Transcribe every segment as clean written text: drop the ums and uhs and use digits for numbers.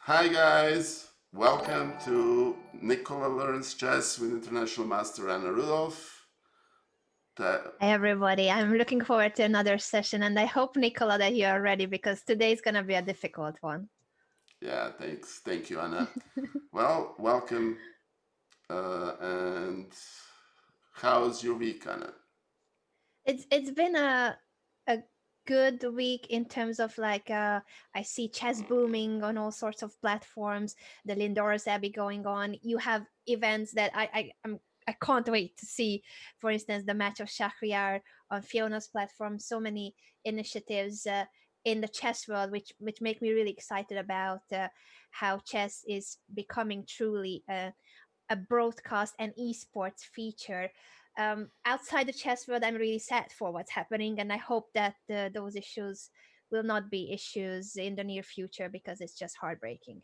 Hi guys, welcome to Nikola Learns Chess with International Master Anna Rudolf. Ta- Hi, everybody. I'm looking forward to another session, and I hope, Nikola, that you are ready because today's going to be a difficult one. yeah, thanks. Thank you, Anna. Well, welcome. And how's your week, Anna? It's been a good week in terms of I see chess booming on all sorts of platforms. The Lindora's Abbey going on. You have events that I can't wait to see. For instance, the match of Shahryar on Fiona's platform. So many initiatives in the chess world, which make me really excited about how chess is becoming truly a broadcast and esports feature. Outside the chess world, I'm really sad for what's happening, and I hope that those issues will not be issues in the near future because it's just heartbreaking.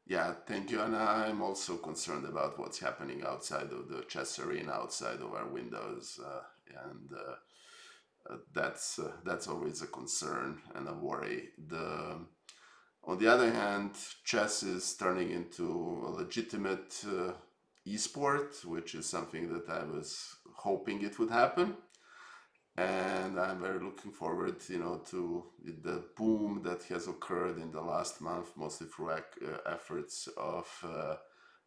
Yeah, thank you, Anna. I'm also concerned about what's happening outside of the chess arena, outside of our windows, and that's always a concern and a worry. On the other hand, chess is turning into a legitimate esport, which is something that I was hoping it would happen. And I'm very looking forward, to the boom that has occurred in the last month, mostly through efforts of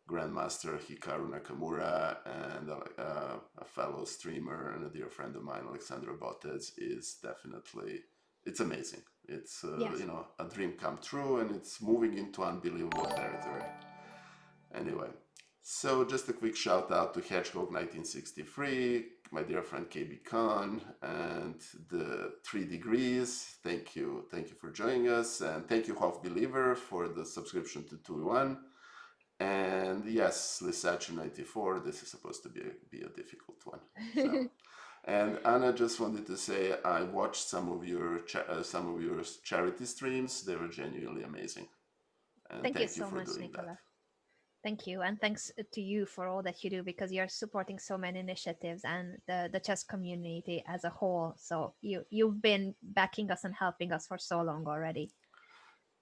Grandmaster Hikaru Nakamura and a fellow streamer and a dear friend of mine, Alexandra Botez, is definitely, it's amazing. It's, Yes. a dream come true and it's moving into unbelievable territory. Anyway, so just a quick shout out to Hedgehog 1963, my dear friend KB Khan, and the 3 Degrees. Thank you for joining us, and thank you Hof Believer for the subscription to 2-1. And yes, Lissacho 94. This is supposed to be a difficult one. So, and Anna, just wanted to say I watched some of your charity streams. They were genuinely amazing, and Thank you thank you so for much, doing that. Nicola. Thank you, and thanks to you for all that you do because you're supporting so many initiatives and the chess community as a whole. So you've been backing us and helping us for so long already.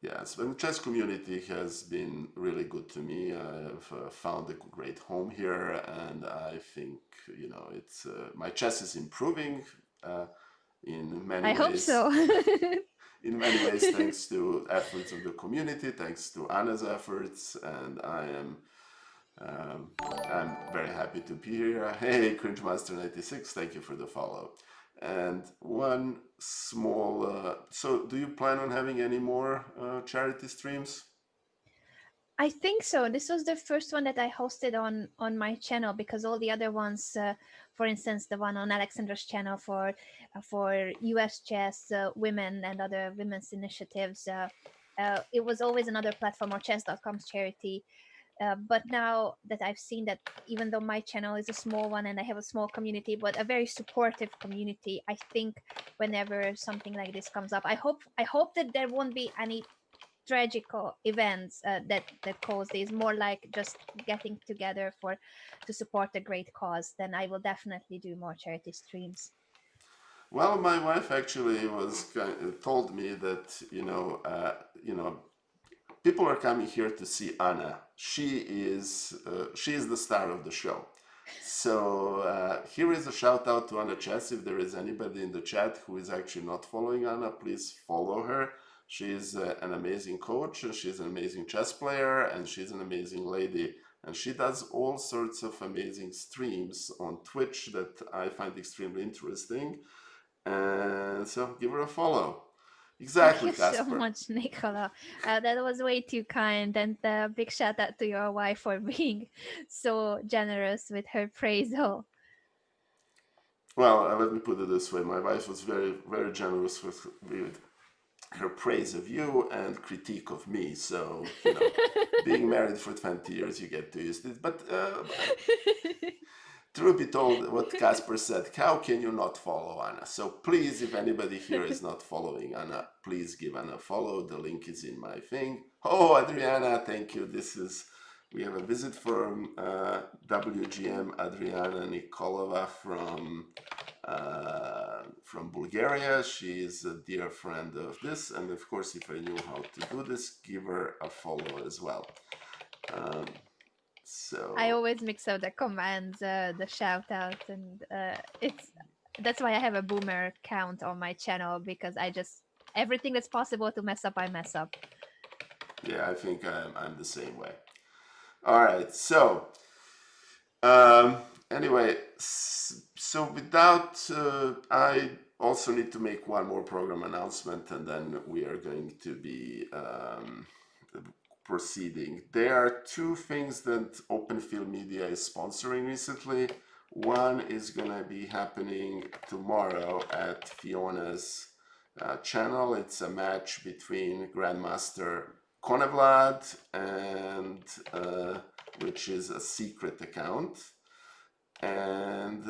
Yes, but the chess community has been really good to me. I've found a great home here, and I think it's my chess is improving uh, in many I hope ways. so. In many ways, thanks to efforts of the community, thanks to Anna's efforts, and um, I'm very happy to be here. Hey, CringeMaster96, thank you for the follow. And one small, so do you plan on having any more charity streams? I think so. This was the first one that I hosted on my channel because all the other ones, for instance, the one on Alexandra's channel for U.S. chess, women and other women's initiatives, it was always another platform or chess.com's charity. But now that I've seen that, even though my channel is a small one and I have a small community, but a very supportive community, I think whenever something like this comes up, I hope that there won't be any tragical events that cause this, more like just getting together for to support a great cause. Then I will definitely do more charity streams. Well, my wife actually told me that people are coming here to see Anna. She is the star of the show. So here is a shout out to Anna Chess. If there is anybody in the chat who is actually not following Anna, please follow her. She is an amazing coach, and she's an amazing chess player, and she's an amazing lady. And she does all sorts of amazing streams on Twitch that I find extremely interesting. And so give her a follow. Thank Exactly, you so Casper. much, Nicola. That was way too kind, and big shout out to your wife for being so generous with her praise. Well, let me put it this way: my wife was very, very generous with her praise of you and critique of me. So being married for 20 years, you get to use it. But truth be told, what Casper said, how can you not follow Anna? So please, if anybody here is not following Anna, please give Anna a follow. The link is in my thing. Oh, Adriana, thank you. We have a visit from WGM Adriana Nikolova from from Bulgaria. She is a dear friend of this, and of course, if I knew how to do this, give her a follow as well. Um, I so always mix up the commands, the shout out, and it's that's why I have a boomer count on my channel because I just everything that's possible to mess up, I mess up. yeah, I think I'm the same way. All right, so um, anyway, so without, I also need to make one more program announcement, and then we are going to be proceeding. There are two things that Open Field Media is sponsoring recently. One is going to be happening tomorrow at Fiona's channel. It's a match between Grandmaster Konevlad and which is a secret account, and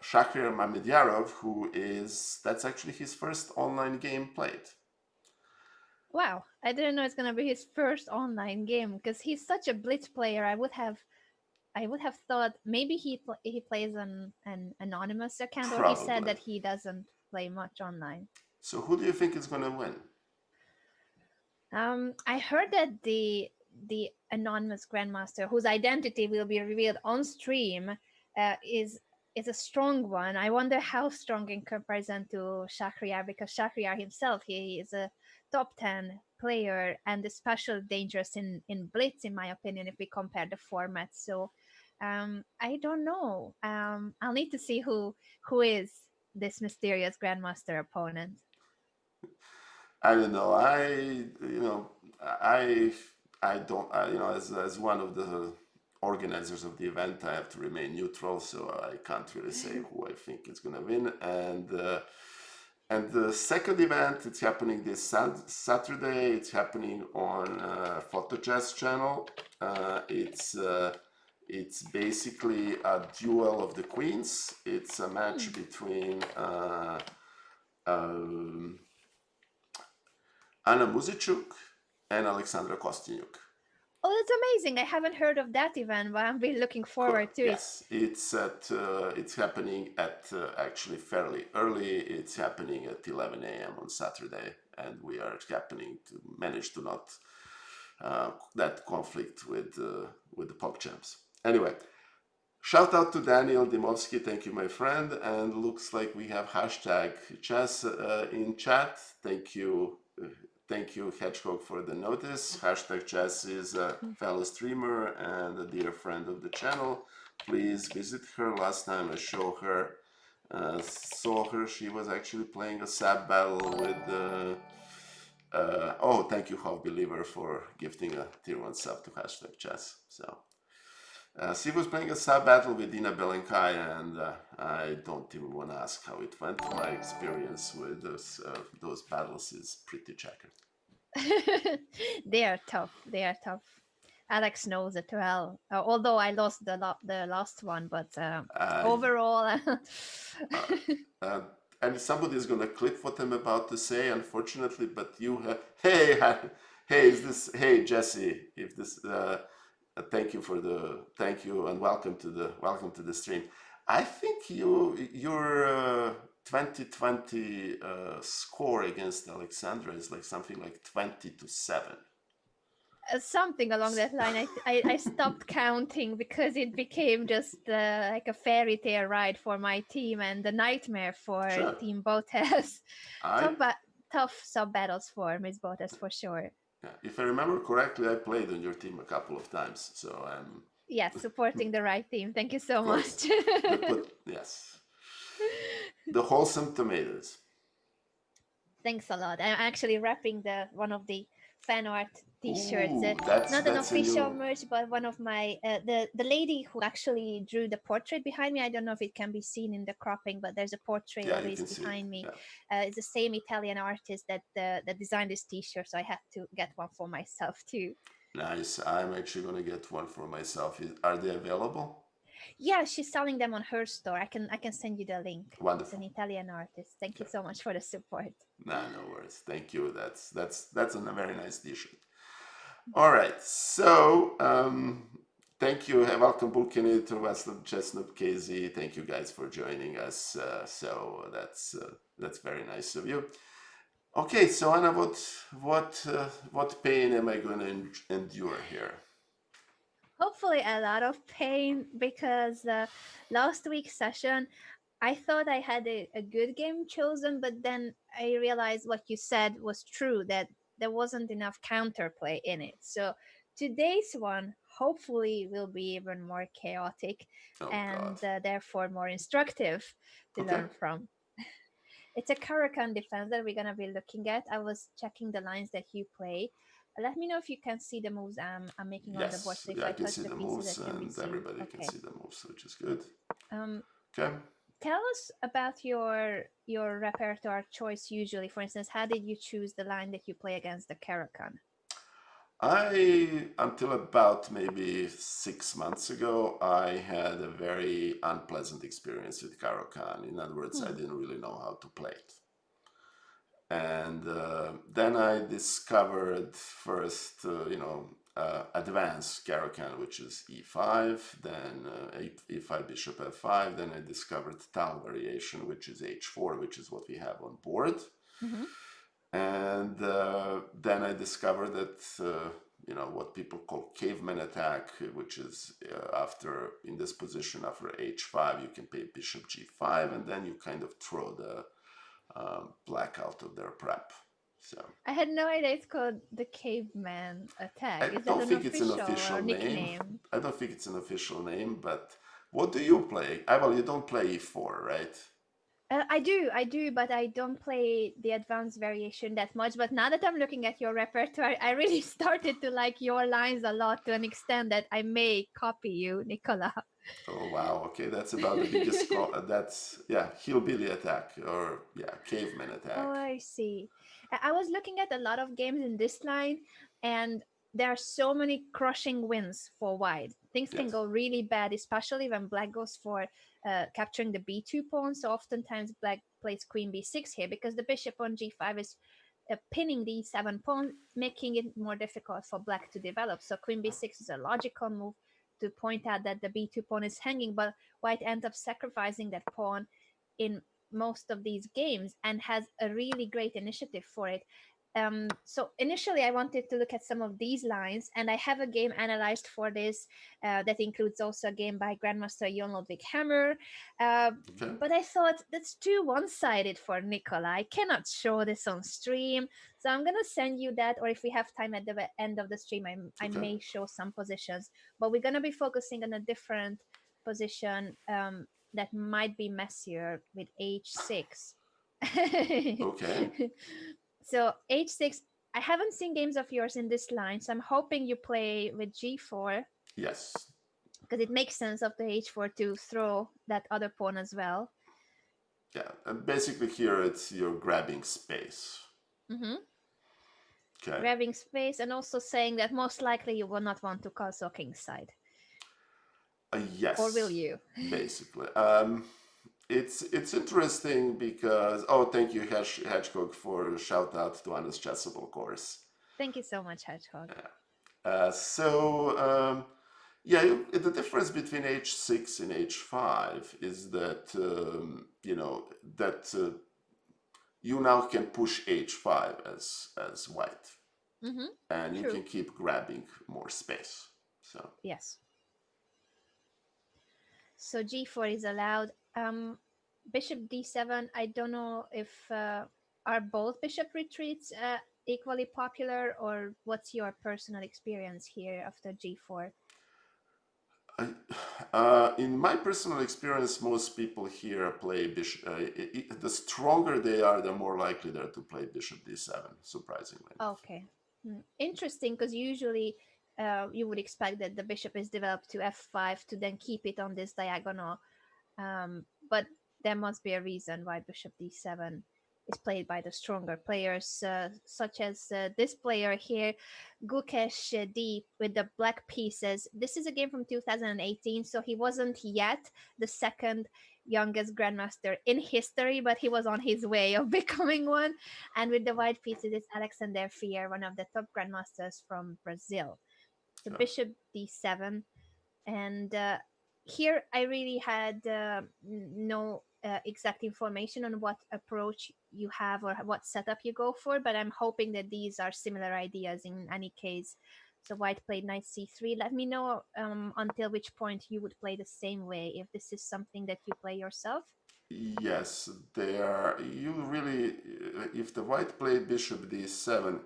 Shakir Mamedyarov, who is that's actually his first online game played. Wow, I didn't know it's gonna be his first online game because he's such a blitz player. I would have thought maybe he plays an anonymous account, or he said Probably. that he doesn't play much online. So who do you think is going to win? I heard that the anonymous grandmaster, whose identity will be revealed on stream, is a strong one. I wonder how strong in comparison to Shakhriyar, because Shakhriyar himself, he is a top 10 player and especially dangerous in Blitz, in my opinion, if we compare the formats. So I don't know. I'll need to see who is this mysterious grandmaster opponent. I don't know. I I don't. As one of the organizers of the event, I have to remain neutral, so I can't really say who I think is going to win. And the second event, it's happening this Saturday. It's happening on PhotoJazz channel. It's basically a duel of the queens. It's a match between um, Anna Muzichuk and Alexandra Kostyuk. Oh, that's amazing. I haven't heard of that event, but I'm really looking forward to it. Yes, it's happening at actually fairly early. It's happening at 11 a.m. on Saturday, and we are happening to manage to not that conflict with the PogChamps. Anyway, shout out to Daniel Dimovsky. Thank you, my friend. And looks like we have hashtag chess in chat. Thank you. Thank you, Hedgehog, for the notice. Hashtag Chess is a fellow streamer and a dear friend of the channel. Please visit her. Last time I saw her, she was actually playing a sab battle with. Oh, thank you, Hog Believer, for gifting a tier 1 sub to hashtag Chess. So she was playing a sub battle with Dina Belenkaya, and I don't even want to ask how it went. My experience with those battles is pretty checkered. They are tough. They are tough. Alex knows it well. Although I lost the last one, but overall, And somebody is going to clip what I'm about to say, unfortunately. But hey, hey Jesse? If this, thank you and welcome to the stream. I think your 2020 score against Alexandra is like something like 20-7. something along that line. I stopped counting because it became just like a fairy tale ride for my team and a nightmare for Sure. Team Botes. I Tough sub battles for Miss Botes for sure. Yeah, if I remember correctly, I played on your team a couple of times, so I'm Yes, supporting the right team. Thank you so of course. much. Yes, the wholesome tomatoes. Thanks a lot. I'm actually wrapping the one of the fan art T-shirts. Ooh, Not an that's a official new. merch, but one of my the lady who actually drew the portrait behind me. I don't know if it can be seen in the cropping, but there's a portrait Yeah, at you least can see it. behind me. Yeah. It's the same Italian artist that designed this T-shirt, so I had to get one for myself too. Nice. I'm actually gonna get one for myself. Are they available? Yeah, she's selling them on her store. I can send you the link. It's an Wonderful. Italian artist. Thank you Yeah. so much for the support. Nah, no worries. Thank you. That's a very nice T-shirt. All right. So thank you. Welcome, Bulkinit, Westland Chestnut, KZ. Thank you guys for joining us. So that's very nice of you. Okay, so Anna, what pain am I going to endure here? Hopefully a lot of pain because last week's session I thought I had a good game chosen, but then I realized what you said was true, that there wasn't enough counterplay in it. So today's one hopefully will be even more chaotic Oh God. and therefore more instructive to Okay. learn from. It's a Karakan defense that we're gonna be looking at. I was checking the lines that you play. Let me know if you can see the moves I'm making on the board. Yes, So if yeah, I I can touch see the the pieces, moves, that can be and seen. everybody can Okay. see the moves, which is good. Um, Okay. Tell us about your repertoire choice. Usually, for instance, how did you choose the line that you play against the Karakan? Until about maybe 6 months ago, I had a very unpleasant experience with Karokan. In other words, I Hmm. didn't really know how to play it. And then I discovered first, advanced Karokan, which is e5, then e5 bishop f5, then I discovered Tal variation, which is h4, which is what we have on board. Mm-hmm. And then I discovered that what people call caveman attack, which is after in this position after h5 you can play bishop g5, and then you kind of throw the black out of their prep. So I had no idea it's called the caveman I attack. Is that don't an think it's an official or official name. nickname? I don't think it's an official name, but what do you play? Well, you don't play e4, right? I do, but I don't play the advanced variation that much. But now that I'm looking at your repertoire, I really started to like your lines a lot to an extent that I may copy you, Nikola. Oh wow, okay, that's about the biggest that's yeah, hillbilly attack, or yeah, caveman Oh, attack. I see. I was looking at a lot of games in this line, and there are so many crushing wins for white. Things can Yes. go really bad, especially when black goes for capturing the b2 pawn. So oftentimes black plays queen b6 here because the bishop on g5 is pinning the e7 pawn, making it more difficult for black to develop. So queen b6 is a logical move to point out that the b2 pawn is hanging, but white ends up sacrificing that pawn in most of these games and has a really great initiative for it. So initially, I wanted to look at some of these lines, and I have a game analyzed for this that includes also a game by Grandmaster Jon Ludwig Hammer. Uh, Okay. but I thought that's too one-sided for Nicola. I cannot show this on stream, so I'm gonna send you that. Or if we have time at the end of the stream, I Okay. may show some positions. But we're gonna be focusing on a different position that might be messier with h6. Okay. So h6, I haven't seen games of yours in this line, so I'm hoping you play with g4 Yes. because it makes sense of the h4 to throw that other pawn as well. Yeah. And basically here it's you're grabbing space. Hmm. Okay. Grabbing space and also saying that most likely you will not want to castle kingside. Or will Yes. you? Basically. It's interesting because thank you Hedgehog for shout out to Anna's Chessable course. Thank you so much, Hedgehog. So yeah, the difference between h6 and h5 is that you now can push h5 as white, Hmm. and you True. can keep grabbing more space. So Yes. So g4 is allowed. Bishop d7. I don't know if are both bishop retreats equally popular, or what's your personal experience here after g4? I, in my personal experience, most people here play bishop. The stronger they are, the more likely they're to play bishop d7. Surprisingly enough. Okay. Interesting, because usually you would expect that the bishop is developed to f5 to then keep it on this diagonal. But there must be a reason why bishop d7 is played by the stronger players, such as this player here, Gukesh D, with the black pieces. This is a game from 2018, so he wasn't yet the second youngest grandmaster in history, but he was on his way of becoming one. And with the white pieces, it's Alexander Fier, one of the top grandmasters from Brazil. So Okay. bishop d7. And here I really had no exact information on what approach you have or what setup you go for, but I'm hoping that these are similar ideas in any case. So white played knight c3. Let me know until which point you would play the same way, if this is something that you play yourself. Yes, they are. You really, if the white played bishop d7.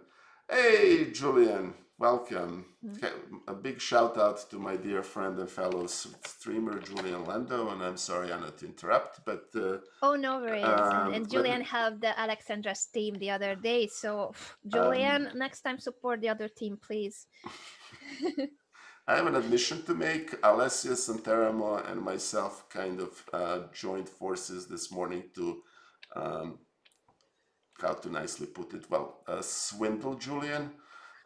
Hey, Julian, welcome. Mhm. A big shout out to my dear friend and fellow streamer Julian Lando, and I'm sorry, Anna, to interrupt, but Oh, no worries. And let me. Julian helped the Alexandra's team the other day. So, Um, Julian, next time support the other team, please. I have an admission to make. Alessia Santeramo and myself kind of joined forces this morning to, um, how to nicely put it, well, swindle Julian.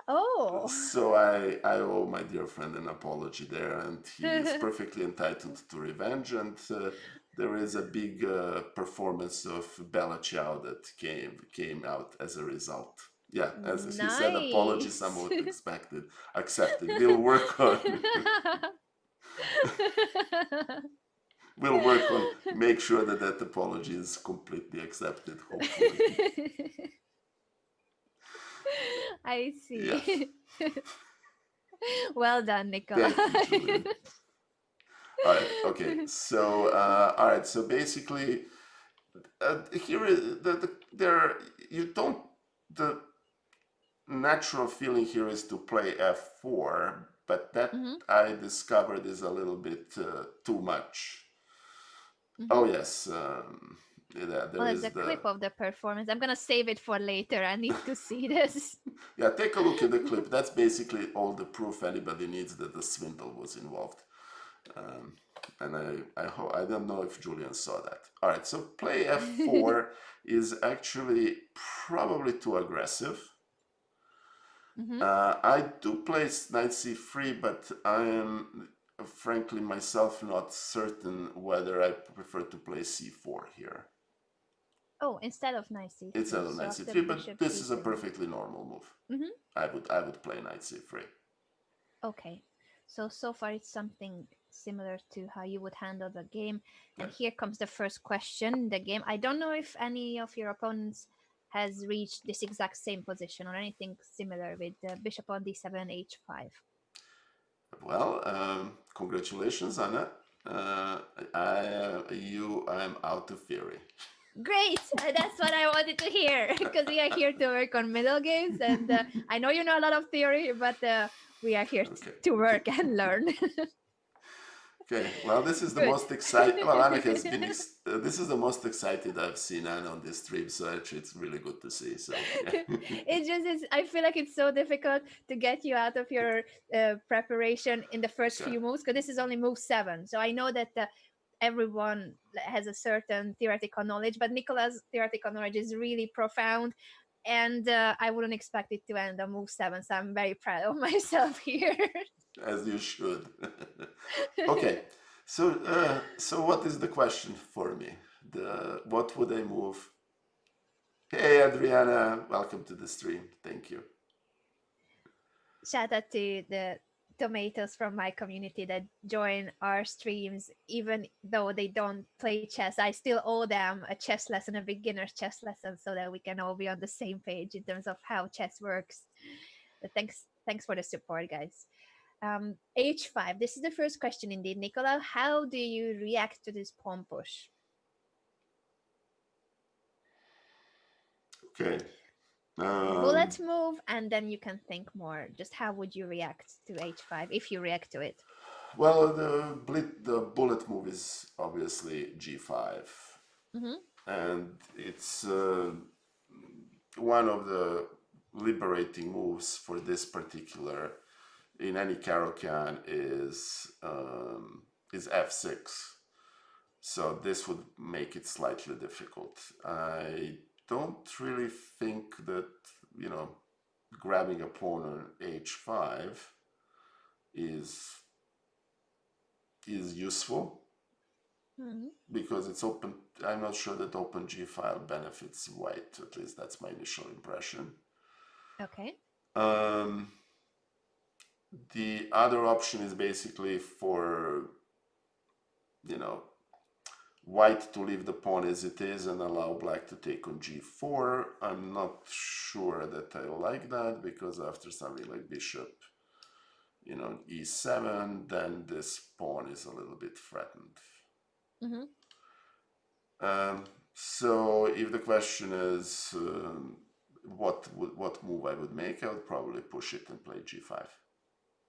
Oh. So I owe my dear friend an apology there, and he is perfectly entitled to revenge. And there is a big performance of Bella Ciao that came out as a result. Yeah, as he said, apology Nice. somewhat accepted. We'll work on we'll work on make sure that that apology is completely accepted. Hopefully, I yeah. see. Well done, Nikola. Thank you, Julian. All right. Okay. So, all right. So basically, here is there you don't the natural feeling here is to play f4, but that Hmm. I discovered is a little bit too much. Hmm. Oh yes, yeah, there Well, it's is a the clip of the performance. I'm gonna save it for later. I need to see this. yeah. Take a look at the clip. That's basically all the proof anybody needs that the swindle was involved. Um, and I don't know if Julian saw that. All right, so play f4 is actually probably too aggressive. Hmm. I do play knight c3, but I am frankly myself not certain whether I prefer to play c4 here. Oh, instead of knight It's c3, a so knight after c3, but bishop this is a c7. perfectly normal move. Hmm. I would play knight c3. Okay, so far it's something similar to how you would handle the game. Yeah. And here comes the first question. The game. I don't know if any of your opponents has reached this exact same position or anything similar with bishop on d7 h5. Well, congratulations, Anna. I'm out of theory. Great, that's what I wanted to hear because we are here to work on middle games, and I know you know a lot of theory, but we are here Okay. to work and learn. Okay, well, this is the Good. most excited. Well, Anna has been. This is the most excited I've seen Anna on this stream, so actually, it's really good to see. So, yeah. It just is. I feel like it's so difficult to get you out of your preparation in the first Okay. few moves because this is only move 7. So I know that everyone has a certain theoretical knowledge, but Nicola's theoretical knowledge is really profound. And I wouldn't expect it to end on move 7. So I'm very proud of myself here. As you should. Okay, so what is the question for me? What would I move? Hey, Adriana, welcome to the stream. Thank you. Shout out to the tomatoes from my community that join our streams, even though they don't play chess. I still owe them a chess lesson, a beginner's chess lesson, so that we can all be on the same page in terms of how chess works. But thanks for the support, guys. H5. This is the first question, indeed, Nikola. How do you react to this pawn push? Okay. Bullet move, and then you can think more. Just how would you react to H5 if you react to it? Well, the bullet move is obviously g5, Mm-hmm. and it's one of the liberating moves for this particular in any Caro-Kann is f6. So this would make it slightly difficult. I don't really think that, you know, grabbing a pawn on h5 is useful Mm-hmm. because it's open. I'm not sure that open g5 benefits white. At least that's my initial impression. Okay. Um, The other option is basically for, you know, white to leave the pawn as it is and allow black to take on g4. I'm not sure that I like that, because after something like bishop, e7, then this pawn is a little bit threatened. Mm-hmm. So if the question is what move I would make, I would probably push it and play g5.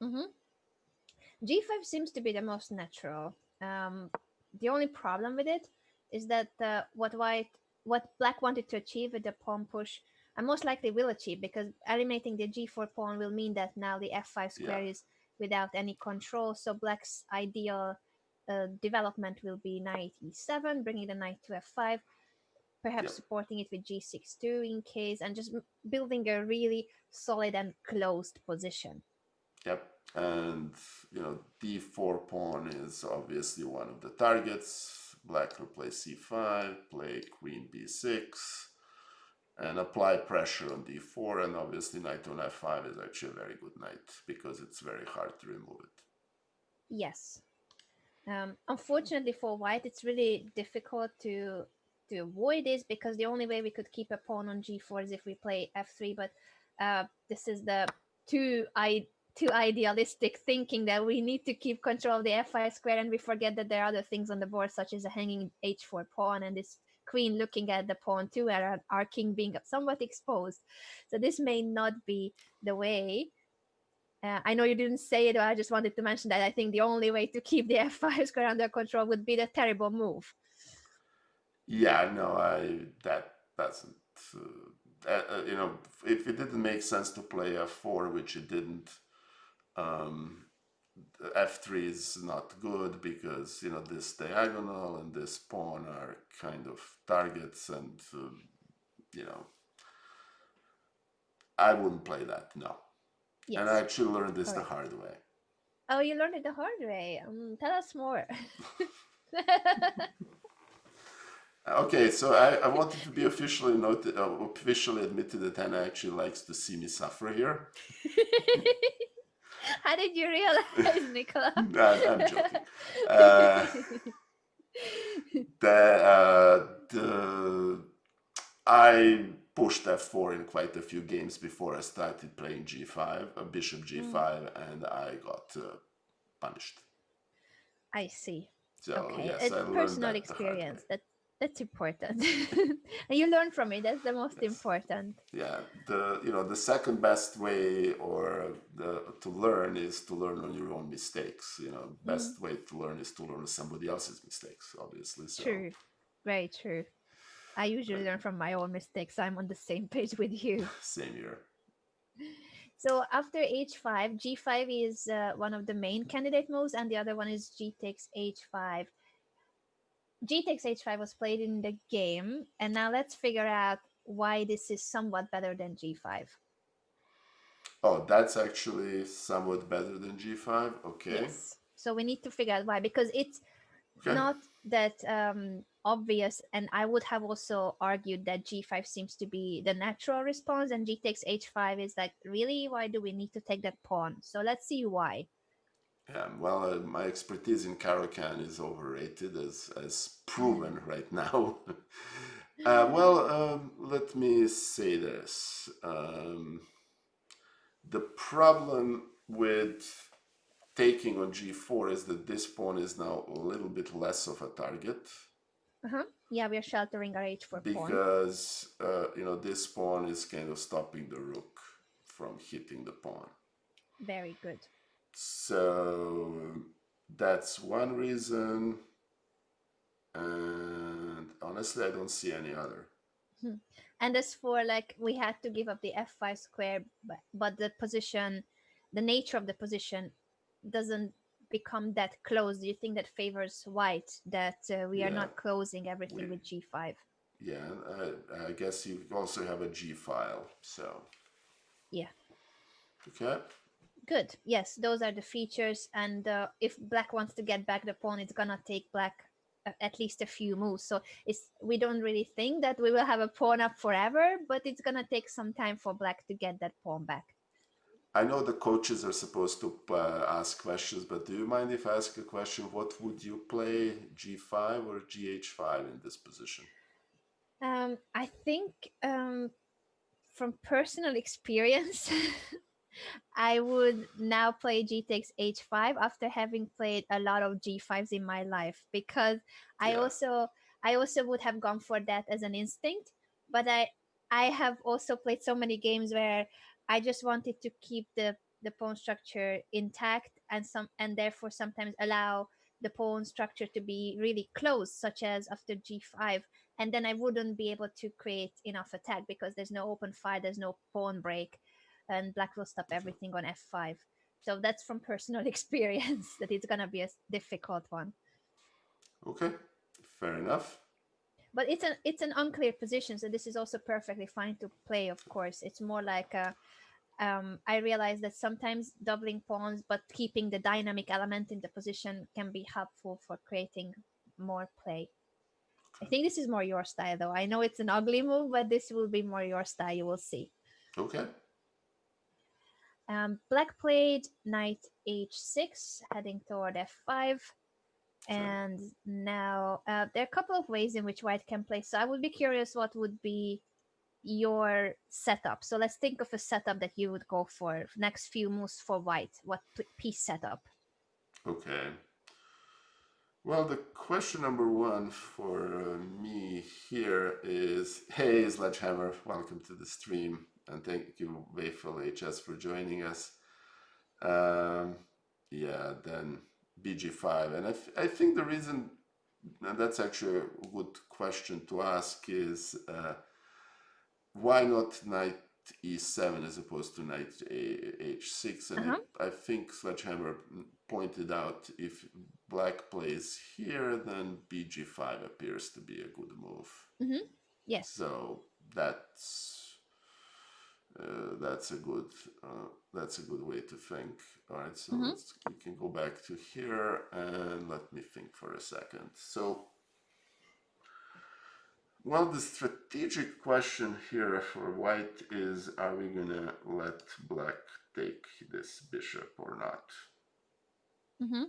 Mm-hmm. G5 seems to be the most natural. The only problem with it is that what black wanted to achieve with the pawn push, and most likely will achieve, because eliminating the G4 pawn will mean that now the F5 Yeah, square is without any control. So black's ideal development will be knight e7, bringing the knight to f5, perhaps yep, supporting it with g6 too in case, and just building a really solid and closed position. yep. And d4 pawn is obviously one of the targets. Black will play c5, play queen b6, and apply pressure on d4. And obviously knight on f5 is actually a very good knight, because it's very hard to remove it. Yes. Unfortunately for white, it's really difficult to avoid this, because the only way we could keep a pawn on g4 is if we play f3. But this is the too I too idealistic thinking that we need to keep control of the f5 square, and we forget that there are other things on the board, such as a hanging h4 pawn and this queen looking at the pawn too, and our king being somewhat exposed. So this may not be the way. I know you didn't say it, but I just wanted to mention that I think the only way to keep the f5 square under control would be the terrible move. Yeah, no, that doesn't. If it didn't make sense to play f4, which it didn't, um, f3 is not good, because this diagonal and this pawn are kind of targets, and you know I wouldn't play that, no. And I Yes, actually learned this the correct. hard way. Oh, you learned it the hard way. Tell us more. Okay, so I wanted to be officially noted, officially admitted that Hannah actually likes to see me suffer here. How did you realize, Nikola? I'm joking. Uh, the I pushed f4 in quite a few games before I started playing g5, bishop Mm, g5, and I got punished. I see. So Okay, yes, a I learned personal that the hard way. experience. That's important, and you learn from it. That's the most Yes. important. Yeah, the second best way or the to learn is to learn on your own mistakes. Mm, Best way to learn is to learn on somebody else's mistakes, obviously. So true. Very true. I usually learn from my own mistakes. I'm on the same page with you. same here. So after h5, g5 is one of the main candidate moves, and the other one is g takes h5. G takes h5 was played in the game, and now let's figure out why this is somewhat better than g5. Oh, that's actually somewhat better than g5. Okay. Yes. So we need to figure out why, because it's Okay. not that obvious, and I would have also argued that g5 seems to be the natural response, and g takes h5 is like, really, why do we need to take that pawn? So let's see why. Yeah, well, my expertise in Caro-Kann is overrated, as proven right now. Let me say this. The problem with taking on g4 is that this pawn is now a little bit less of a target, Uh-huh. Yeah, we are sheltering our h4 pawn. because this pawn is kind of stopping the rook from hitting the pawn. Very good. So that's one reason, and honestly, I don't see any other. Hmm. And as for, like, we had to give up the f5 square, but the position, the nature of the position doesn't become that close. Do you think that favors white, that we are Yeah, not closing everything we with g5? yeah. I guess you also have a G file. So Yeah. okay. Good. Yes, those are the features. And if black wants to get back the pawn, it's gonna take black at least a few moves. So we don't really think that we will have a pawn up forever, but it's gonna take some time for black to get that pawn back. I know the coaches are supposed to ask questions, but do you mind if I ask a question? What would you play, g5 or gh5 in this position? I think from personal experience, I would now play g takes h5 after having played a lot of g5s in my life, because I Yeah, also I also would have gone for that as an instinct, but I have also played so many games where I just wanted to keep the pawn structure intact, and therefore sometimes allow the pawn structure to be really close, such as after g5, and then I wouldn't be able to create enough attack because there's no open fire, there's no pawn break, and black will stop everything on f5. So that's from personal experience that it's gonna be a difficult one. okay, fair enough. But it's an unclear position, so this is also perfectly fine to play. Of course, it's more like I realize that sometimes doubling pawns but keeping the dynamic element in the position can be helpful for creating more play. I think this is more your style, though. I know it's an ugly move, but this will be more your style. You will see. Okay, Black played knight h6, heading toward f5. okay. And now there are a couple of ways in which white can play. So I would be curious what would be your setup. So let's think of a setup that you would go for. Next few moves for white. What piece setup? Okay. Well, the question number one for me here is, hey, Sledgehammer, welcome to the stream, and thank you, Wayful HS, for joining us. Um, yeah, then BG5, and I think the reason, and that's actually a good question to ask, is why not knight e7 as opposed to knight h6? And Uh-huh. I think Sledgehammer pointed out if black plays here, then bg5 appears to be a good move. Mm-hmm. Yes. So that's a good that's a good way to think. All right, so Mm-hmm. we can go back to here and let me think for a second. So, well, the strategic question here for white is, are we gonna let black take this bishop or not? Mm-hmm.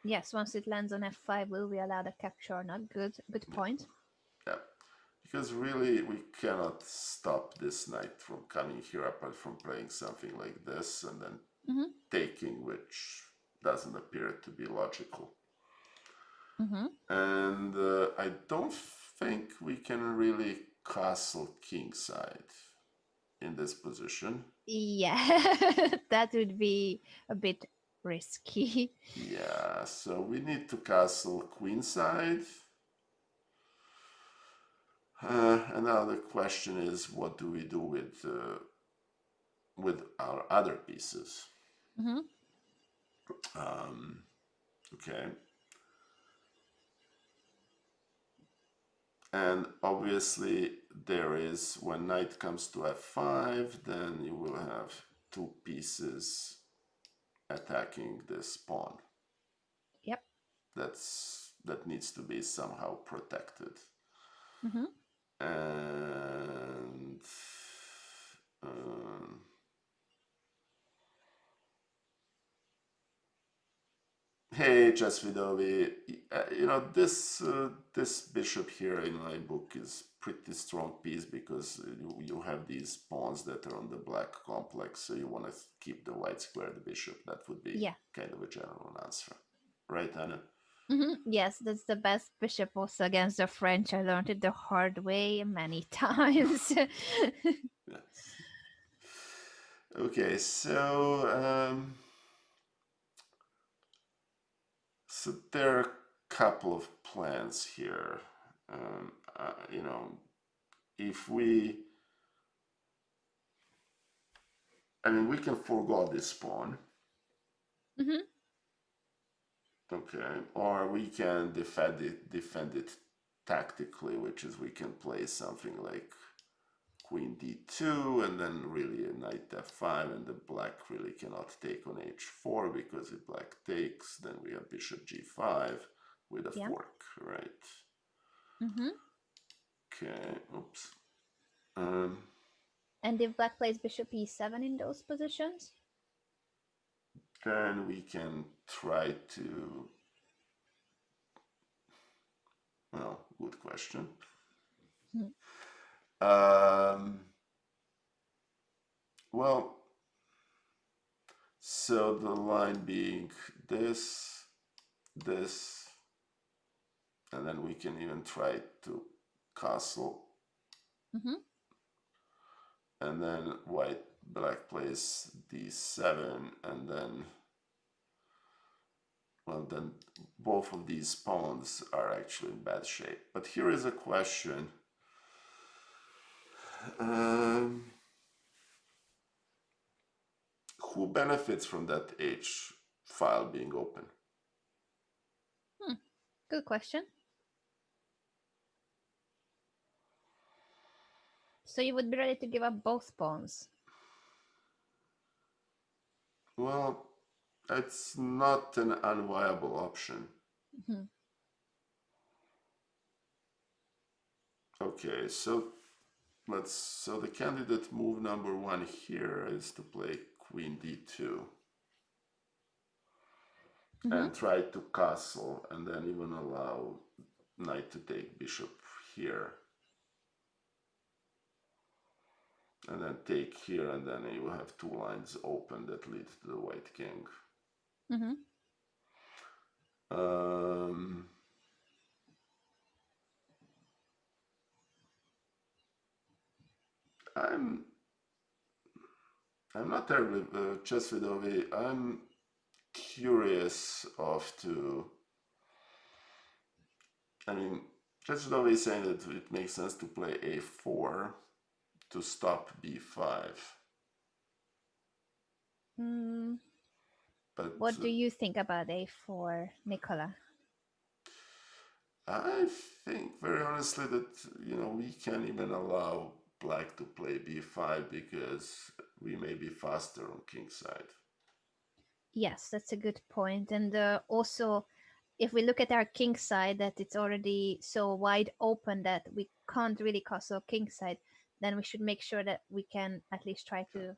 Yes, once it lands on f5, will we allow the capture or not? Good Yeah, point. yeah. Because really, we cannot stop this knight from coming here apart from playing something like this and then Mm-hmm. taking, which doesn't appear to be logical. Mm-hmm. And I don't think we can really castle kingside in this position. Yeah, that would be a bit risky. Yeah, so we need to castle queenside. Another question is, what do we do with our other pieces? Mm-hmm. Okay, and obviously there is, when knight comes to f5, then you will have two pieces attacking this pawn. Yep. That needs to be somehow protected. Mm-hmm. And um, hey, Jasvidovi, this bishop here in my book is pretty strong piece because you have these pawns that are on the black complex, so you want to keep the white square the bishop. That would be Yeah. kind of a general answer, right, Anna? Mm-hmm. Yes, that's the best bishop also against the French. I learned it the hard way many times. Yes. Okay, so there are a couple of plans here. Um, if we can forego this pawn, Mm-hmm. okay, or we can defend it tactically, which is we can play something like queen d2 and then really a knight f5, and the black really cannot take on h4 because if black takes, then we have bishop g5 with a Yeah. fork, right? Mm-hmm. Okay, oops. Um, And if black plays bishop e7 in those positions? then we can try to, well, good question. Mhm. Um, well, so the line being this, this, and then we can even try to castle, Mhm. and then white black plays d7, and then, well, then both of these pawns are actually in bad shape. But here is a question. Um, who benefits from that H file being open? Hmm. Good question. So you would be ready to give up both pawns? Well, it's not an unviable option. Mhm. Okay, so the candidate move number one here is to play queen d2 Mhm. and try to castle, and then even allow knight to take bishop here, and then take here, and then you have two lines open that lead to the white king. Mhm. Um, I'm I'm not terribly chess Vidovi. I'm curious of to. I mean, chess Vidovi is saying that it makes sense to play a4 to stop b5, Mm, but what do you think about A4, Nikola? I think very honestly that we can even allow black to play b5 because we may be faster on king side. Yes, that's a good point. And also, if we look at our king side, that it's already so wide open that we can't really castle king side, then we should make sure that we can at least try to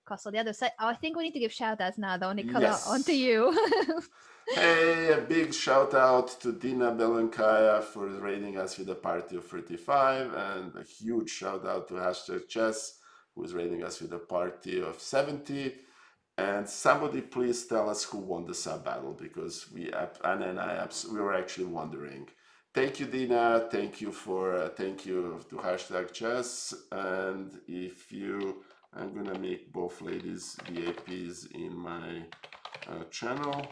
castle the other side. Oh, I think we need to give shout outs now, though, Nicola. On to Yes. you. Hey, a big shout out to Dina Belenkaya for raiding us with a party of 35, and a huge shout out to Hashtag Chess, who is raiding us with a party of 70. And somebody please tell us who won the sub battle, because Anna and I, we were actually wondering. Thank you, Dina. Thank you to Hashtag Chess. And I'm gonna make both ladies VIPs in my channel.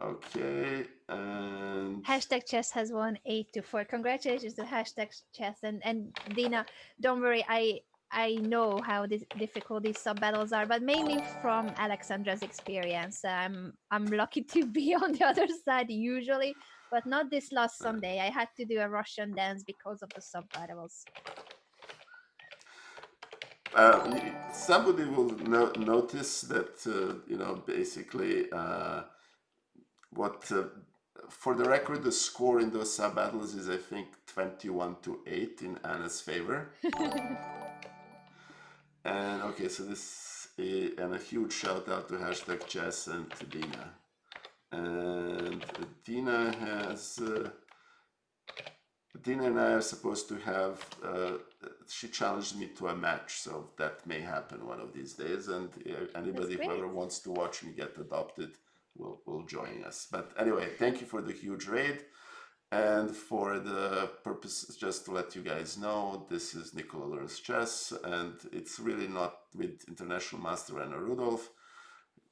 Okay, and Hashtag chess has won 8-4. Congratulations to hashtag chess and Dina. Don't worry, I know how difficult these sub battles are, but mainly from Alexandra's experience. I'm lucky to be on the other side usually, but not this last Sunday. I had to do a Russian dance because of the sub battles. somebody will notice that basically what for the record the score in those sub battles is I think 21-8 in Anna's favor. And okay, so and a huge shout out to Hashtag Chess and to Dina. And Dina has Dina and I are supposed to have. She challenged me to a match, so that may happen one of these days. And That's anybody great. whoever wants to watch me get adopted will join us. But anyway, thank you for the huge raid. And for the purpose, just to let you guys know, this is Nikola Learns Chess, and it's really not with International Master Anna Rudolf,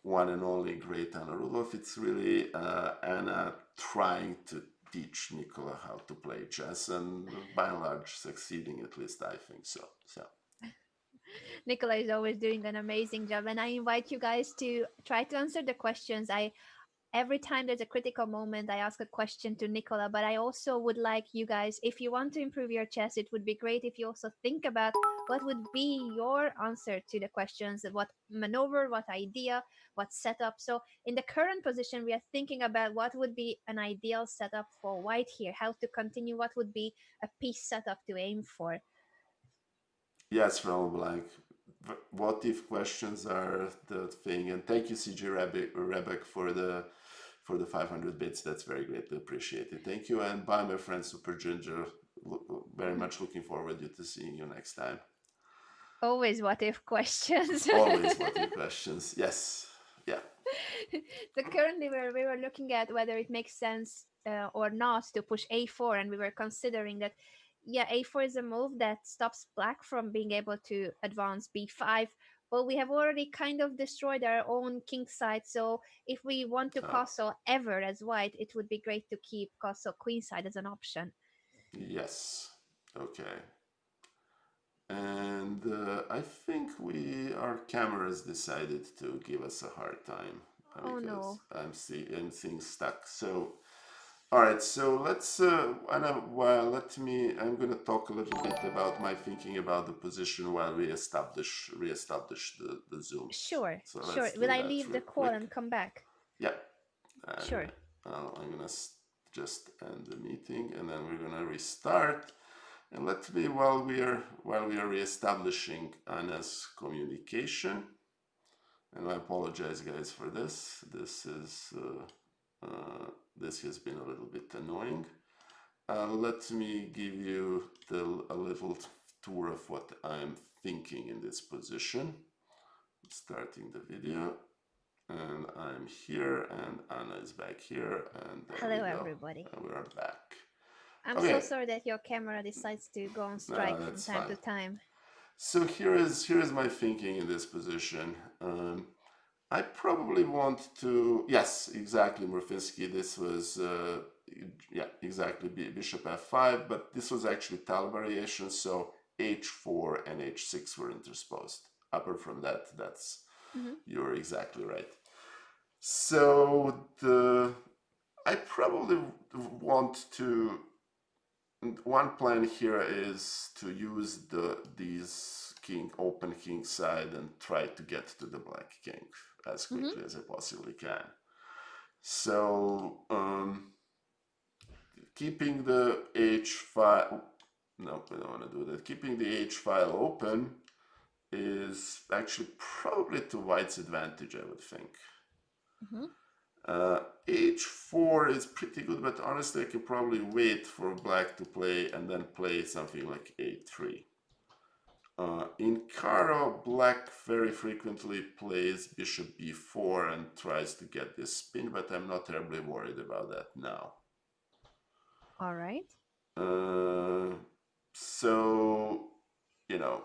one and only great Anna Rudolf. It's really Anna trying to teach Nikola how to play chess, and by and large succeeding, at least I think so. Nicola is always doing an amazing job, and I invite you guys to try to answer the questions. I Every time there's a critical moment, I ask a question to Nicola, but I also would like you guys, if you want to improve your chess, it would be great if you also think about what would be your answer to the questions, what maneuver, what idea, what setup. So in the current position, we are thinking about what would be an ideal setup for white here, how to continue, what would be a piece setup to aim for. Yes, Ronald Blank. what if questions are the thing. And thank you, CJ Rebek, for the 500 bits. That's very greatly appreciated. Thank you, and bye, my friend Super Ginger. Very much looking forward to seeing you next time. Always what if questions. Always what if questions. Yes. Yeah. So currently we were looking at whether it makes sense or not to push a4, and we were considering that, yeah, a4 is a move that stops black from being able to advance b5, but we have already kind of destroyed our own king side. So if we want to Oh, castle ever as white, it would be great to keep castle queen side as an option. yes. Okay. And I think our cameras decided to give us a hard time Oh because no. I'm seeing stuck. So, all right. So let's. Anna, well, let me. I'm going to talk a little bit about my thinking about the position while we reestablish the Zoom. Sure, So sure. let's Will do I that leave real the call quick. and come back? Yeah. And Sure. I'm gonna just end the meeting, and then we're gonna restart. And let me, while we are reestablishing Anna's communication, and I apologize, guys, for this. This has been a little bit annoying. Let me give you a little tour of what I'm thinking in this position. Starting the video, and I'm here, and Anna is back here, and there we Hello, go, everybody. and we are back. I'm so Okay, sorry that your camera decides to go on no, strike from that's time fine. to time. So here is my thinking in this position. I probably want to, yes, exactly, Murfinski. This was, yeah, exactly, Bishop f5, but this was actually tile variation, so h4 and h6 were intersposed. Apart from that, you're exactly right. So I probably want to. One plan here is to use these open king side and try to get to the black king as quickly as I possibly can. So keeping the h file. No, we don't want to do that. Keeping the h file open is actually probably to white's advantage, I would think. H4 is pretty good, but honestly, I can probably wait for black to play and then play something like A3. In Caro, black very frequently plays bishop b4 and tries to get this spin, but I'm not terribly worried about that now. All right. So, you know,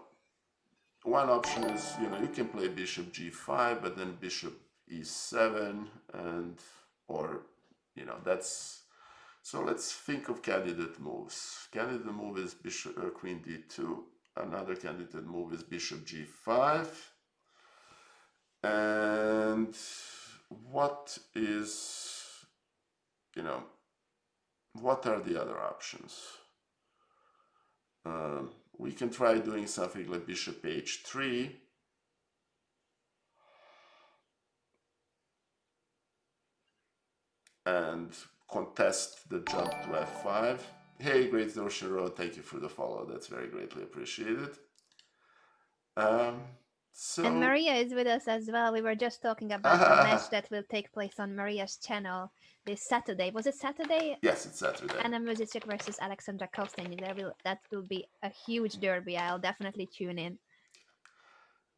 one option is, you can play bishop g5, but then bishop e7, and, or, that's. So let's think of candidate moves. Candidate move is bishop, queen d2. Another candidate move is bishop g5. And what is, what are the other options? We can try doing something like bishop h3. And contest the jump to f5. Hey, Great Ocean Road, thank you for the follow. That's very greatly appreciated. Um, And so, Maria is with us as well. We were just talking about the match that will take place on Maria's channel this Saturday. Was it Saturday? yes, it's Saturday. Anna Muzichuk versus Alexandra Kostin. That will be a huge derby. I'll definitely tune in.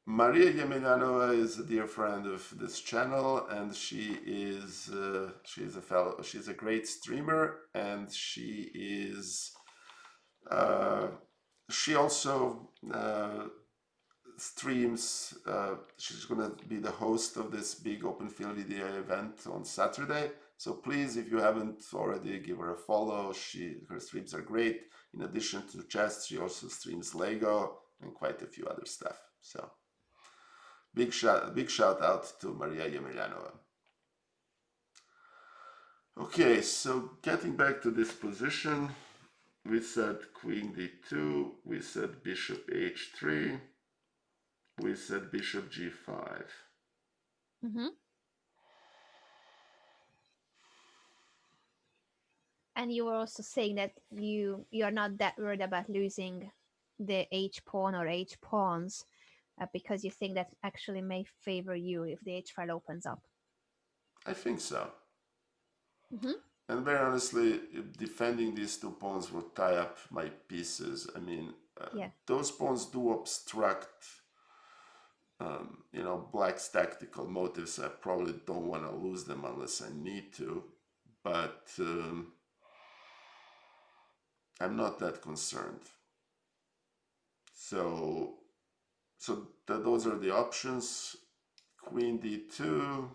Maria Yemenyanova is a dear friend of this channel, and she's a great streamer, and she also streams. She's going to be the host of this big open field EDA event on Saturday. So please, if you haven't already, give her a follow. Her streams are great. In addition to chess, she also streams Lego and quite a few other stuff. So big shout out to Maria Yemelyanova. Okay, so getting back to this position, we said queen d2, we said bishop h3, we said bishop g5. And you were also saying that you are not that worried about losing the h pawn or h pawns because you think that actually may favor you if the h file opens up. I think so. Hmm. And very honestly, if defending these two pawns will tie up my pieces. I mean, Yeah. those pawns do obstruct, black's tactical motives. I probably don't want to lose them unless I need to, but I'm not that concerned. So, those are the options. Queen d2.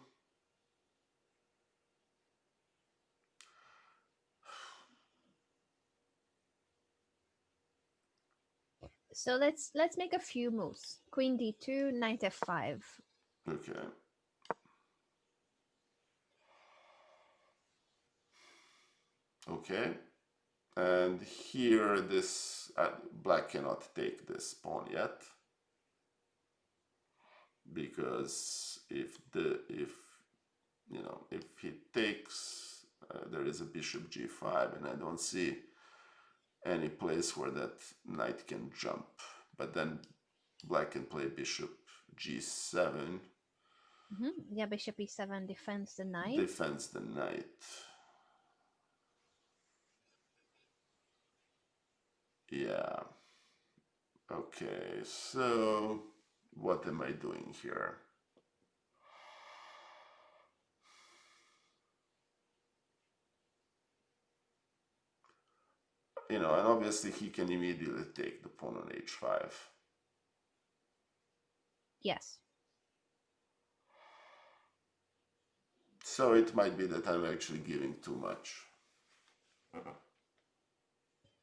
So let's make a few moves. Queen d2, knight f5. Okay. Okay. And here, this black cannot take this pawn yet, because if he takes, there is a bishop g5, and I don't see any place where that knight can jump. But then black can play bishop g7, Yeah, bishop e7 defends the knight. defends the knight. Yeah. Okay, so what am I doing here? And obviously he can immediately take the pawn on h5. Yes. So it might be that I'm actually giving too much.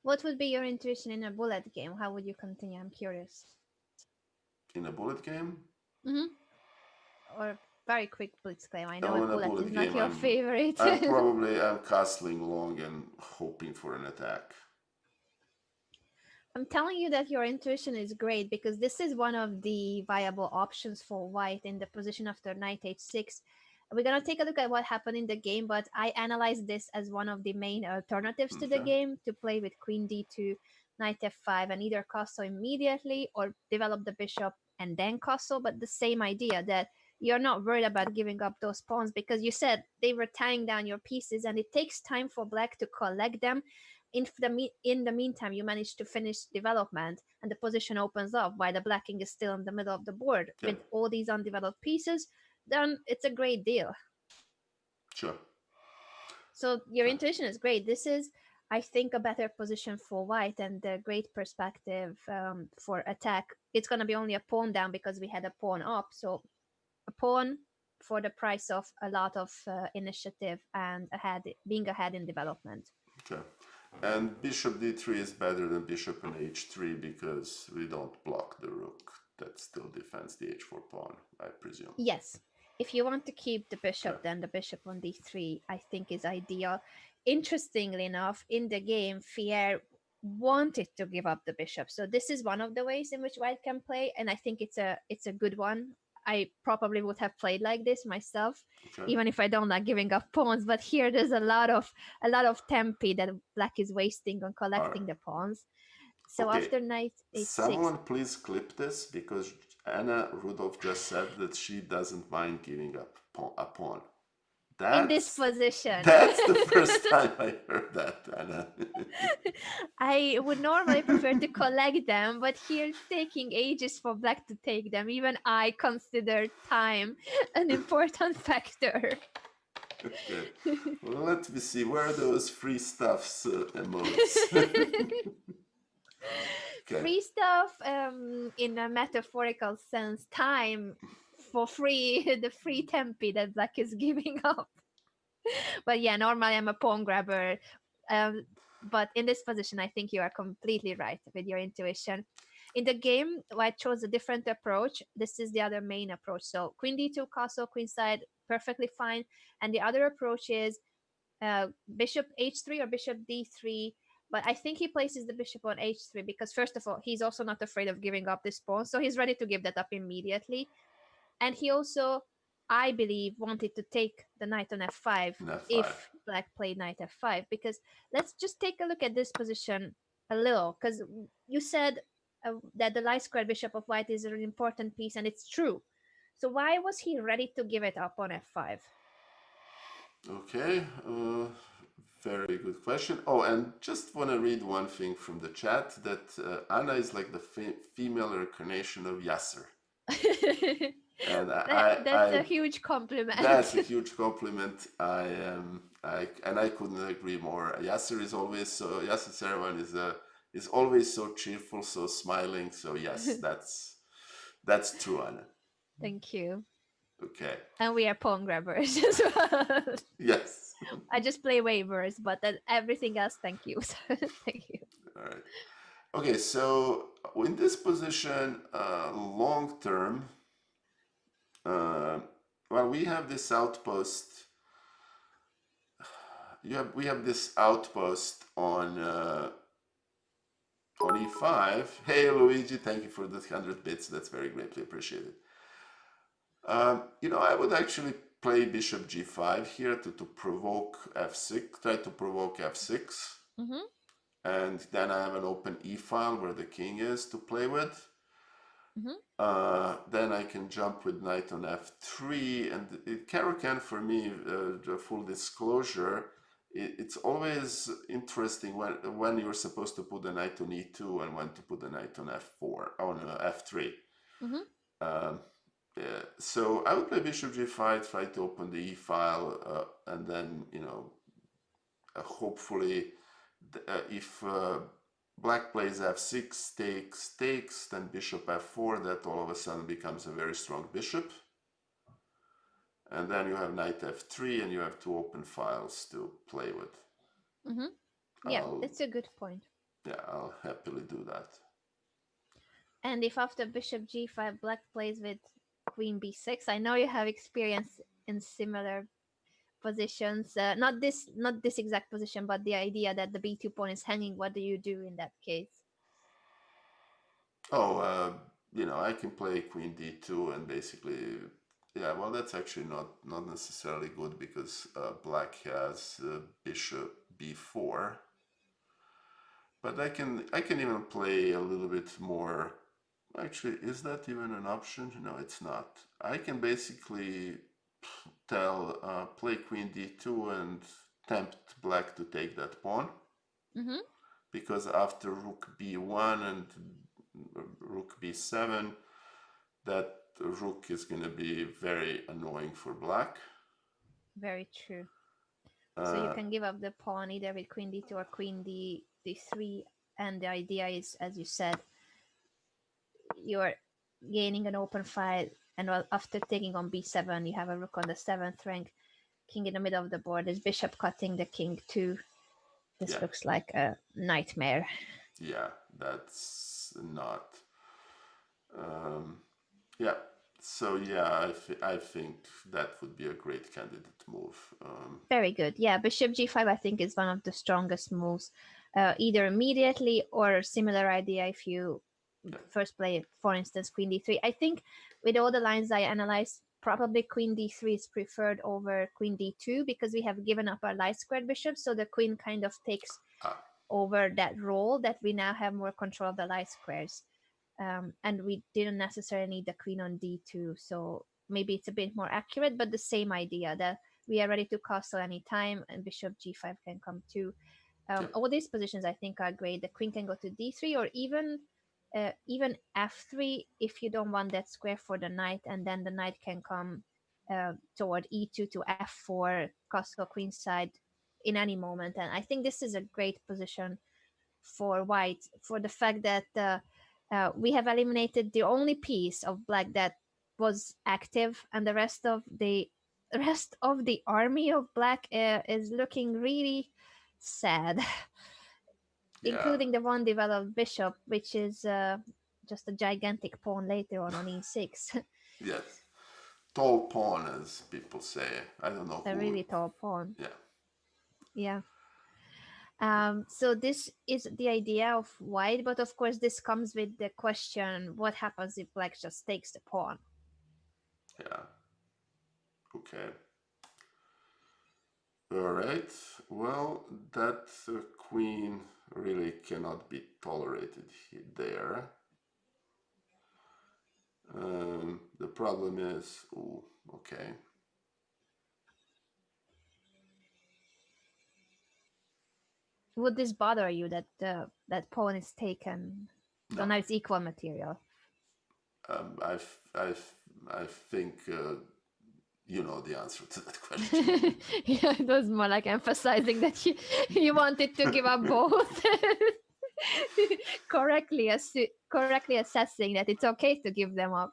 What would be your intuition in a bullet game? How would you continue? I'm curious. In a bullet game? Mm-hmm. Or very quick blitz claim. I know Oh, a in a bullet bullet is not game, your favorite. I'm castling long and hoping for an attack. I'm telling you that your intuition is great because this is one of the viable options for white in the position after knight h6. We're going to take a look at what happened in the game, but I analyzed this as one of the main alternatives to the Okay. game, to play with queen d2, knight f5, and either castle immediately or develop the bishop and then castle. But the same idea that you're not worried about giving up those pawns because you said they were tying down your pieces and it takes time for black to collect them. In the meantime, you manage to finish development and the position opens up while the black king is still in the middle of the board Yeah. with all these undeveloped pieces. Then it's a great deal. Sure. So your intuition is great. This is, I think, a better position for white and a great perspective for attack. It's going to be only a pawn down because we had a pawn up. So a pawn for the price of a lot of initiative and being ahead in development. Okay. And bishop d3 is better than bishop on h3 because we don't block the rook. That still defends the h4 pawn, I presume. Yes. If you want to keep the bishop, Okay. then the bishop on d3, I think, is ideal. Interestingly enough, in the game, Fier wanted to give up the bishop. So this is one of the ways in which white can play, and I think it's a good one. I probably would have played like this myself, Okay. even if I don't like giving up pawns. But here, there's a lot of tempi that black is wasting on collecting the pawns. So Okay. after knight h6, Someone please clip this because Anna Rudolf just said that she doesn't mind giving up a pawn. in this position. That's the first time I heard that, Anna. I would normally prefer to collect them, but here it's taking ages for black to take them. Even I consider time an important factor. Okay. Well, let me see. Where are those free stuffs emotes? Okay. Free stuff, in a metaphorical sense, time for free, the free tempi that black is giving up. But yeah, normally I'm a pawn grabber. But in this position, I think you are completely right with your intuition. In the game, white chose a different approach. This is the other main approach. So queen d2, castle, queenside, perfectly fine. And the other approach is bishop h3 or bishop d3. But I think he places the bishop on h3 because, first of all, he's also not afraid of giving up this pawn. So he's ready to give that up immediately. And he also, I believe, wanted to take the knight on f5 F5. if black played knight f5. Because let's just take a look at this position a little. Because you said that the light square bishop of white is an important piece, and it's true. So why was he ready to give it up on f5? Okay, very good question. Oh, and just want to read one thing from the chat that Anna is like the female reincarnation of Yasser. And That's a huge compliment. that's a huge compliment. I couldn't agree more. Yasser is always so. Yasser Servan is always so cheerful, so smiling. So yes, that's true, Anna. Thank you. Okay. And we are pawn grabbers as well. Yes. I just play waivers, but then everything else, thank you. Thank you. All right. Okay, so in this position, long term, uh, well, we have this outpost. We have this outpost on e5. Hey Luigi, thank you for the 100 bits. That's very greatly appreciated. I would actually play bishop g5 here to provoke f6, try to provoke f6. Mm-hmm. And then I have an open e file where the king is to play with. Mm-hmm. Then I can jump with knight on f3, and Caro-Kann for me, the full disclosure, it's always interesting when you're supposed to put the knight on e2 and when to put the knight on f4, on f3. Mm-hmm. So I would play bishop g5, try to open the e file, and then hopefully if black plays f6, takes, then bishop f4, that all of a sudden becomes a very strong bishop. And then you have knight f3, and you have two open files to play with. Mm-hmm. Yeah, that's a good point. Yeah, I'll happily do that. And if after bishop g5 black plays with queen b6, I know you have experience in similar positions. Not this exact position, but the idea that the b2 pawn is hanging. What do you do in that case? Oh, I can play queen d2 and basically, yeah, well, that's actually not necessarily good because black has bishop b4. But I can even play a little bit more. Actually, is that even an option? No, it's not. I can basically play queen d2 and tempt black to take that pawn. Mm-hmm. Because after rook b1 and rook b7, that rook is going to be very annoying for black. Very true. So you can give up the pawn either with queen d2 or queen d3, and the idea is, as you said, you're gaining an open file, and after taking on b7, you have a rook on the 7th rank, king in the middle of the board. There's bishop cutting the king too. This looks like a nightmare. Yeah, that's not. Yeah. So yeah, I think that would be a great candidate move. Very good. Yeah, bishop g5 I think is one of the strongest moves, either immediately or similar idea if you first play, for instance, queen d3. I think with all the lines I analyzed, probably queen d3 is preferred over queen d2 because we have given up our light squared bishop, so the queen kind of takes over that role that we now have more control of the light squares. And we didn't necessarily need the queen on d2, so maybe it's a bit more accurate, but the same idea that we are ready to castle anytime, and bishop g5 can come too. All these positions I think are great. The queen can go to d3 or even f3 if you don't want that square for the knight, and then the knight can come toward e2 to f4, castle queenside in any moment. And I think this is a great position for white for the fact that we have eliminated the only piece of black that was active, and the rest of the army of black is looking really sad, including the one developed bishop, which is just a gigantic pawn later on e6. Yes, tall pawn, as people say. I don't know A who. really tall pawn. Yeah. Yeah. So this is the idea of white, but of course this comes with the question: what happens if black just takes the pawn? Yeah. Okay. All right. Well, that queen really cannot be tolerated there. The problem is, ooh, okay. Would this bother you that that pawn is taken? So No, now it's equal material. um, I've, I've, I think you know the answer to that question. Yeah, it was more like emphasizing that you wanted to give up both. Correctly assessing that it's okay to give them up.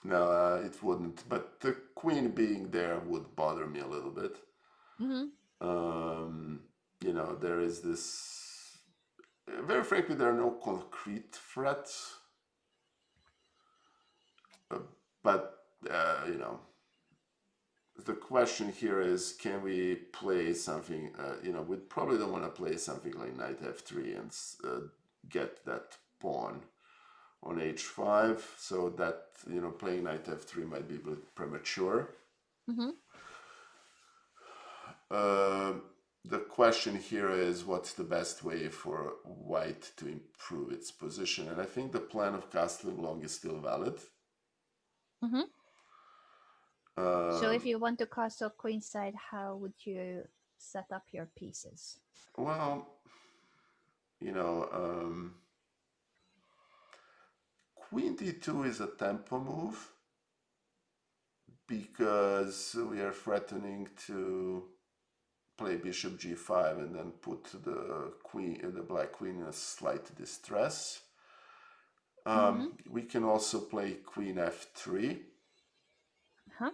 No, it wouldn't. But the queen being there would bother me a little bit. Mm-hmm. Um, there is this. Very frankly, there are no concrete threats, uh, but the question here is, can we play something? We probably don't want to play something like knight f3 and get that pawn on h5. So that playing knight f3 might be a bit premature. Mm-hmm. The question here is, what's the best way for white to improve its position? And I think the plan of castling long is still valid. Mm-hmm. So Um, if you want to castle queenside, how would you set up your pieces? well, you know, um, queen d2 is a tempo move because we are threatening to play bishop g5 and then put the black queen in a slight distress. Mm-hmm. We can also play queen f3, Huh?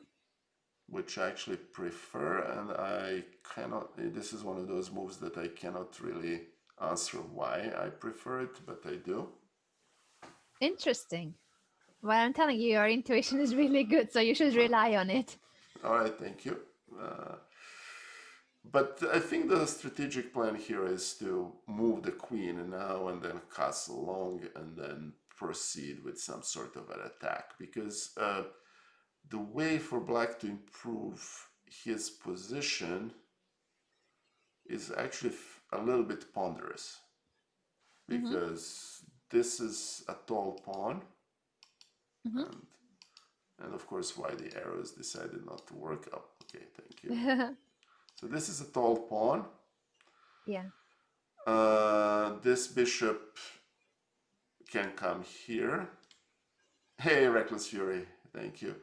which I actually prefer, and I cannot. This is one of those moves that I cannot really answer why I prefer it, but I do. Interesting. Well, I'm telling you, your intuition is really good, so you should rely on it. All right, thank you. Uh, but I think the strategic plan here is to move the queen now and then castle long and then proceed with some sort of an attack, because the way for black to improve his position is actually a little bit ponderous, Mm-hmm. because this is a tall pawn, Mm-hmm. and of course why the arrows decided not to work. Oh, okay, thank you. So this is a tall pawn. Yeah. This bishop can come here. Hey, Reckless Fury, thank you.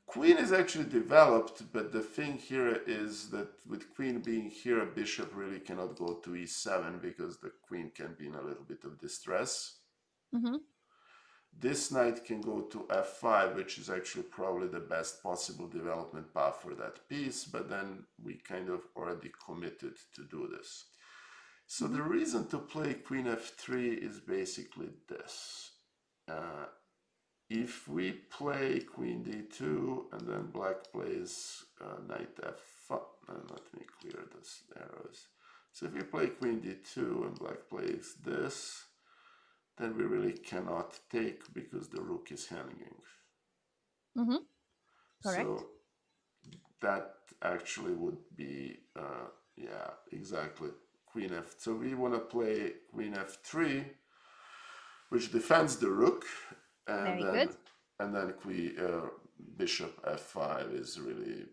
Queen is actually developed, but the thing here is that with queen being here, a bishop really cannot go to e7 because the queen can be in a little bit of distress. Mm-hmm. This knight can go to f5, which is actually probably the best possible development path for that piece, but then we kind of already committed to do this. So Mm-hmm. the reason to play queen f3 is basically this. Uh, if we play queen d2 and then black plays knight f5, let me clear this arrows. So if we play queen d2 and black plays this, then we really cannot take because the rook is hanging. Mm-hmm. Correct. So that actually would be, yeah, exactly, queen f. So we want to play queen f3, which defends the rook, and Very then good. bishop f5 is really,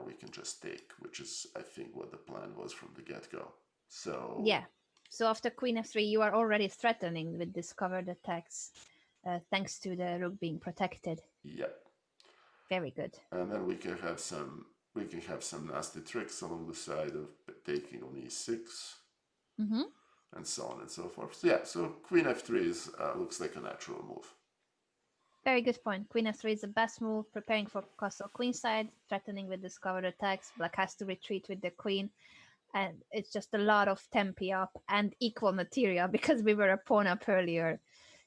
we can just take, which is I think what the plan was from the get-go. So Yeah. So after queen f3, you are already threatening with discovered attacks, thanks to the rook being protected. yeah, Very good. and then we can have some nasty tricks along the side of taking on e6 Mm-hmm. and so on and so forth. So yeah, so queen f3 is looks like a natural move. Very good point. Queen f3 is the best move, preparing for castle queenside, threatening with discovered attacks. Black has to retreat with the queen, and it's just a lot of tempi up and equal material because we were a pawn up earlier.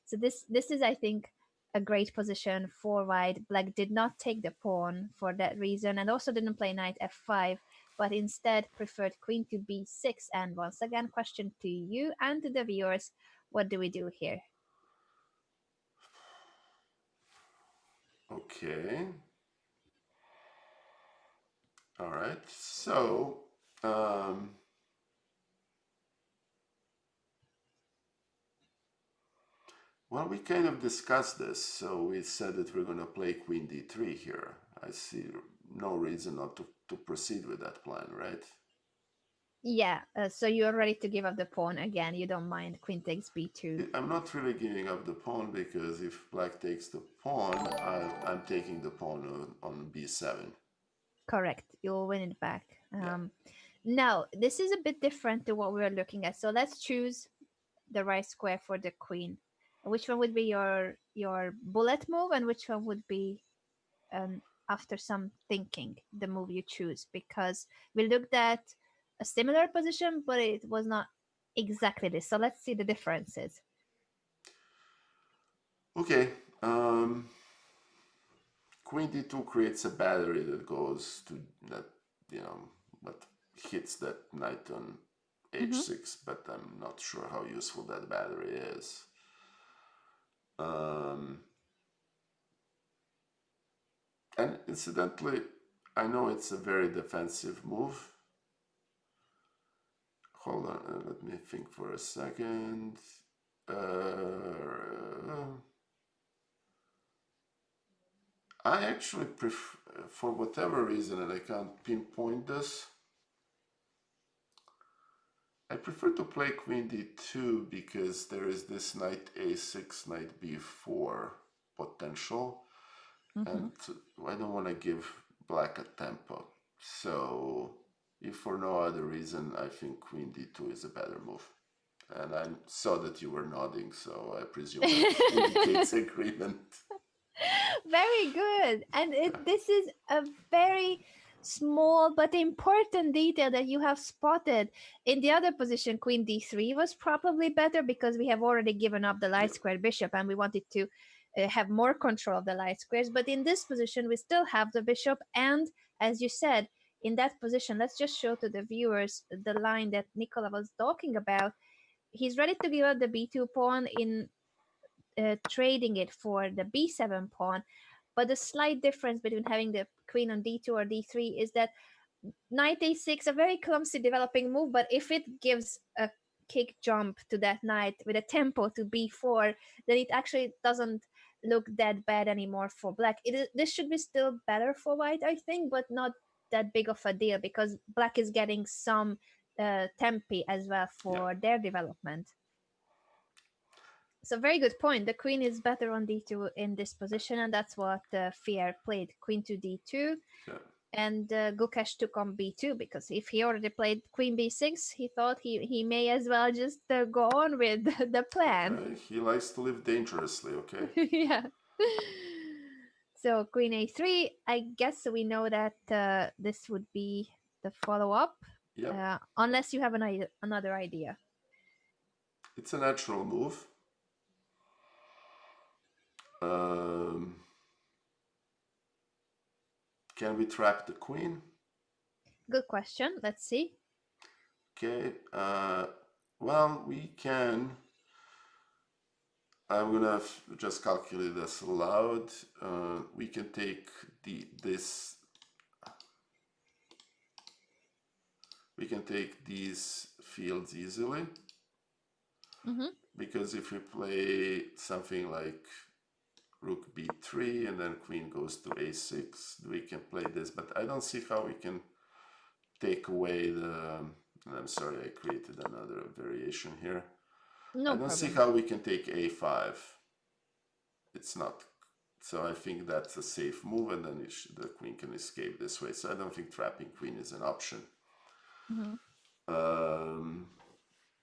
So this is, I think, a great position for white. Black did not take the pawn for that reason, and also didn't play knight f5, but instead preferred queen to b6. And once again, question to you and to the viewers: what do we do here? Okay. All right. So um, Well, we kind of discussed this, so we said that we're going to play Queen D3 here. I see no reason not to proceed with that plan, right? Yeah, so you're ready to give up the pawn again. You don't mind queen takes b2. I'm not really giving up the pawn because if black takes the pawn, I'm taking the pawn on b7. Correct. You'll win it back. Yeah. Now, this is a bit different to what we were looking at. So let's choose the right square for the queen. Which one would be your bullet move, and which one would be, after some thinking, the move you choose? Because we looked at a similar position, but it was not exactly this. So let's see the differences. Okay. Um, Queen d2 creates a battery that goes to that, you know, but hits that knight on Mm-hmm. h6, but I'm not sure how useful that battery is. Um, and incidentally, I know it's a very defensive move. Hold on, let me think for a second. I actually prefer, for whatever reason, and I can't pinpoint this, I prefer to play queen d2 because there is this knight a6, knight b4 potential, Mm-hmm. and I don't want to give black a tempo. So, if for no other reason, I think queen d2 is a better move. And I saw that you were nodding, so I presume that indicates agreement. Very good. And this is a very small but important detail that you have spotted. In the other position, queen d3 was probably better because we have already given up the light Yeah, square bishop and we wanted to have more control of the light squares. But in this position, we still have the bishop. And as you said, in that position, let's just show to the viewers the line that Nikola was talking about. He's ready to give up the b2 pawn in trading it for the b7 pawn. But the slight difference between having the queen on d2 or d3 is that knight a6, a very clumsy developing move, but if it gives a kick jump to that knight with a tempo to b4, then it actually doesn't look that bad anymore for black. This should be still better for white, I think, but not that big of a deal because black is getting some tempi as well yeah, for their development. So very good point. The queen is better on d2 in this position, and that's what Fier played. Queen to d2, yeah. and Gukesh took on b2 because if he already played queen b6, he thought he may as well just go on with the plan. He likes to live dangerously, okay? Yeah. So queen a3. I guess we know that this would be the follow-up, Yep, unless you have another idea. it's a natural move. Um, can we trap the queen? Good question. Let's see. Okay, well, we can. I'm gonna just calculate this aloud. We can take this. We can take these fields easily Mm-hmm. because if we play something like rook b3 and then queen goes to a6, we can play this. But I don't see how we can take away the. I'm sorry, I created another variation here. I No don't see problem. how we can take a5. It's not. So I think that's a safe move, and then the queen can escape this way. So I don't think trapping queen is an option. Mm-hmm. Um,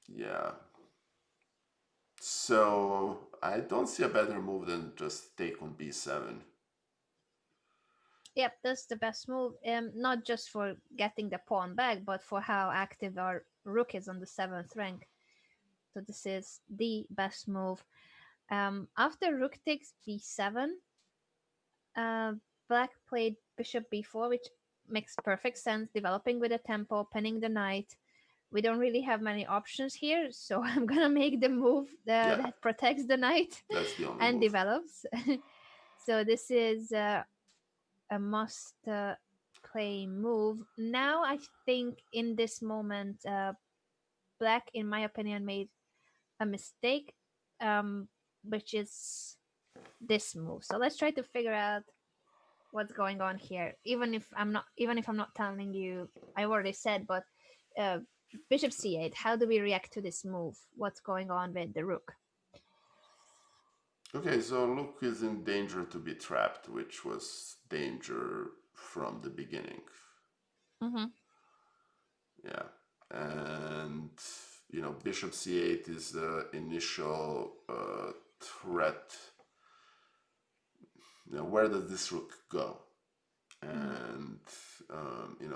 yeah. So I don't see a better move than just take on b7. Yep, that's the best move. Not just for getting the pawn back, but for how active our rook is on the seventh rank. So this is the best move. After rook takes b7, uh, black played bishop b4, which makes perfect sense. Developing with a tempo, pinning the knight. We don't really have many options here, so I'm gonna make the move Yeah, that protects the knight that's the only and move. develops. So this is a must play move. Now I think in this moment, Black, in my opinion, made a mistake. Um, which is this move. So let's try to figure out what's going on here. Even if I'm not telling you, I already said, but uh, bishop c8. How do we react to this move? What's going on with the rook? Okay, so Luke is in danger to be trapped, which was danger from the beginning. Mm-hmm. Yeah, and bishop c8 is the initial threat. Where does this rook go? And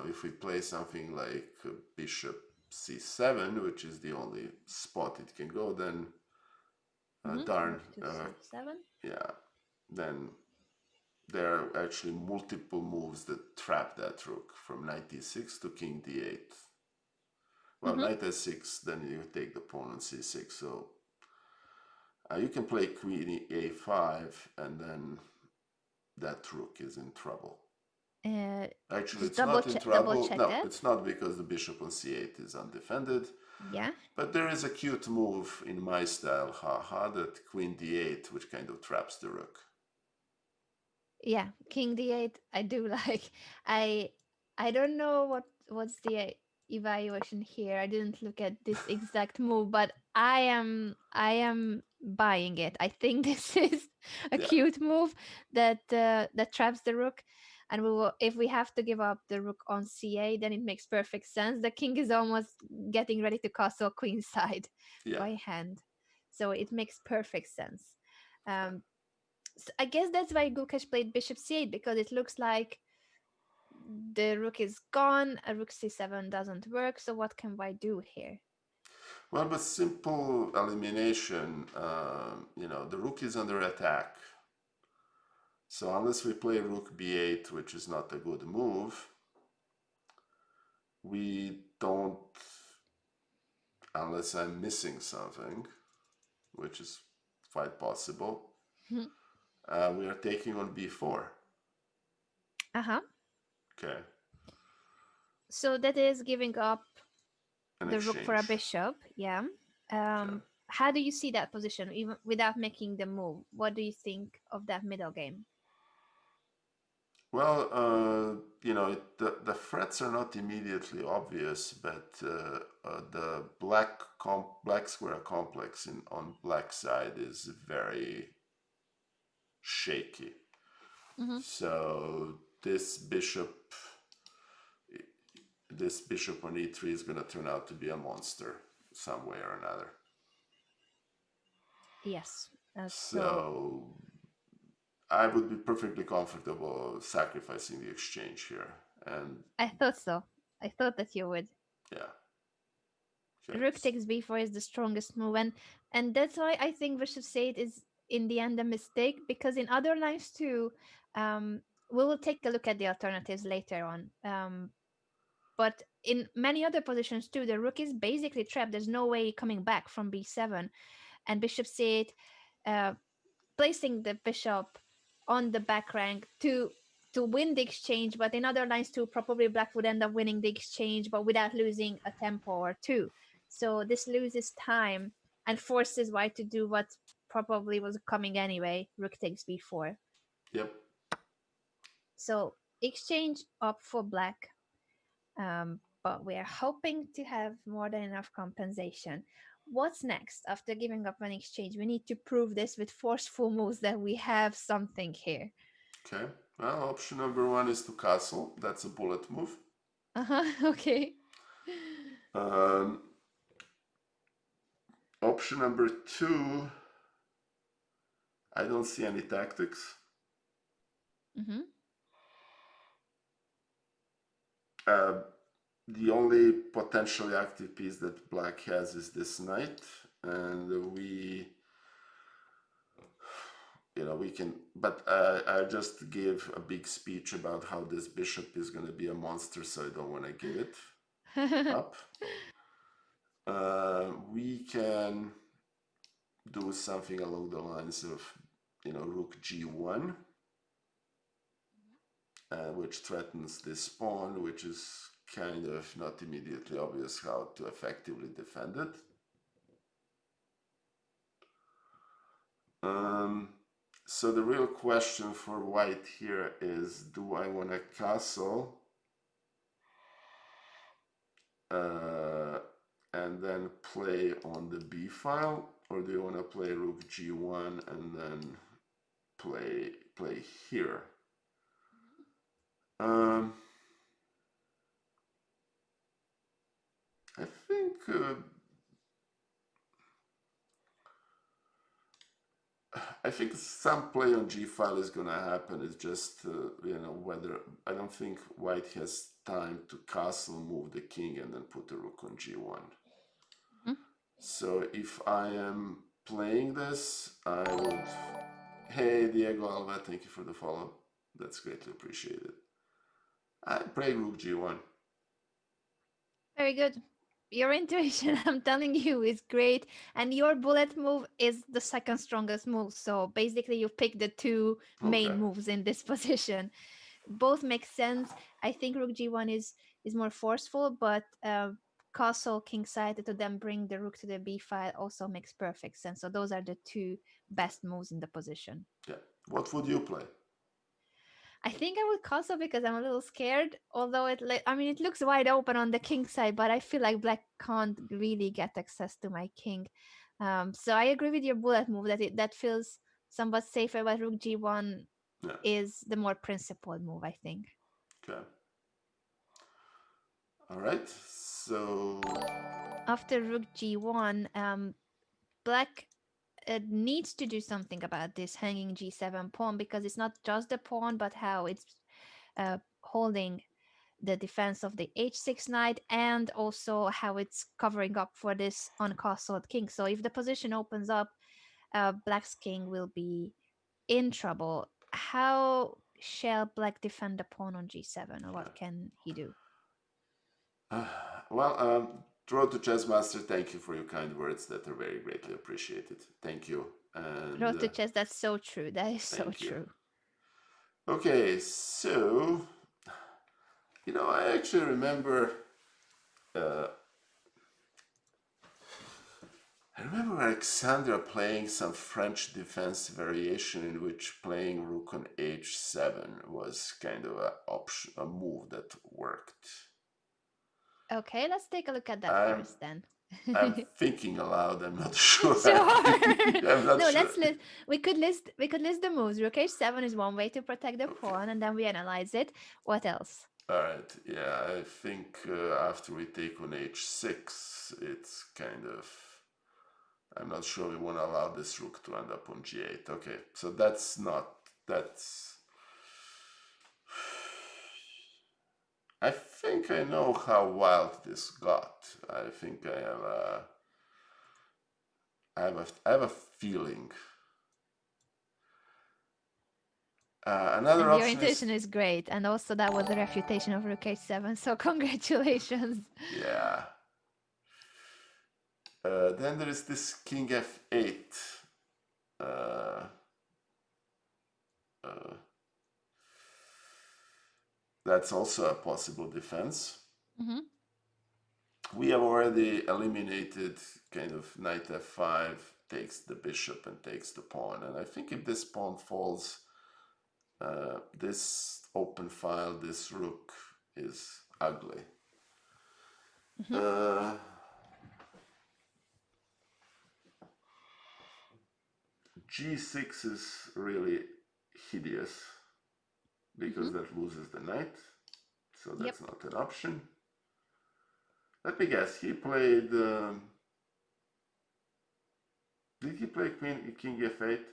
if we play something like bishop c7, which is the only spot it can go, then darn, Rook to c7. yeah, then there are actually multiple moves that trap that rook, from knight e6 to king d8. Well, knight s6, then you take the pawn on c6. So you can play queen a5, and then that rook is in trouble. Actually, Just it's not in double trouble. check No, that. it's not, because the bishop on c8 is undefended. Yeah. But there is a cute move in my style, haha, that queen d8, which kind of traps the rook. Yeah, king d8 I do like. I I don't know what's the evaluation here. I didn't look at this exact move, but I am buying it. I think this is a Yeah, cute move that traps the rook, and we will, if we have to give up the rook on c8, then it makes perfect sense. The king is almost getting ready to castle queenside yeah. by hand, so it makes perfect sense. Um, I guess that's why Gukesh played bishop c8, because it looks like the rook is gone, a rook c7 doesn't work, so what can I do here? Well, but simple elimination, the rook is under attack. So unless we play rook b8, which is not a good move, we don't, unless I'm missing something, which is quite possible, we are taking on b4. Uh-huh. Okay, So that is giving up an the rook for a exchange. bishop, yeah. Okay. How do you see that position, even without making the move? What do you think of that middle game? Well, the threats are not immediately obvious, but the black square complex on black side is very shaky. Mm-hmm. So this bishop on e3 is going to turn out to be a monster some way or another. Yes. So So I would be perfectly comfortable sacrificing the exchange here. And I thought so. I thought that you would. yeah, okay. Rook takes b4 is the strongest move, and that's why I think bishop c8 is in the end a mistake, because in other lines too, we will take a look at the alternatives later on. But in many other positions too, the rook is basically trapped. There's no way coming back from b7, and bishop c8, uh, placing the bishop on the back rank to win the exchange. But in other lines too, probably black would end up winning the exchange, but without losing a tempo or two. So this loses time and forces white to do what probably was coming anyway. Rook takes b4. Yep. So exchange up for black. But we are hoping to have more than enough compensation. What's next after giving up an exchange? We need to prove this with forceful moves that we have something here. Okay. Well, option number one is to castle. That's a bullet move. Uh-huh. Okay. Um, Option number two, I don't see any tactics. Mm-hmm. Uh, the only potentially active piece that black has is this knight, and we can. But I just gave a big speech about how this bishop is going to be a monster, so I don't want to give it up. We can do something along the lines of, rook g1, which threatens this pawn, which is kind of not immediately obvious how to effectively defend it. Um, so the real question for white here is, do I want a castle uh, and then play on the b file, or do you want to play rook g1 and then play here? Um, I think some play on g file is gonna happen. It's just whether I don't think white has time to castle, move the king, and then put the rook on g1. Mhm. So if I am playing this, I would. Hey Diego Alva, thank you for the follow. That's greatly appreciated. I play rook g1. Very good. Your intuition, I'm telling you, is great. And your bullet move is the second strongest move. So basically, you pick the two Okay. main moves in this position. Both make sense. I think rook g1 is more forceful, but castle kingside to then bring the rook to the b file also makes perfect sense. So those are the two best moves in the position. Yeah. What would you play? I think I would castle because I'm a little scared. Although it looks wide open on the king side, but I feel like black can't really get access to my king. So I agree with your bullet move that feels somewhat safer. But rook g1 Yeah. is the more principled move, I think. Okay. All right. So After rook g1, black needs to do something about this hanging g7 pawn because it's not just the pawn, but how it's holding the defense of the h6 knight and also how it's covering up for this uncastled king. So if the position opens up, black's king will be in trouble. How shall black defend the pawn on g7, or what can he do? well, Road to Chessmaster, thank you for your kind words that are very greatly appreciated. Thank you. And Road to chess, that's so true. That is so thank you. true. Okay, so, I actually remember. Uh, I remember Alexandra playing some French defense variation in which playing rook on h7 was kind of a move that worked. Okay, let's take a look at that I'm first then. I'm thinking aloud. I'm not sure. Sure. I'm not No, sure. let's list. We could list the moves. Rook h7 is one way to protect the pawn, and then we analyze it. What else? All right. Yeah, I think after we take on h6, it's kind of. I'm not sure we want to allow this rook to end up on g8. Okay, so that's not. That's. I think I know how wild this got. I think I have a. I have a feeling. Another And your option is. intuition is great, and also that was a refutation of Rook h7. So congratulations. Yeah. Then there is this King f8. Uh, uh, that's also a possible defense. Mm-hmm. We have already eliminated kind of knight f5 takes the bishop and takes the pawn, and I think if this pawn falls, this open file, this rook is ugly. Mm-hmm. G6 is really hideous because Mm-hmm. that loses the knight, so Yep. that's not an option. Let me guess. He played. Did he play King f8?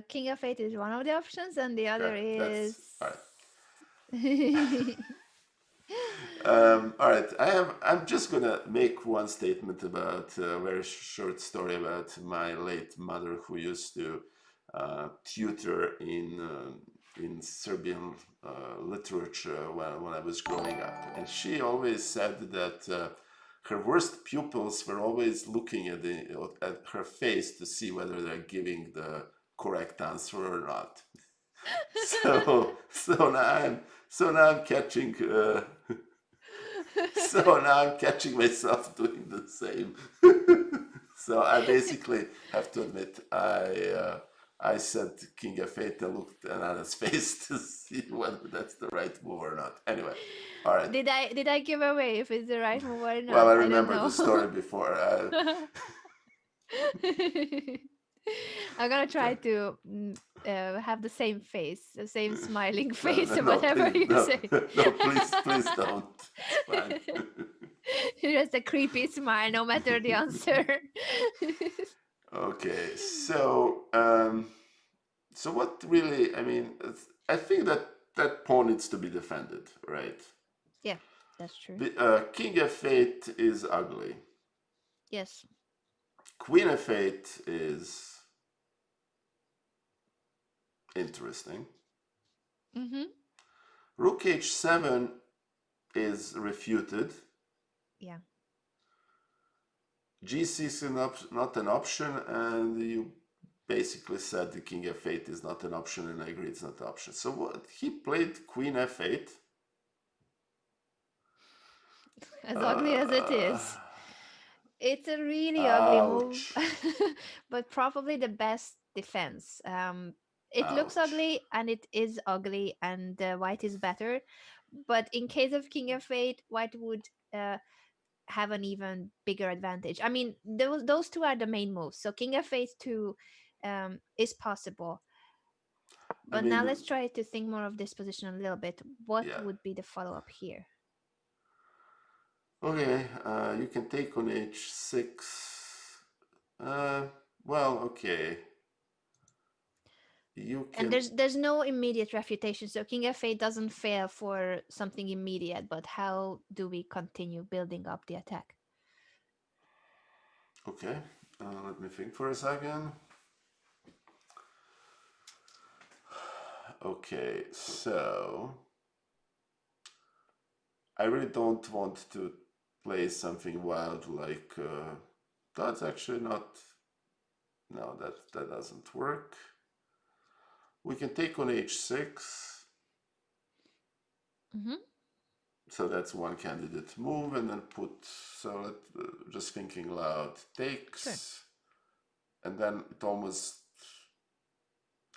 King of 8 is one of the options, and the other Okay, that's is. all right. All right. I'm just gonna make one statement about a very short story about my late mother, who used to tutor in Serbian literature when I was growing up, and she always said that. Her worst pupils were always looking at her face to see whether they're giving the correct answer or not. So now I'm catching so now I'm catching myself doing the same. So I basically have to admit I said King F8 and looked at Anna's face to see whether that's the right move or not. Anyway, all right. Did I give away if it's the right move or Well, not? I I don't remember know. the story before. I'm gonna try Okay. to have the same face, the same smiling No, face, no, no, whatever please, you no, say. no, please don't. It's fine. Just a creepy smile, no matter the answer. Okay, so what really? I mean, I think that that pawn needs to be defended, right? Yeah, that's true. King F8 is ugly. Yes. Queen F8 is interesting. Mm-hmm. Rook H7 is refuted. Yeah. G6 is not an option, and you basically said the King F8 is not an option, and I agree it's not an option. So what he played Queen F8. As ugly as it is, it's a really ugly move, Ouch. but probably the best defense. It looks Ouch. ugly and it is ugly, and white is better. But in case of King F8, white would have an even bigger advantage. I mean, those two are the main moves. So King F8 too is possible. I But now mean, let's try to think more of this position a little bit. What yeah. would be the follow up here? Okay, you can take on H6. Uh, well, okay. You And can. there's no immediate refutation, so King F8 doesn't fail for something immediate. But how do we continue building up the attack? Okay, let me think for a second. Okay, so I really don't want to play something wild like that's actually not. No, that doesn't work. We can take on H6. Mm-hmm. So that's one candidate move, and then put. So just thinking loud Sure. takes, and then it almost.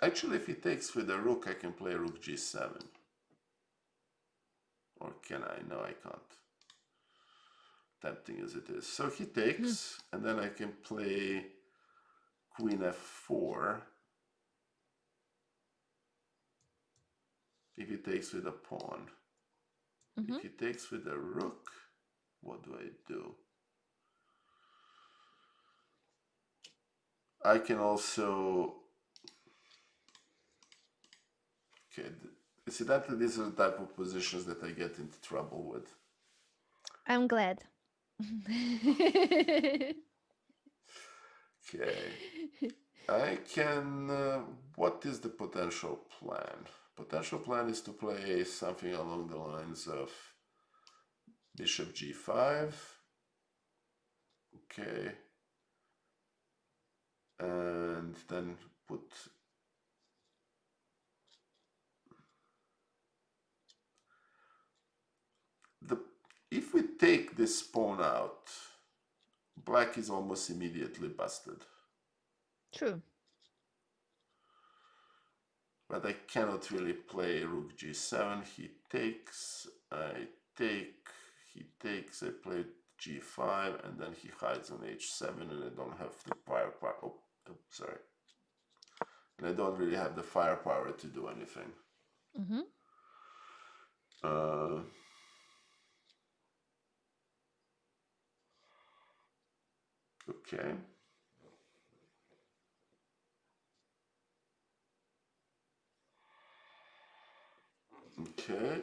Actually, if he takes with a rook, I can play rook G7. Or can I? No, I can't. Tempting as it is. So he takes, and then I can play Queen F4. If he takes with a pawn. Mm-hmm. If he takes with a rook, what do I do? I can also. Okay, incidentally, these are the type of positions that I get into trouble with. I'm glad. Okay. I can. What is the potential plan? Potential plan is to play something along the lines of Bishop G5. Okay. And then put. The, if we take this pawn out, black is almost immediately busted. True. But I cannot really play rook G7. He takes, I take, he takes, I play G5, and then he hides on H7, and I don't have the firepower. Oh, sorry. And I don't really have the firepower to do anything. Mm-hmm. Okay. Okay.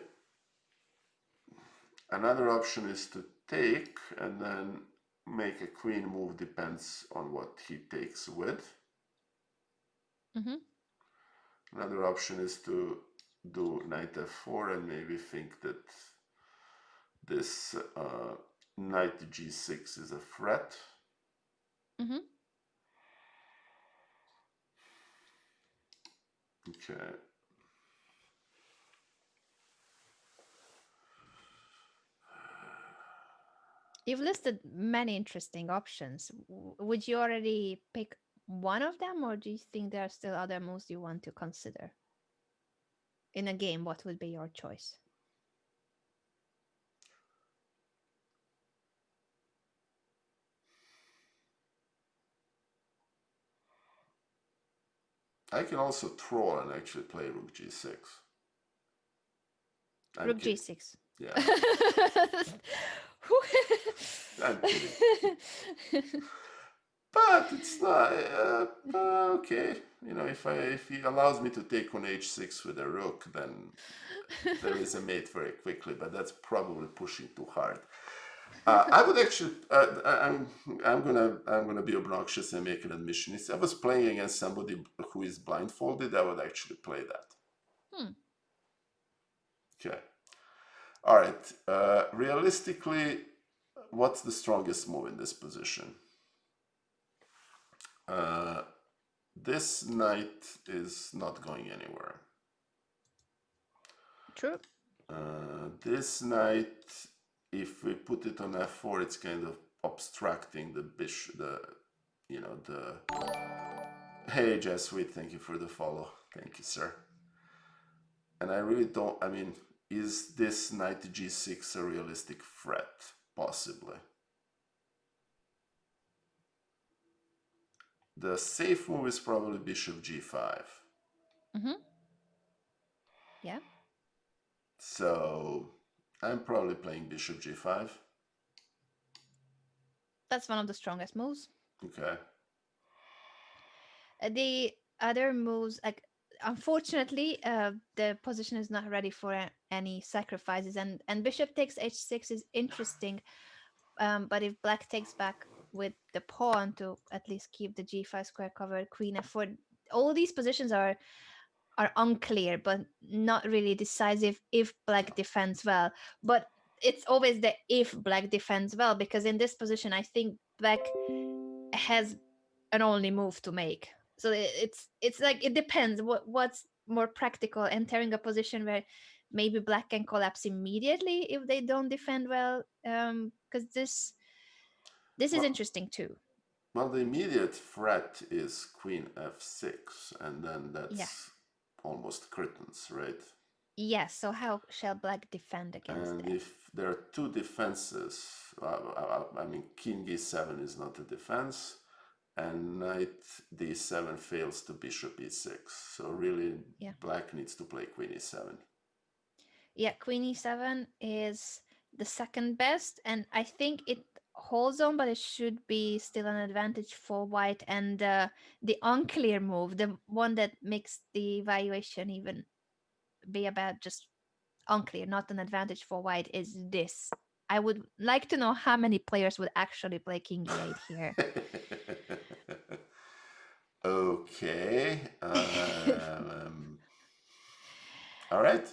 Another option is to take and then make a queen move, depends on what he takes with. Mm-hmm. Another option is to do knight f4 and maybe think that this knight g6 is a threat. Mm-hmm. Okay. You've listed many interesting options. Would you already pick one of them, or do you think there are still other moves you want to consider in a game? What would be your choice? I can also troll and actually play rook g6. I'm Rook kidding. g6. Yeah, I'm kidding. But it's not okay. You know, if he allows me to take on h6 with a rook, then there is a mate very quickly. But that's probably pushing too hard. I would actually. I'm gonna be obnoxious and make an admission. If I was playing against somebody who is blindfolded, I would actually play that. Hmm. Okay. All right. Realistically, what's the strongest move in this position? Uh, this knight is not going anywhere. True. This knight, if we put it on f4, it's kind of obstructing the bishop. The. Hey, Jesuit, thank you for the follow. Thank you, sir. And I really don't. I mean, is this knight g6 a realistic threat? Possibly. The safe move is probably bishop g5. Mm-hmm. Yeah, So I'm probably playing bishop g5. that's one of the strongest moves. Okay. The other moves, like unfortunately, the position is not ready for any sacrifices, and bishop takes h6 is interesting. But if black takes back with the pawn to at least keep the g5 square covered, queen f4, all these positions are unclear, but not really decisive if black defends well. But it's always the if black defends well, because in this position, I think black has an only move to make. So it's like it depends what's more practical, entering a position where maybe black can collapse immediately if they don't defend well. Because this is Well, interesting too. well, the immediate threat is queen f6, and then Yeah. that's almost curtains, right? Yes. So how shall black defend against And that? if there are two defenses, I mean, king e7 is not a defense, and knight d7 fails to bishop e6. So really, Yeah. black needs to play queen e7. Yeah, queen e7 is the second best, and I think it holds on, but it should be still an advantage for white. And the unclear move, the one that makes the valuation even be about just unclear, not an advantage for white, is this. I would like to know how many players would actually play king e8 here. Okay. All right.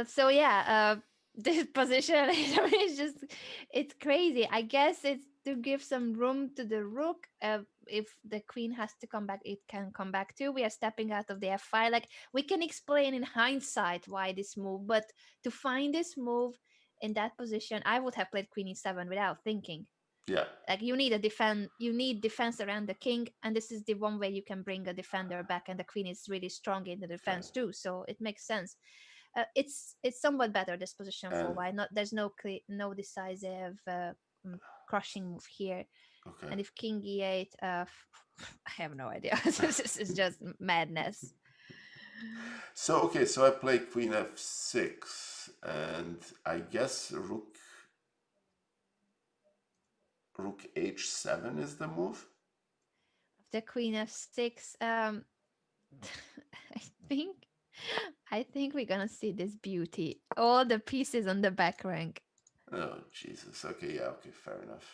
So yeah, this position is just it's crazy. I guess it's to give some room to the rook. If the queen has to come back, it can come back too. We are stepping out of the f5. Like we can explain in hindsight why this move, but to find this move in that position, I would have played queen e7 without thinking. Yeah. Like you need defense around the king, and this is the one way you can bring a defender back, and the queen is really strong in the Okay. defense too, so it makes sense. It's somewhat better this position for And white. Not there's no decisive crushing move here. okay. And if king e8, I have no idea. This is just madness. So okay, so I play queen f6, and I guess rook h7 is the move. After queen f6, I think I think we're gonna see this beauty. All the pieces on the back rank. Oh Jesus. Okay, yeah, okay, fair enough.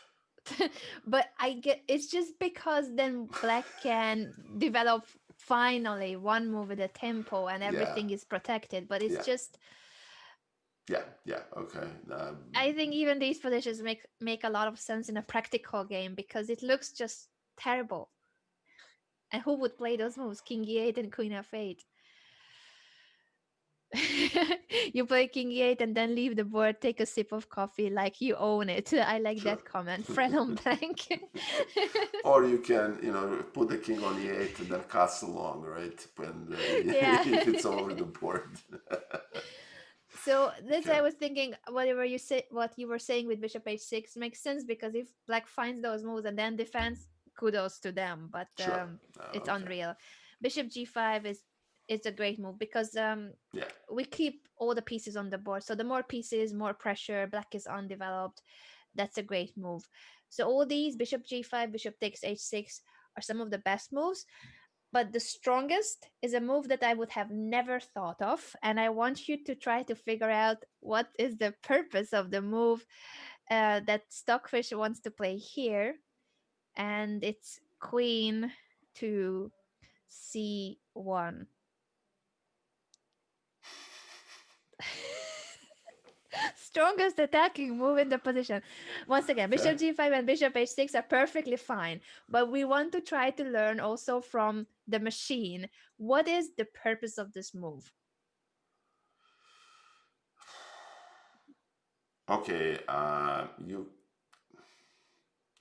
But I get it's just because then black can develop finally one move with a tempo and Yeah, everything is protected. But it's yeah, just yeah, okay. I think even these positions make a lot of sense in a practical game because it looks just terrible. And who would play those moves? King e8 and Queen f8. You play king e8 and then leave the board, take a sip of coffee like you own it. I like Sure. that comment. Fred on blank. Or you can, put the king on e8 and then castle long, right? When Yeah. if it's over the board. So this Okay. I was thinking whatever you say what you were saying with bishop h6 makes sense because if black finds those moves and then defends, kudos to them. But Sure. it's Okay. unreal. Bishop g5 is a great move because Yeah. we keep all the pieces on the board. So the more pieces, more pressure. Black is undeveloped. That's a great move. So all these bishop g5, bishop takes h6 are some of the best moves. But the strongest is a move that I would have never thought of. And I want you to try to figure out what is the purpose of the move that Stockfish wants to play here. And it's queen to c1. Strongest attacking move in the position. Once again, Okay. bishop g5 and bishop h6 are perfectly fine, but we want to try to learn also from the machine what is the purpose of this move. Okay.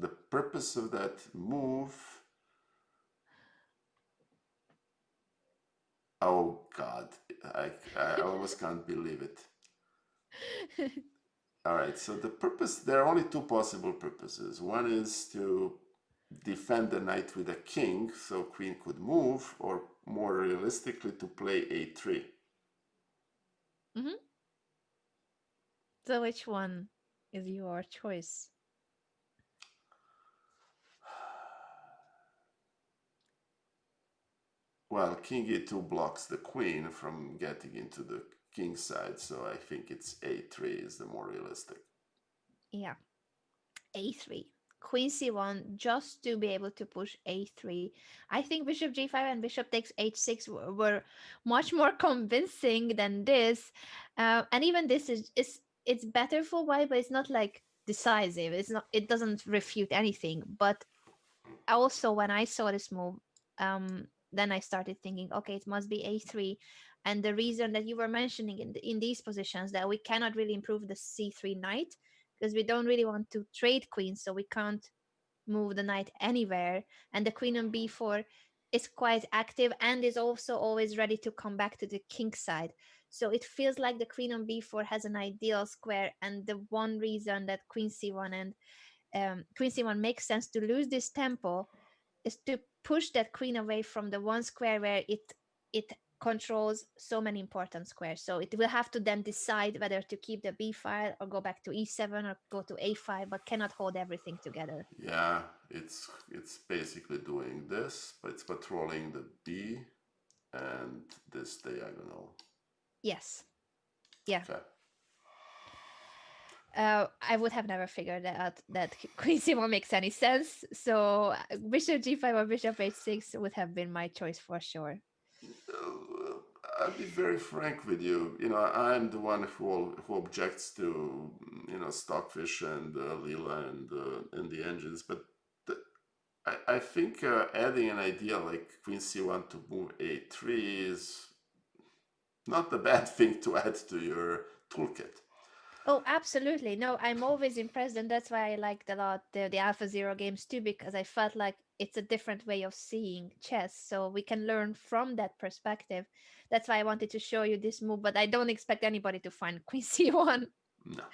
The purpose of that move. Oh God, I almost can't believe it. All right. So the purpose. There are only two possible purposes. One is to defend the knight with a king, so queen could move, or more realistically, to play a3. Mhm. So which one is your choice? Well, king e2 blocks the queen from getting into the king side, so I think it's a3 is the more realistic. Yeah, a3. Queen c1 just to be able to push a3. I think bishop g5 and bishop takes h6 were much more convincing than this. And even this is it's better for white, but it's not like decisive. It's not. It doesn't refute anything. But also when I saw this move, then I started thinking, okay, it must be a3. And the reason that you were mentioning in these positions that we cannot really improve the c3 knight because we don't really want to trade queens, so we can't move the knight anywhere. And the queen on b4 is quite active and is also always ready to come back to the king side. So it feels like the queen on b4 has an ideal square, and the one reason that queen c1 and queen c1 makes sense to lose this tempo is to push that queen away from the one square where it controls so many important squares. So it will have to then decide whether to keep the b file or go back to e7 or go to a5, but cannot hold everything together. Yeah, it's basically doing this, but it's patrolling the b and this diagonal. Yes. Yeah. Okay. I would have never figured out that queen c1 makes any sense. So bishop g5 or bishop h6 would have been my choice for sure. I'll be very frank with you. I'm the one who objects to Stockfish and Lila and the engines, but the, I think adding an idea like Queen C1 to move A3 is not a bad thing to add to your toolkit. Oh, absolutely. No, I'm always impressed, and that's why I liked a lot the Alpha Zero games too, because I felt like it's a different way of seeing chess, so we can learn from that perspective. That's why I wanted to show you this move, but I don't expect anybody to find Queen C1. No.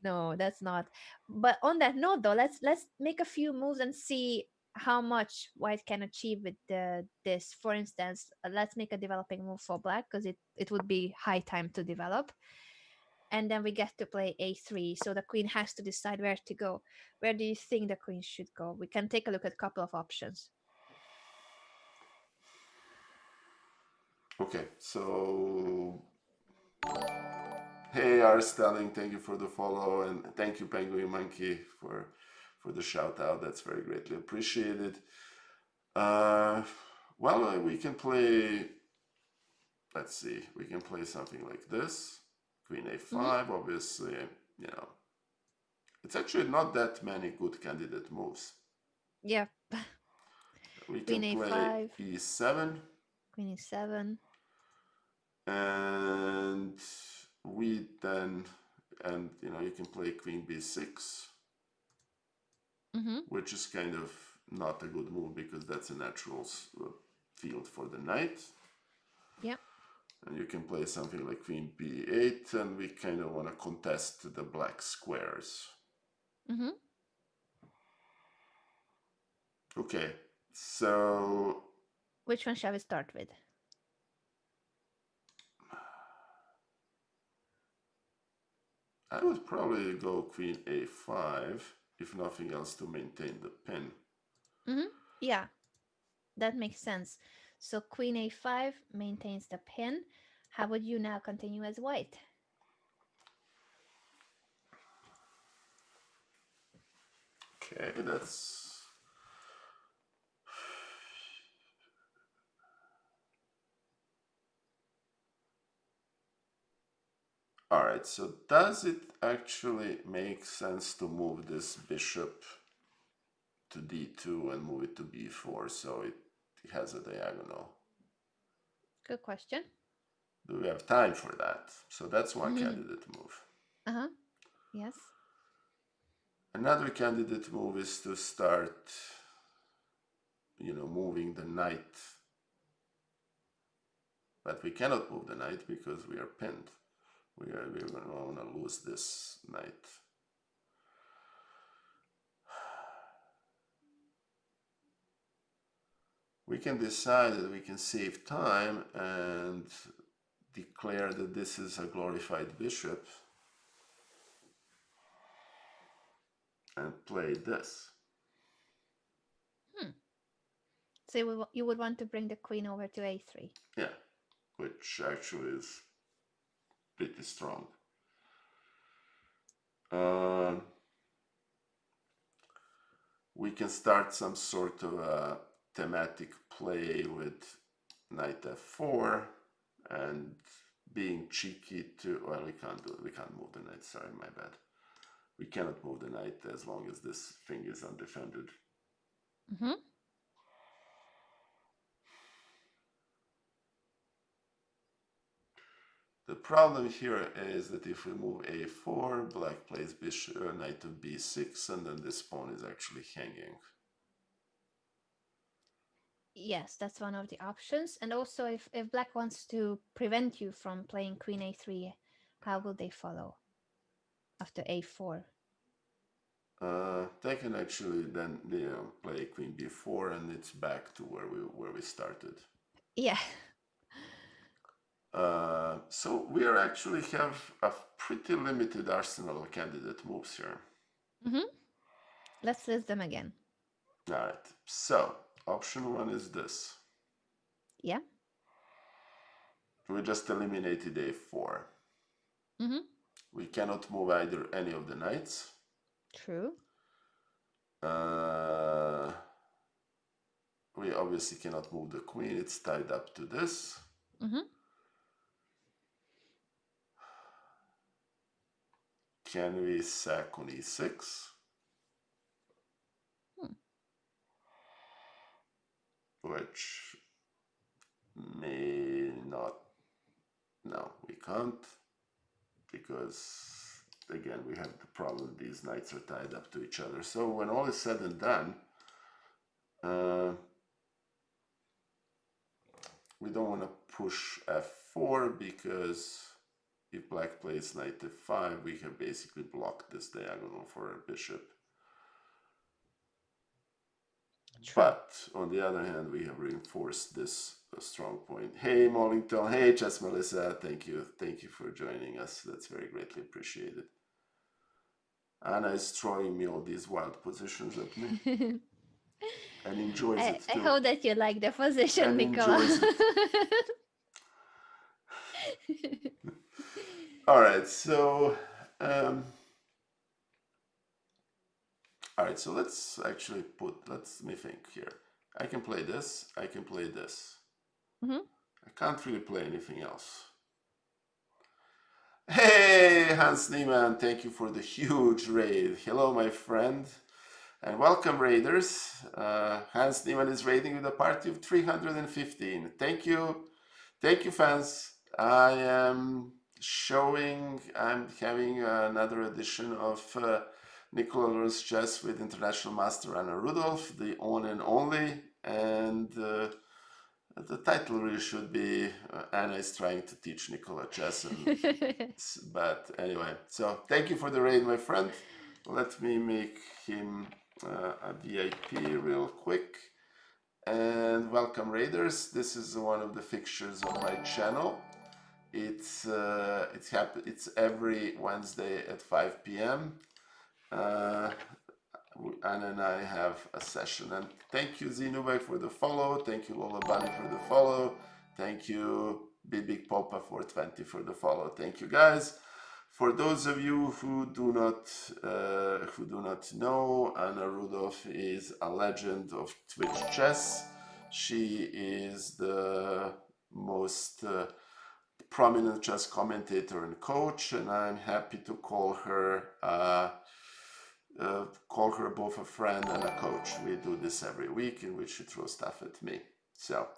No, that's not. But on that note, though, let's make a few moves and see how much White can achieve with this. For instance, let's make a developing move for Black because it would be high time to develop, and then we get to play a3, so the queen has to decide where to go. Where do you think the queen should go? We can take a look at a couple of options. Okay, so hey, R. Stelling, thank you for the follow, and thank you, Penguin Monkey, for the shout out. That's very greatly appreciated. Uh, well, we can play. Let's see, we can play something like this. Queen Hmm. a5, obviously. You know, it's actually not that many good candidate moves. Yeah. We can Queen play a5, e7, queen e7. and then, and you can play queen b6, which is kind of not a good move because that's a natural field for the knight. Yeah. And you can play something like queen b8, and we kind of want to contest the black squares. Okay, so which one shall we start with? I would probably go queen a5, if nothing else, to maintain the pin. Yeah, that makes sense. So queen a5 maintains the pin. How would you now continue as white? Okay, that's... Alright, so does it actually make sense to move this bishop to d2 and move it to b4 so it has a diagonal? Good question. Do we have time for that? So that's one candidate move. Yes. Another candidate move is to start, moving the knight. But we cannot move the knight because we are pinned. We're going to want to lose this knight. We can decide that we can save time and declare that this is a glorified bishop and play this. So you would want to bring the queen over to a3. Yeah, which actually is pretty strong. We can start some sort of a thematic play with knight f4 and being cheeky to... Well, we can't do it. We can't move the knight. Sorry, my bad. We cannot move the knight as long as this thing is undefended. The problem here is that if we move a4, black plays bishop, knight to b6, and then this pawn is actually hanging. Yes, that's one of the options. And also, if black wants to prevent you from playing queen a3, how will they follow after a4? They can actually then play queen b4, and it's back to where we started. Yeah. So we actually have a pretty limited arsenal of candidate moves here. Let's list them again. All right. So option one is this. Yeah. We just eliminated a4. We cannot move either any of the knights. True. We obviously cannot move the queen. It's tied up to this. Can we sack on e6? Which may not... No, we can't. Because, again, we have the problem these knights are tied up to each other. So when all is said and done, we don't want to push f4 because if black plays knight f5, we have basically blocked this diagonal for our bishop. True. But on the other hand, we have reinforced this strong point. Hey Mollington, hey Chess Melissa, thank you for joining us. That's very greatly appreciated. Anna is throwing me all these wild positions at me. And enjoys it too. I hope that you like the position, and Nikola. Enjoys it. All right, so let's actually let me think here. I can play this, I can play this. I can't really play anything else. Hey, Hans Niemann, thank you for the huge raid. Hello, my friend. And welcome, raiders. Hans Niemann is raiding with a party of 315. Thank you. Thank you, fans. I am I'm having another edition of Nikola Learns Chess with International Master Anna Rudolf, the on and only. And the title really should be Anna is trying to teach Nikola chess. But anyway, so thank you for the raid, my friend. Let me make him a VIP real quick. And welcome, raiders. This is one of the fixtures of my channel. It's every Wednesday at 5 p.m. Anna and I have a session. And thank you, Zinubek, for the follow. Thank you, Lola Bunny, for the follow. Thank you, Big Popa, for 20 for the follow. Thank you, guys. For those of you who do not know, Anna Rudolf is a legend of Twitch chess. She is the most prominent chess commentator and coach, and I'm happy to call her both a friend and a coach. We do this every week in which she throws stuff at me. So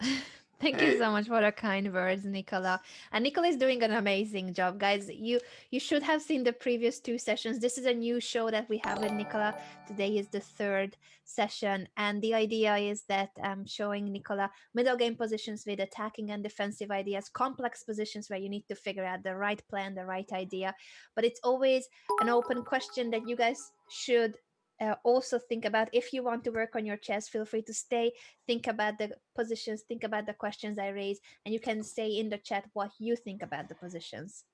Thank you so much for the kind words, Nikola. And Nikola is doing an amazing job, guys. You should have seen the previous two sessions. This is a new show that we have with Nikola. Today is the third session, and the idea is that I'm showing Nikola middle game positions with attacking and defensive ideas, complex positions where you need to figure out the right plan, the right idea. But it's always an open question that you guys should also think about. If you want to work on your chess, feel free to stay, think about the positions, think about the questions I raise, and you can say in the chat what you think about the positions.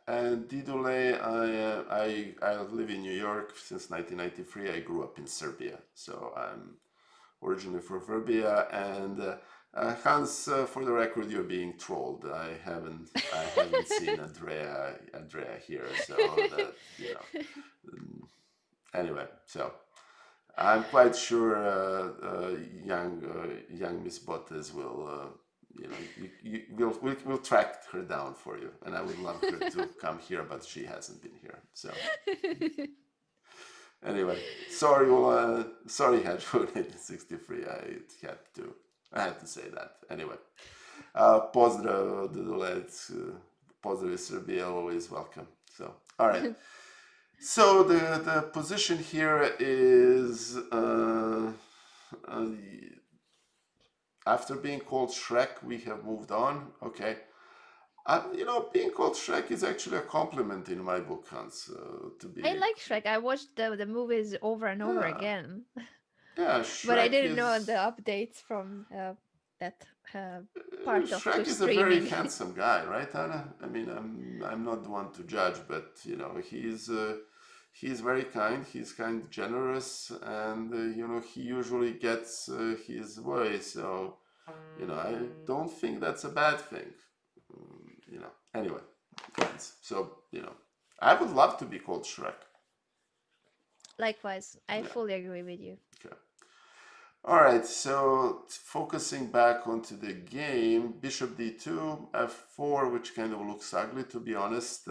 And Didole, I live in New York since 1993. I grew up in Serbia, so I'm originally from Serbia. And Hans, for the record, you're being trolled. I haven't seen Andrea here, so that Anyway, so I'm quite sure young Miss Bottes will. We'll track her down for you, and I would love her to come here, but she hasn't been here. So anyway, sorry, Hedgehog 63. I had to say that. Anyway, pozdrav, Dudulec, pozdrav Serbia, always welcome. So, all right. So the position here is after being called Shrek, we have moved on. Okay. Being called Shrek is actually a compliment in my book, Hans. I like Shrek. I watched the movies over and over again. Yeah, but I Shrek didn't know is the updates from that part of Shrek Twitch is a very streaming. handsome guy, right, Anna? I mean, I'm not the one to judge, but he's very kind. He's kind, generous, and he usually gets his way. So I don't think that's a bad thing. Anyway, so I would love to be called Shrek. Likewise, I fully agree with you. Okay. All right, so focusing back onto the game, bishop d2, f4, which kind of looks ugly, to be honest.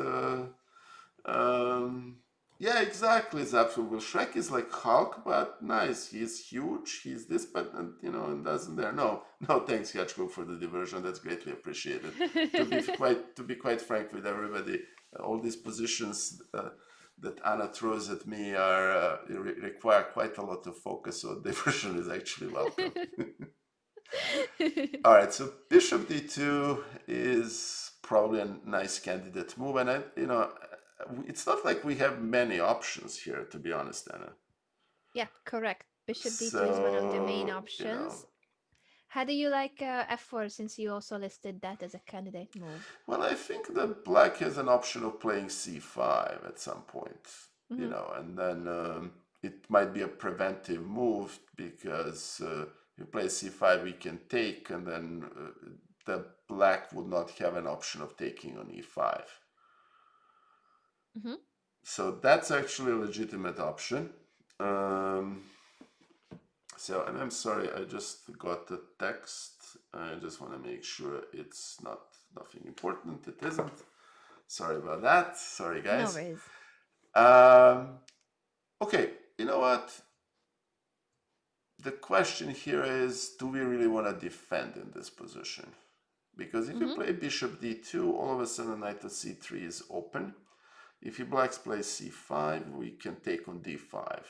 Yeah, exactly, Zapsu. Well, Shrek is like Hulk, but nice. He's huge. He's this, but and doesn't there. No, thanks, Yachko, for the diversion. That's greatly appreciated. to be quite frank with everybody, all these positions that Anna throws at me require quite a lot of focus. So diversion is actually welcome. All right, so bishop d2 is probably a nice candidate move, and it's not like we have many options here, to be honest, Anna. Yeah, correct. Bishop d2 is one of the main options. How do you like f4, since you also listed that as a candidate move? Well, I think that black has an option of playing c5 at some point, and then it might be a preventive move because if you play c5, we can take, and then the black would not have an option of taking on e5. So that's actually a legitimate option. So, and I'm sorry, I just got the text. I just want to make sure it's nothing important. It isn't. Sorry about that. Sorry, guys. No worries. Okay, you know what? The question here is, do we really want to defend in this position? Because if you Mm-hmm. play bishop d2, all of a sudden knight to c3 is open. If you blacks play c5, we can take on d5.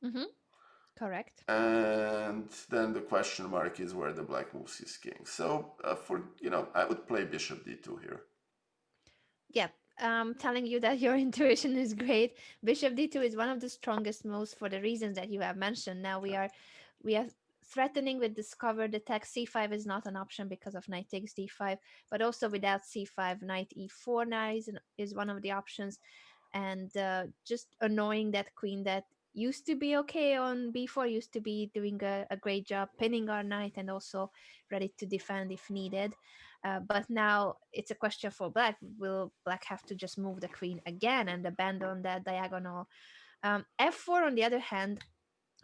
Mm-hmm. Correct. And then the question mark is where the black moves his king. So I would play bishop d2 here. Yeah. Telling you that your intuition is great. Bishop d2 is one of the strongest moves for the reasons that you have mentioned. Now we are threatening with discovered attack. c5 is not an option because of knight takes d5, but also without c5, knight e4 now is one of the options, and just annoying that queen that used to be okay on b4, used to be doing a great job pinning our knight and also ready to defend if needed. But now it's a question for black. Will black have to just move the queen again and abandon that diagonal? F4, on the other hand,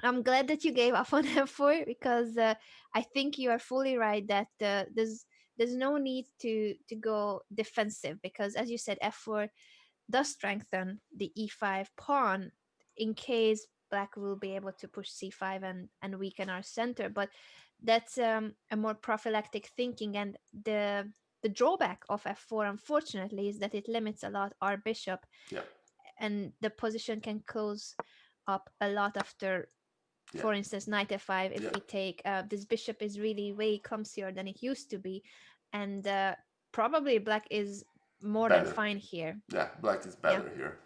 I'm glad that you gave up on f4 because I think you are fully right that there's no need to go defensive because, as you said, f4 does strengthen the e5 pawn in case black will be able to push c5 and weaken our center. But that's a more prophylactic thinking, and the drawback of f4, unfortunately, is that it limits a lot our bishop, Yeah, and the position can close up a lot after, yeah, for instance, knight f5. If yeah. we take this bishop is really way clumsier than it used to be, and probably black is more than Better. fine here. Yeah, black is Yeah, better here.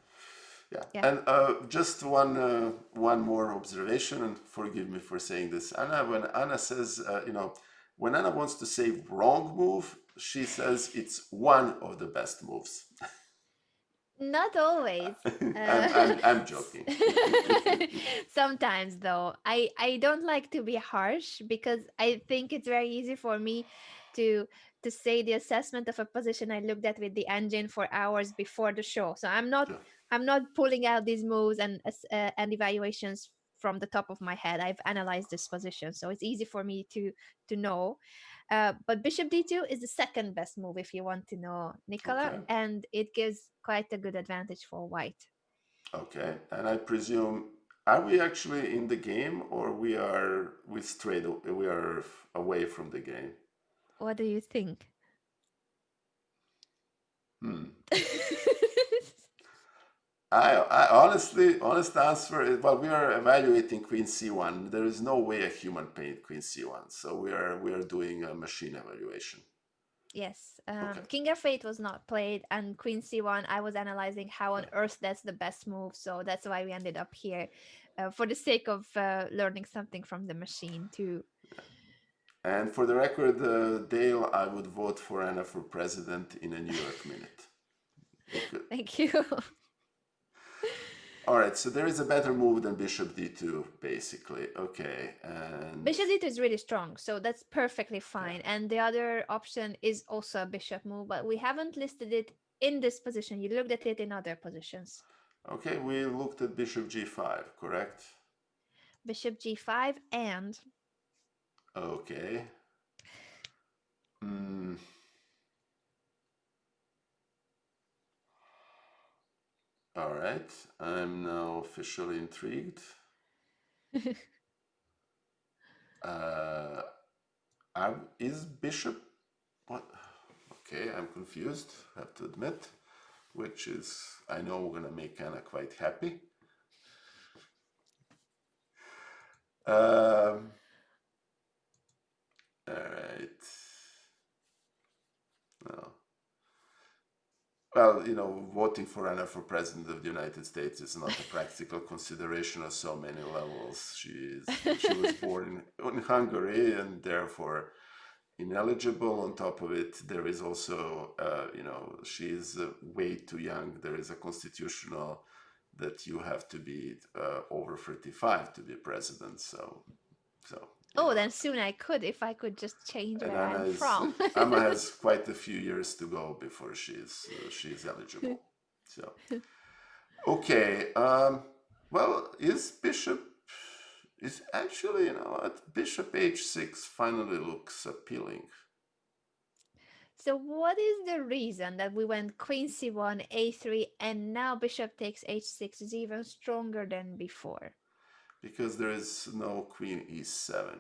Yeah, yeah. and just one more observation, and forgive me for saying this, Anna. When Anna says, when Anna wants to say wrong move, she says it's one of the best moves. Not always. I'm Uh, I'm I'm joking. Sometimes, though, I don't like to be harsh because I think it's very easy for me to to say the assessment of a position I looked at with the engine for hours before the show. So Yeah. I'm not pulling out these moves and evaluations from the top of my head. I've analyzed this position, so it's easy for me to know. But bishop d2 is the second best move if you want to know, Nikola, Okay. and it gives quite a good advantage for white. Okay. And I presume, are we actually in the game, or we are away from the game? What do you think? Hmm. Honest answer is, well, we are evaluating Queen C1. There is no way a human painted Queen C1, so we are doing a machine evaluation. Yes, Okay, King f8 was not played, and Queen c1. I was analyzing how on earth that's the best move, so that's why we ended up here, for the sake of learning something from the machine too. and for the record, Dale, I would vote for Anna for president in a New York minute. Because, Thank you. all right, so there is a better move than Bishop D2, basically. Okay, and Bishop d2 is really strong, so that's perfectly yeah, fine. And the other option is also a bishop move, but we haven't listed it in this position. You looked at it in other positions. okay, we looked at Bishop G5, correct? Bishop g5 and Okay. Hmm. All right, I'm now officially intrigued. Uh, is Bishop what? Okay, I'm confused. I have to admit, which is I know gonna make Anna quite happy. Um, all right. No. Well, voting for Anna for president of the United States is not a practical consideration on so many levels. She was born in Hungary and therefore ineligible. On top of it, there is also, she is way too young. There is a constitutional that you have to be over 35 to be president. So oh, then soon I could if I could just change and where I'm from. Anna has quite a few years to go before she's eligible. So okay, well, is actually, what, Bishop H6 finally looks appealing. So what is the reason that we went queen c1, a3, and now bishop takes h6 is even stronger than before? Because there is no Queen E7.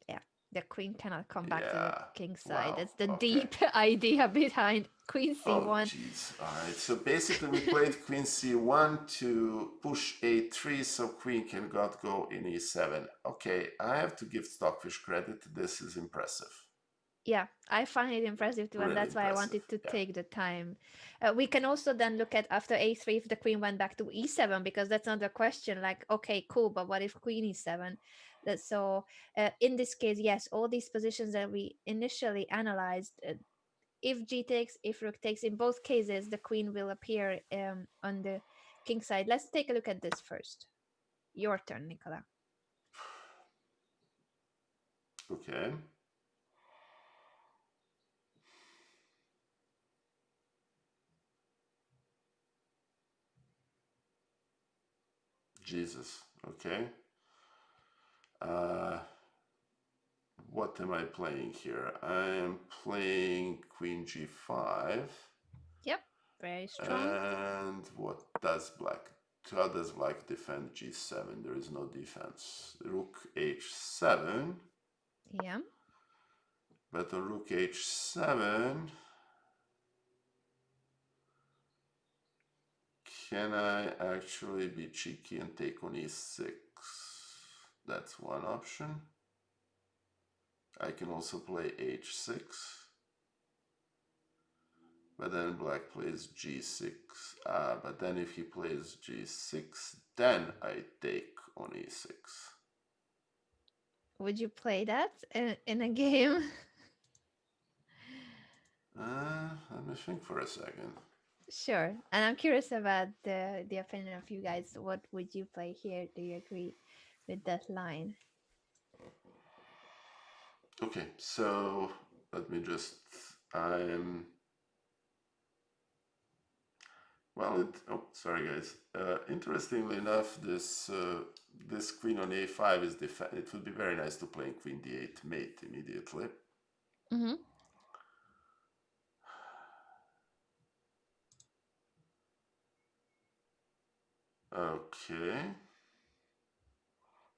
Yeah. The queen cannot come back to the Yeah. king side. Wow. That's the Okay. deep idea behind queen Oh, c1. jeez. All right. So basically, we played queen c1 to push a3 so queen can not go in e7. Okay, I have to give Stockfish credit. This is impressive. Yeah, I find it impressive too, and Really that's why I impressive. wanted to Yeah. take the time. We can also then look at after a3 if the queen went back to e7, because that's another question. Like, okay, cool, but what if queen e7? So in this case, yes, all these positions that we initially analyzed, if g takes, if rook takes, in both cases, the queen will appear on the king side. Let's take a look at this first. Your turn, Nikola. Okay. Jesus. Okay. Uh, what am I playing here? I am playing queen g5. Yep, very strong. And what does black? How does black defend g7? There is no defense. Rook h7. Yeah. But on rook h7, can I actually be cheeky and take on e6? That's one option. I can also play h6. But then black plays g6. But then if he plays g6, then I take on e6. Would you play that in a game? Let me think for a second. Sure. And I'm curious about the opinion of you guys. What would you play here? Do you agree with that line? Okay, so let me just. I'm. Well, oh, sorry guys. Interestingly enough, this queen on a5 is it would be very nice to play queen d8 mate immediately. Mm-hmm. Okay,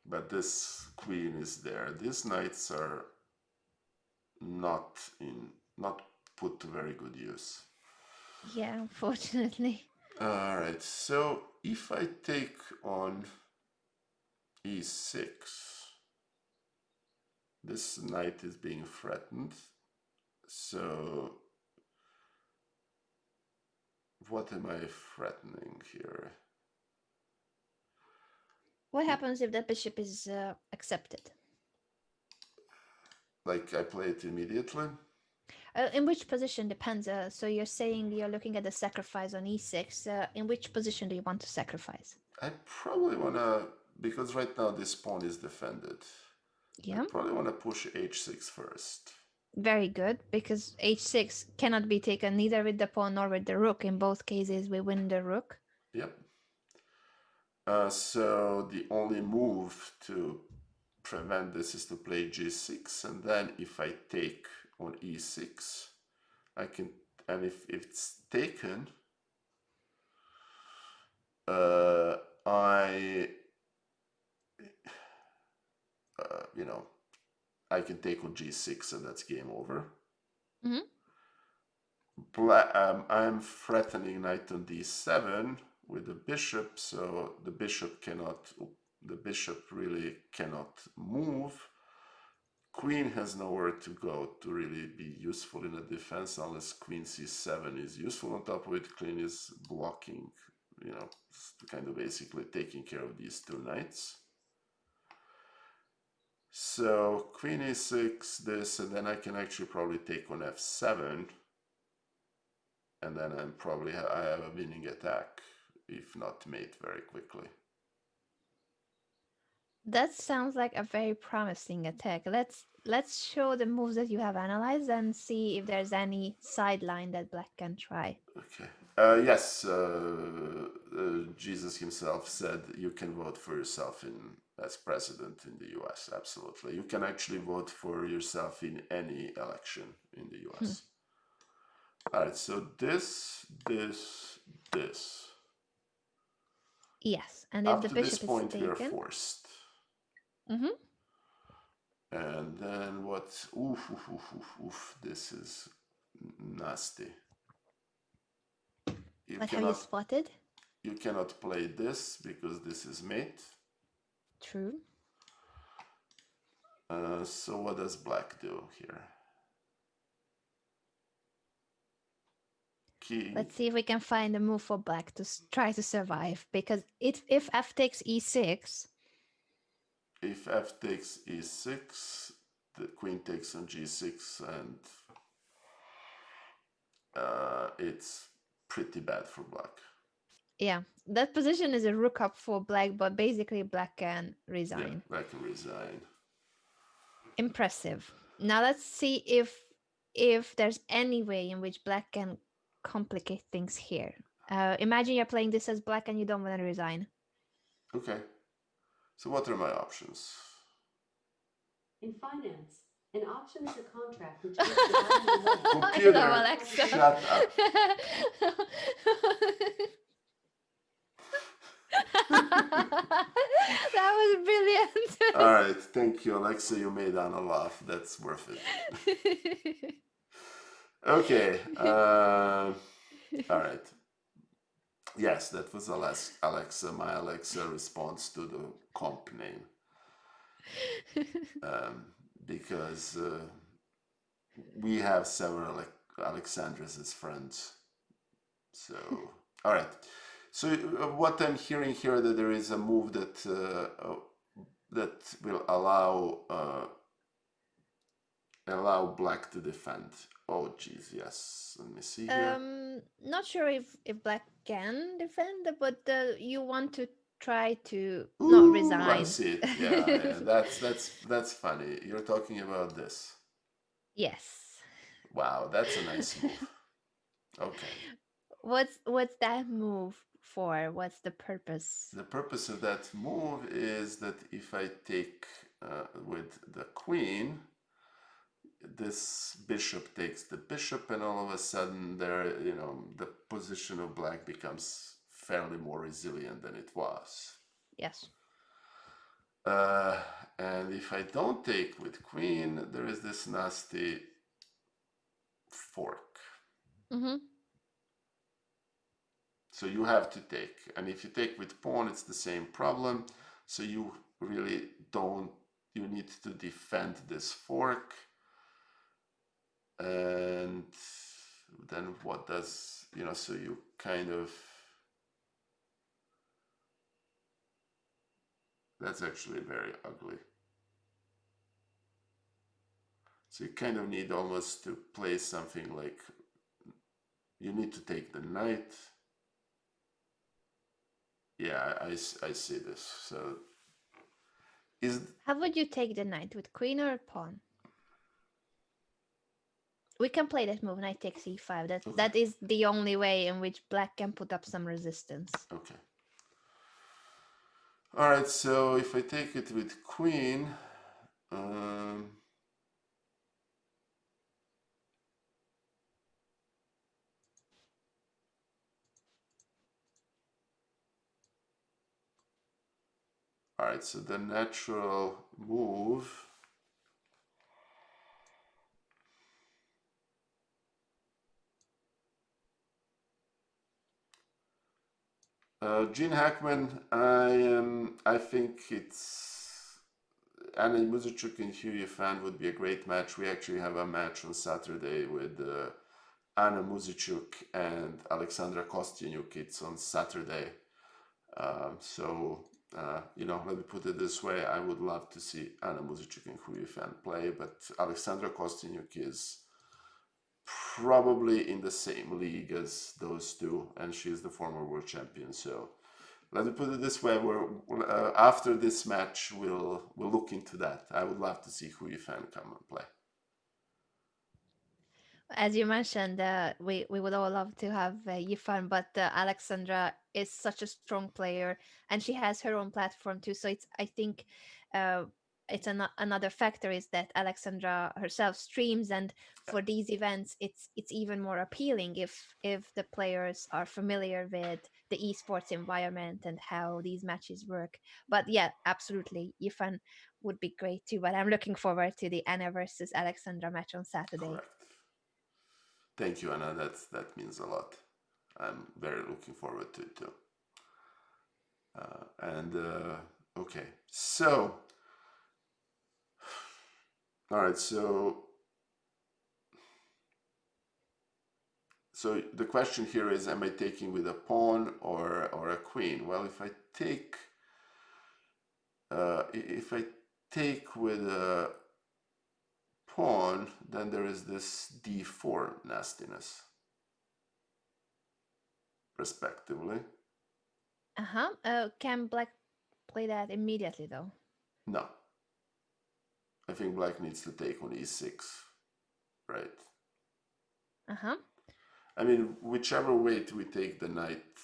but this queen is there. These knights are not not put to very good use. Yeah, unfortunately. All right, so if I take on e6, this knight is being threatened. So what am I threatening here? What happens if that bishop is accepted? Like I play it immediately? In which position depends. So you're saying you're looking at the sacrifice on e6. In which position do you want to sacrifice? I probably wanna, because right now this pawn is defended. I Yeah, probably wanna push h6 first. very good, because h6 cannot be taken neither with the pawn nor with the rook. In both cases, we win the rook. Yep. So the only move to prevent this is to play g6, and then if I take on e6, I can, and if it's taken, I, you know, I can take on g6 and that's game over. Mm-hmm. I'm threatening knight on d7 with the bishop, so the bishop really cannot move. Queen has nowhere to go to really be useful in a defense unless queen c7 is useful. On top of it, queen is blocking, kind of basically taking care of these two knights. So queen e6, this, and then I can actually probably take on f7, and then I have a winning attack, if not mate very quickly. That sounds like a very promising attack. Let's show the moves that you have analyzed and see if there's any sideline that black can try. Okay. Yes, Jesus himself said you can vote for yourself as president in the US. Absolutely. You can actually vote for yourself in any election in the US. All right, so this. Yes, and if Up the to this bishop is point, we are taken, forced. mm-hmm. And then what? Oof, oof, oof, oof, oof. This is nasty. You What have you cannot spotted? you cannot play this because this is mate. True. So what does black do here? King. Let's see if we can find a move for black to try to survive. Because if f takes e6, If f takes e6, the queen takes on g6, and it's pretty bad for black. yeah, that position is a rook up for black, but basically black can Yeah, resign. black can resign. Impressive. Now let's see if there's any way in which black can complicate things here. Imagine you're playing this as black and you don't want to resign. Okay. So what are my options? In finance, an option is a contract which gives the buyer the right. I love Computer, Alexa. shut up. That was brilliant. All right, thank you, Alexa. You made Anna laugh. That's worth it. Okay. All right. Yes, that was Alexa. My Alexa response to the comp name, because we have several Alexandras as friends. So, all right. So what I'm hearing here, that there is a move that will allow black to defend. Oh, geez, yes. Let me see here. Not sure if black can defend, but you want to try to not Ooh, I resign. see it. Yeah. That's funny. You're talking about this. Yes. Wow, that's a nice move. Okay. What's that move for? What's the purpose? The purpose of that move is that if I take with the queen, this bishop takes the bishop, and all of a sudden the position of black becomes fairly more resilient than it was. Yes. Uh, and if I don't take with queen, there is this nasty fork. Mm-hmm. So you have to take, and if you take with pawn, it's the same problem. So you really don't, you need to defend this fork. And then what does, so you kind of, that's actually very ugly. So you kind of need almost to play something like, you need to take the knight. Yeah, I see this. So How would you take the knight, with queen or pawn? We can play that move, knight takes e5. That is the only way in which black can put up some resistance. Okay. All right, so if I take it with queen, all right, so the natural move Gene Hackman, I think it's Anna Muzichuk and Hugh Fan would be a great match. We actually have a match on Saturday with Anna Muzichuk and Alexandra Kostyanyuk. It's on Saturday. Let me put it this way. I would love to see Anna Muzichuk and Hugh Fan play, but Alexandra Kostyanyuk is probably in the same league as those two, and she's the former world champion. So let me put it this way: after this match, we'll look into that. I would love to see Hu Yifan come and play. As you mentioned, we would all love to have Yifan, but Alexandra is such a strong player, and she has her own platform too. So it's, I think, it's another factor is that Alexandra herself streams, and for these events it's even more appealing if the players are familiar with the esports environment and how these matches work. But yeah, absolutely, Yifan would be great too, but I'm looking forward to the Anna versus Alexandra match on Saturday. Correct. Thank you, Anna. That means a lot. I'm very looking forward to it too. Okay, so all right, so the question here is, am I taking with a pawn or a queen? Well, if I take with a pawn, then there is this d4 nastiness, respectively. Can Black play that immediately though? No. I think Black needs to take on e6, right? I mean, whichever way we take the knight,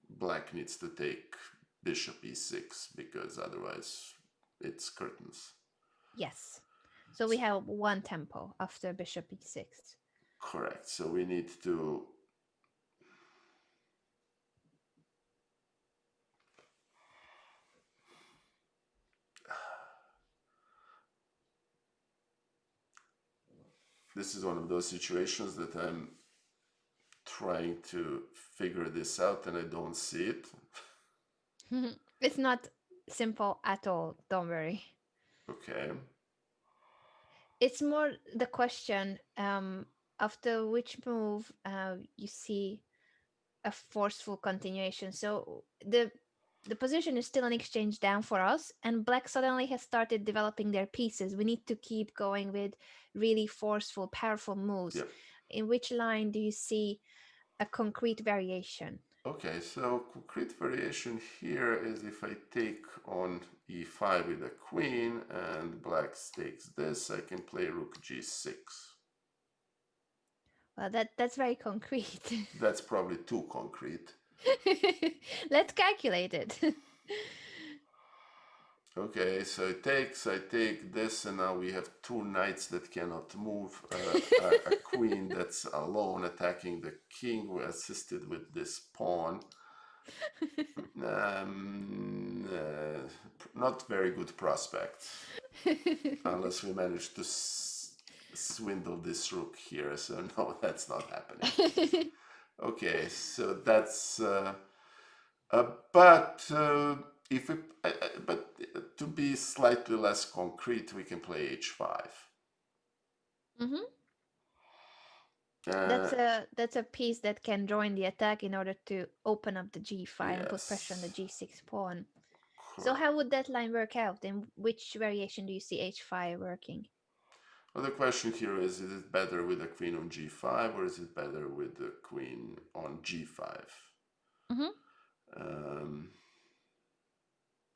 Black needs to take bishop e6, because otherwise it's curtains. Yes. So we have one tempo after bishop e6. Correct. So we need to this is one of those situations that I'm trying to figure this out and I don't see it. It's not simple at all, don't worry. Okay. It's more the question, after which move you see a forceful continuation. So the position is still an exchange down for us, and Black suddenly has started developing their pieces. We need to keep going with really forceful, powerful moves. Yep. In which line do you see a concrete variation? Okay, so concrete variation here is if I take on e5 with a queen and Black takes this, I can play rook g6. Well, that's very concrete. That's probably too concrete. Let's calculate it. Okay, so I take this, and now we have two knights that cannot move, a queen that's alone attacking the king, who assisted with this pawn. Not very good prospects, unless we manage to swindle this rook here. So no, that's not happening. Okay, so that's but to be slightly less concrete, we can play h5. That's a piece that can join the attack in order to open up the g5 and put pressure on the g6 pawn. So how would that line work out? In which variation do you see h5 working? Well, the question here is it better with a queen on g5 or is it better with the queen on g5?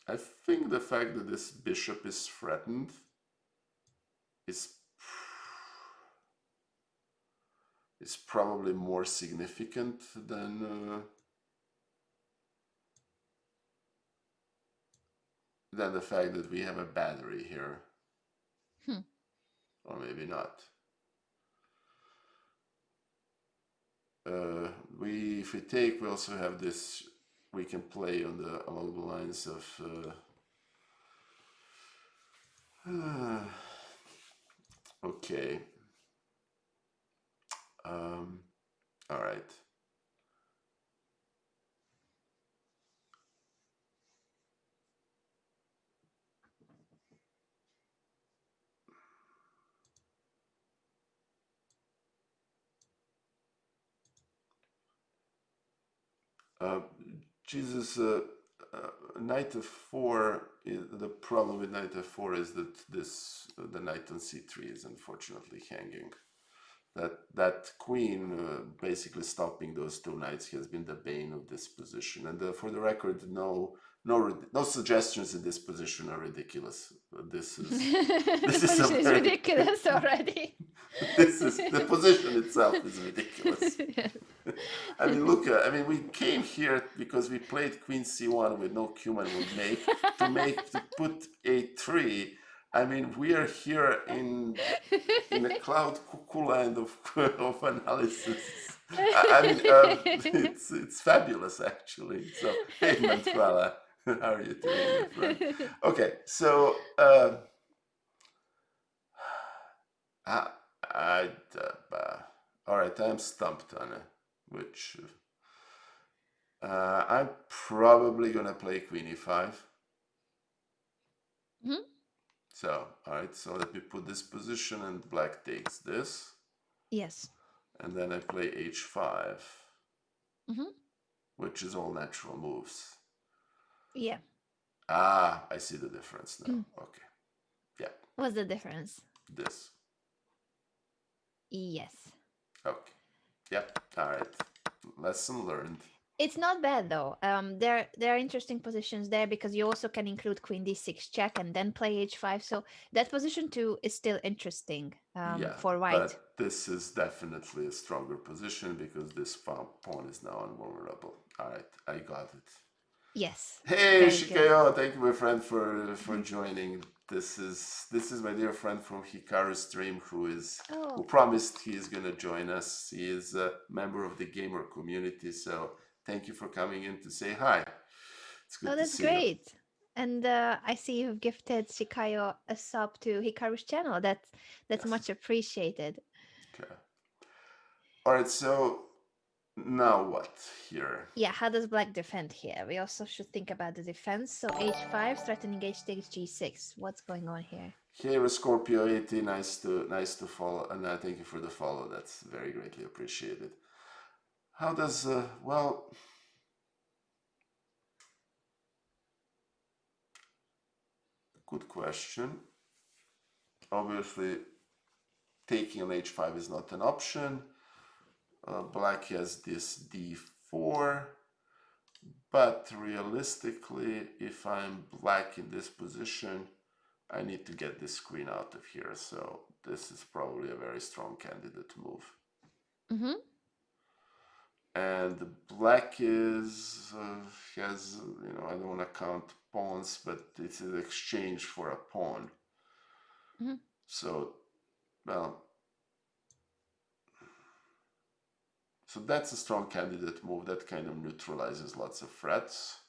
I think the fact that this bishop is threatened is probably more significant than the fact that we have a battery here. Or maybe not. If we take, we also have this. We can play along the lines of. Okay. All right. Jesus, knight f4. The problem with knight f4 is that the knight on c3 is unfortunately hanging. That queen basically stopping those two knights has been the bane of this position. And for the record, no suggestions in this position are ridiculous. This is ridiculous already. The position itself is ridiculous. I mean, look. We came here because we played queen c1 with no Cuman would make to put a3, I mean, we are here in a cloud cuckoo land of analysis. I mean, it's fabulous actually. So, hey, Mantuala, how are you doing, my friend? Okay, so I, all right, I'm stumped on it, which I'm probably gonna play Queen E5. Mhm. So, all right, so let me put this position and black takes this, Yes. and then I play H5, Hmm. which is all natural moves. Yeah. Ah, I see the difference now. Okay, yeah, What's the difference? this. Yes. Okay, yep, all right. Lesson learned. It's not bad though. There are interesting positions there because you also can include Queen D6 check and then play H5. So that position too is still interesting Yeah, for white. but this is definitely a stronger position because this pawn is now invulnerable. All right, I got it. Yes. Hey, Very good. Shikayo, thank you, my friend, for joining. This is my dear friend from Hikaru stream who Oh, promised he is gonna join us. He is a member of the gamer community, so thank you for coming in to say hi. It's good oh, to that's see you. great. And I see you've gifted Shikayo a sub to Hikaru's channel. That's Yes. much appreciated. Okay. All right. So now what here? Yeah, how does black defend here? We also should think about the defense. So H5, threatening H takes G6. What's going on here? Hey, Scorpio 80, nice to follow, and thank you for the follow. That's very greatly appreciated. How does well? Good question. Obviously, taking on H5 is not an option. Black has this D4, but realistically, if I'm black in this position, I need to get this queen out of here. So this is probably a very strong candidate move. Mm-hmm. And black is has, I don't want to count pawns, but it's an exchange for a pawn. Mm-hmm. So, well, so that's a strong candidate move that kind of neutralizes lots of threats.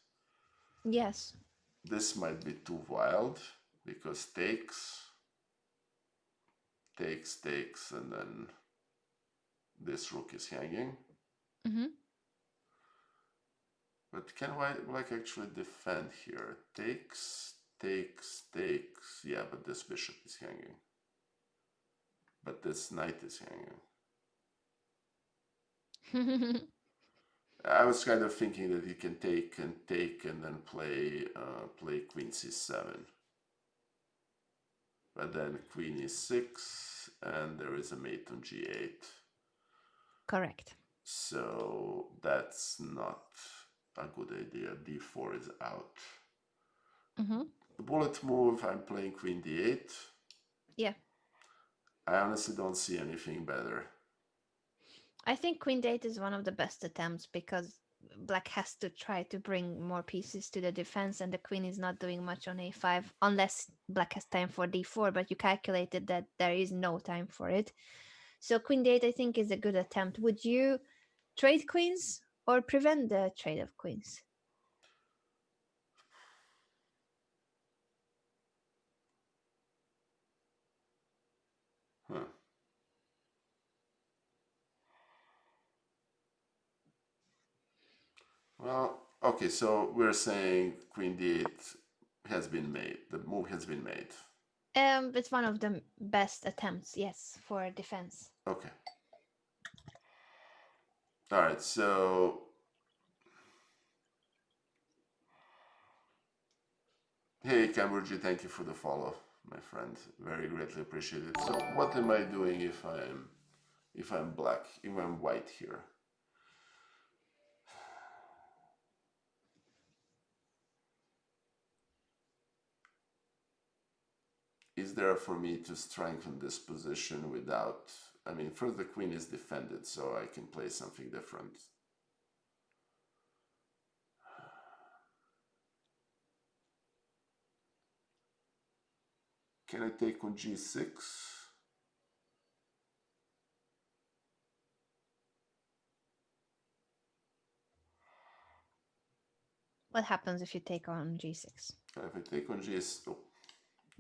Yes. This might be too wild because takes, and then this rook is hanging. Mm-hmm. But can black actually defend here? Takes. Yeah, but this bishop is hanging. But this knight is hanging. I was kind of thinking that he can take and then play queen c7. But then queen e6, and there is a mate on g8. Correct. So that's not a good idea. d4 is out. Mm-hmm. The bullet move, I'm playing queen d8. Yeah. I honestly don't see anything better. I think queen d8 is one of the best attempts because black has to try to bring more pieces to the defense and the queen is not doing much on a5 unless black has time for d4, but you calculated that there is no time for it. So queen d8 I think is a good attempt. Would you trade queens or prevent the trade of queens? Huh. Well, okay, so we're saying queen d8 has been made. The move has been made. It's one of the best attempts, yes, for defense. Okay. All right, so hey, Cambridge, thank you for the follow, my friend. Very greatly appreciated. So, what am I doing if I'm black, if I'm white here? Is there for me to strengthen this position without? I mean, first the queen is defended, so I can play something different. can I take on g6? What happens if you take on g6? If I take on g6, oh,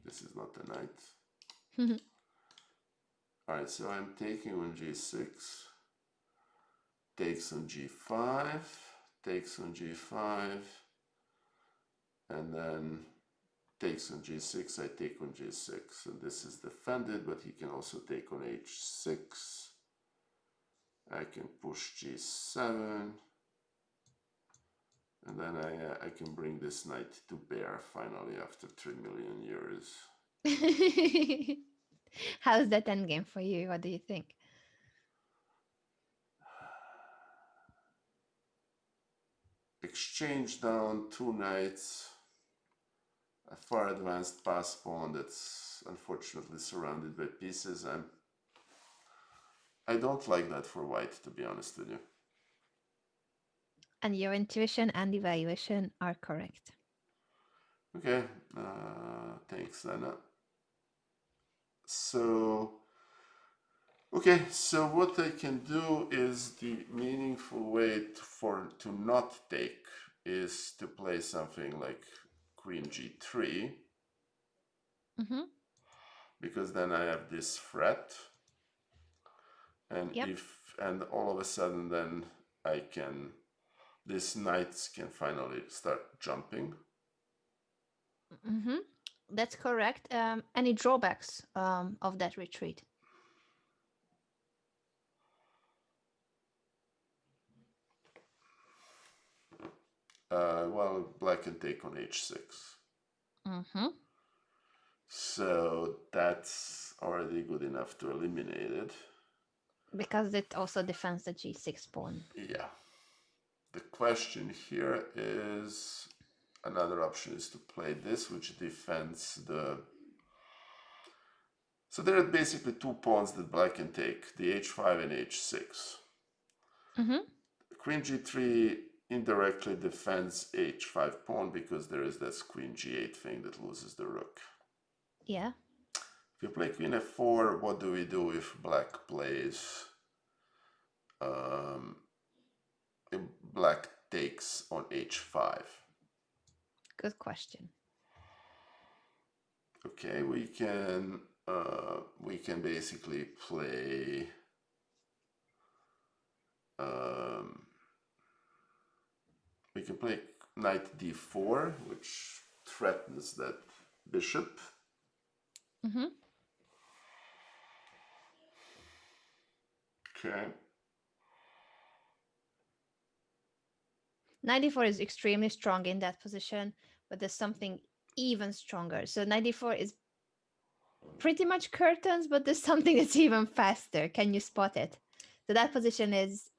this is not a knight. All right, so I'm taking on g6, takes on g5, takes on g5, and then takes on g6, I take on g6, and this is defended, but he can also take on h6. I can push g7, and then I can bring this knight to bear finally after 3 million years. How's that endgame for you? What do you think? Exchange down 2 knights, a far advanced pass pawn that's unfortunately surrounded by pieces. I don't like that for white, to be honest with you. And your intuition and evaluation are correct. Okay, thanks, Anna. So, okay, so what I can do is the meaningful way to not take is to play something like queen g3, because then I have this threat, and and all of a sudden then these knights can finally start jumping. That's correct. Any drawbacks of that retreat? Well, black can take on h6. So that's already good enough to eliminate it. Because it also defends the g6 pawn. Yeah. The question here is, another option is to play this, which defends the... So there are basically 2 pawns that black can take, the h5 and h6. Queen g3 indirectly defends h5 pawn because there is this queen g8 thing that loses the rook. Yeah. If you play queen f4, what do we do if black plays... black takes on h5? Good question. Okay, we can basically play we can play knight d4, which threatens that bishop. Okay. Knight d4 is extremely strong in that position, but there's something even stronger. So knight d4 is pretty much curtains, but there's something that's even faster. Can you spot it? So that position is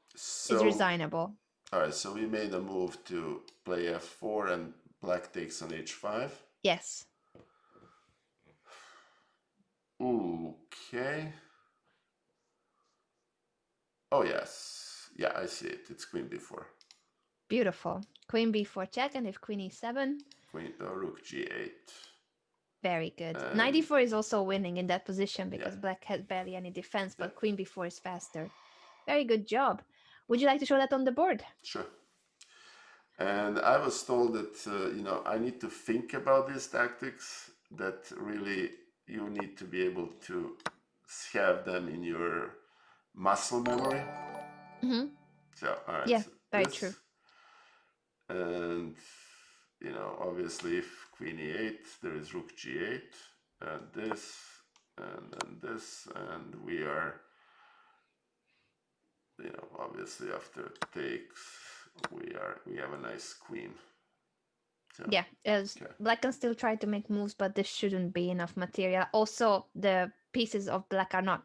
resignable. All right, so we made a move to play f4 and black takes on h5. Yes. Okay. Oh yes, yeah, I see it. It's queen b4. Beautiful. Queen b4 check, and if queen e7, rook g8. very good. Knight d4 is also winning in that position because black has barely any defense, but queen b4 is faster. Very good job. Would you like to show that on the board? Sure. And I was told that I need to think about these tactics, that really you need to be able to have them in your muscle memory. So, all right. Yeah, so very true. And, obviously if queen e8, there is rook g8, and this, and then this, and we are, obviously after it takes, we have a nice queen. So, yeah, black can still try to make moves, but this shouldn't be enough material. Also, the pieces of black are not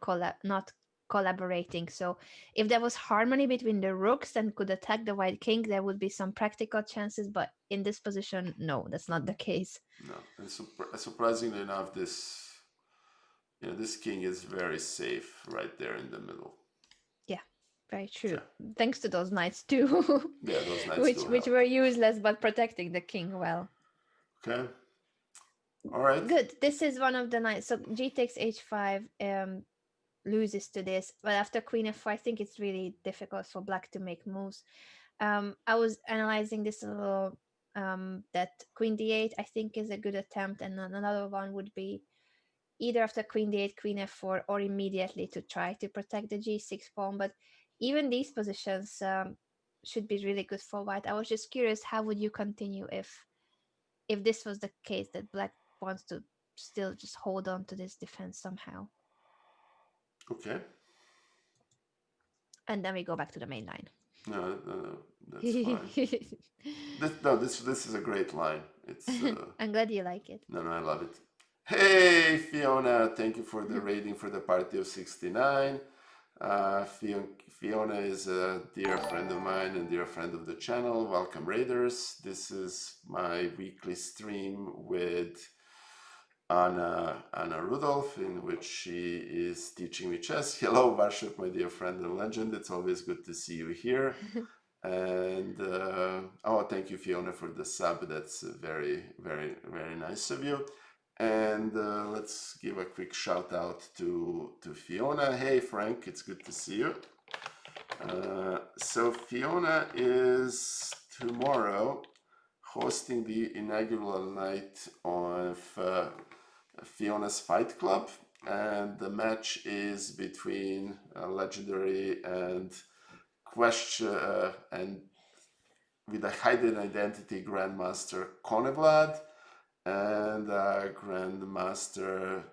collaborating. So if there was harmony between the rooks and could attack the white king, there would be some practical chances. But in this position, no, that's not the case. No, and surprisingly enough, this king is very safe right there in the middle. Yeah, very true. Yeah. Thanks to those knights too. Yeah, those knights which were useless but protecting the king well. Okay. All right. Good. This is one of the lines. So G takes H5 loses to this, but after Queen F4, I think it's really difficult for Black to make moves. I was analyzing this a little. That Queen D8 I think is a good attempt, and another one would be either after Queen D8, Queen F4, or immediately to try to protect the G6 pawn. But even these positions should be really good for White. I was just curious, how would you continue if this was the case, that Black wants to still just hold on to this defense somehow? Okay. And then we go back to the main line. No, that's fine. This is a great line. It's I'm glad you like it. no, I love it. Hey, Fiona, thank you for the rating for the party of 69. Fiona is a dear friend of mine and dear friend of the channel. Welcome, Raiders. This is my weekly stream with Anna Rudolf, in which she is teaching me chess. Hello, Varshak, my dear friend and legend. It's always good to see you here. And thank you, Fiona, for the sub. That's very, very, very nice of you. And let's give a quick shout out to Fiona. Hey, Frank, it's good to see you. So Fiona is tomorrow hosting the inaugural night of Fiona's Fight Club, and the match is between legendary and and with a hidden identity Grandmaster Konevlad and Grandmaster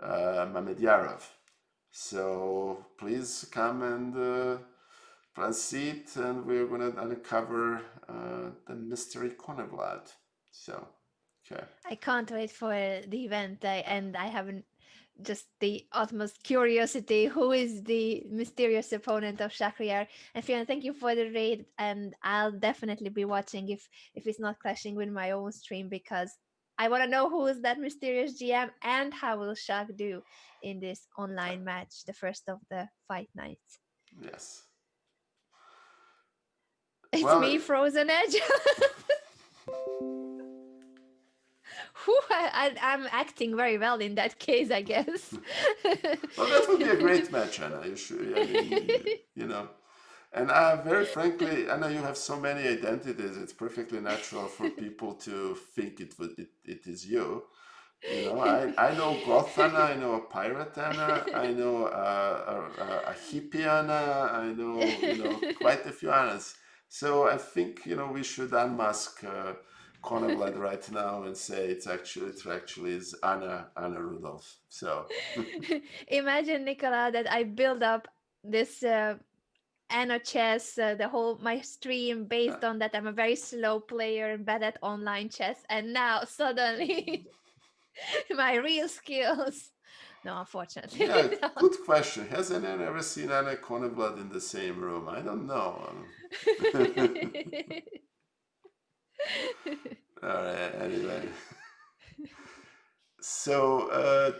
Mamedyarov. So please come and plant seat, and we're gonna uncover the mystery Konevlad. So, okay. I can't wait for the event, and I haven't just the utmost curiosity. Who is the mysterious opponent of Shakhriyar? And Fiona, thank you for the raid, and I'll definitely be watching if it's not clashing with my own stream, because I want to know who is that mysterious GM and how will Shak do in this online match, the first of the fight nights. Yes. It's Well, me, Frozen Edge. I'm acting very well in that case, I guess. Well, that would be a great match, Anna. You should, I mean, you know. And very frankly, Anna, you have so many identities. It's perfectly natural for people to think it is you. You know, I know Goth Anna, I know a pirate Anna, I know a hippie Anna, I know quite a few Annas. So I think we should unmask Conrad right now and say it actually is Anna Rudolf. So imagine, Nikola, that I build up this Anna chess, the whole my stream based on that. I'm a very slow player and bad at online chess, and now suddenly my real skills. No, unfortunately. yeah, No. good question. Has anyone ever seen Anna Conrad in the same room? I don't know. All right. Anyway, so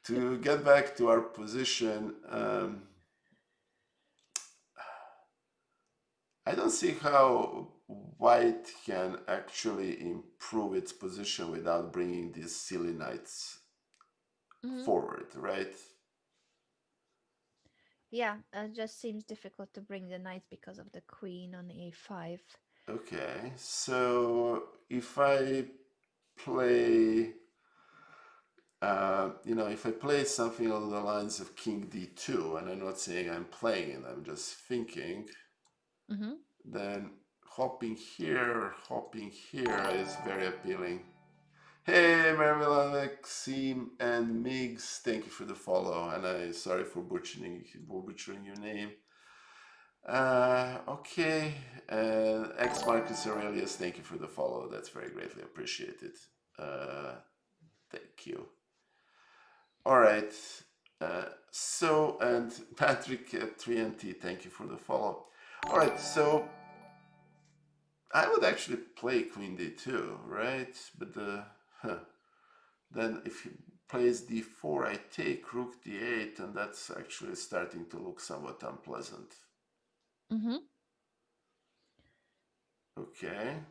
to get back to our position, I don't see how White can actually improve its position without bringing these silly knights forward, right? Yeah, it just seems difficult to bring the knights because of the queen on a5. Okay, so if I play, if I play something along the lines of King D2, and I'm not saying I'm playing it, I'm just thinking, then hopping here is very appealing. Hey, Marilla, Maxime, and Migs, thank you for the follow, and I'm sorry for butchering your name. Okay, and X Marcus Aurelius, thank you for the follow. That's very greatly appreciated. Thank you. All right. And Patrick at 3NT, thank you for the follow. All right, so I would actually play Queen D2, right? But then if he plays D4, I take Rook D8, and that's actually starting to look somewhat unpleasant. Okay.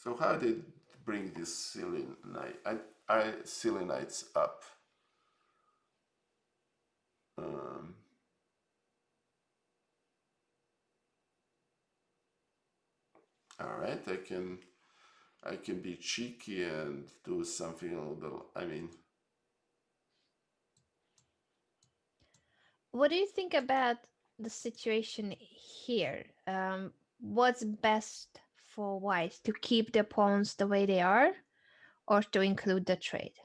So how did bring these silly knights up? Um, all right, I can be cheeky and do something a little. I mean, What do you think about the situation here? What's best for white? To keep the pawns the way they are, or to include the trade?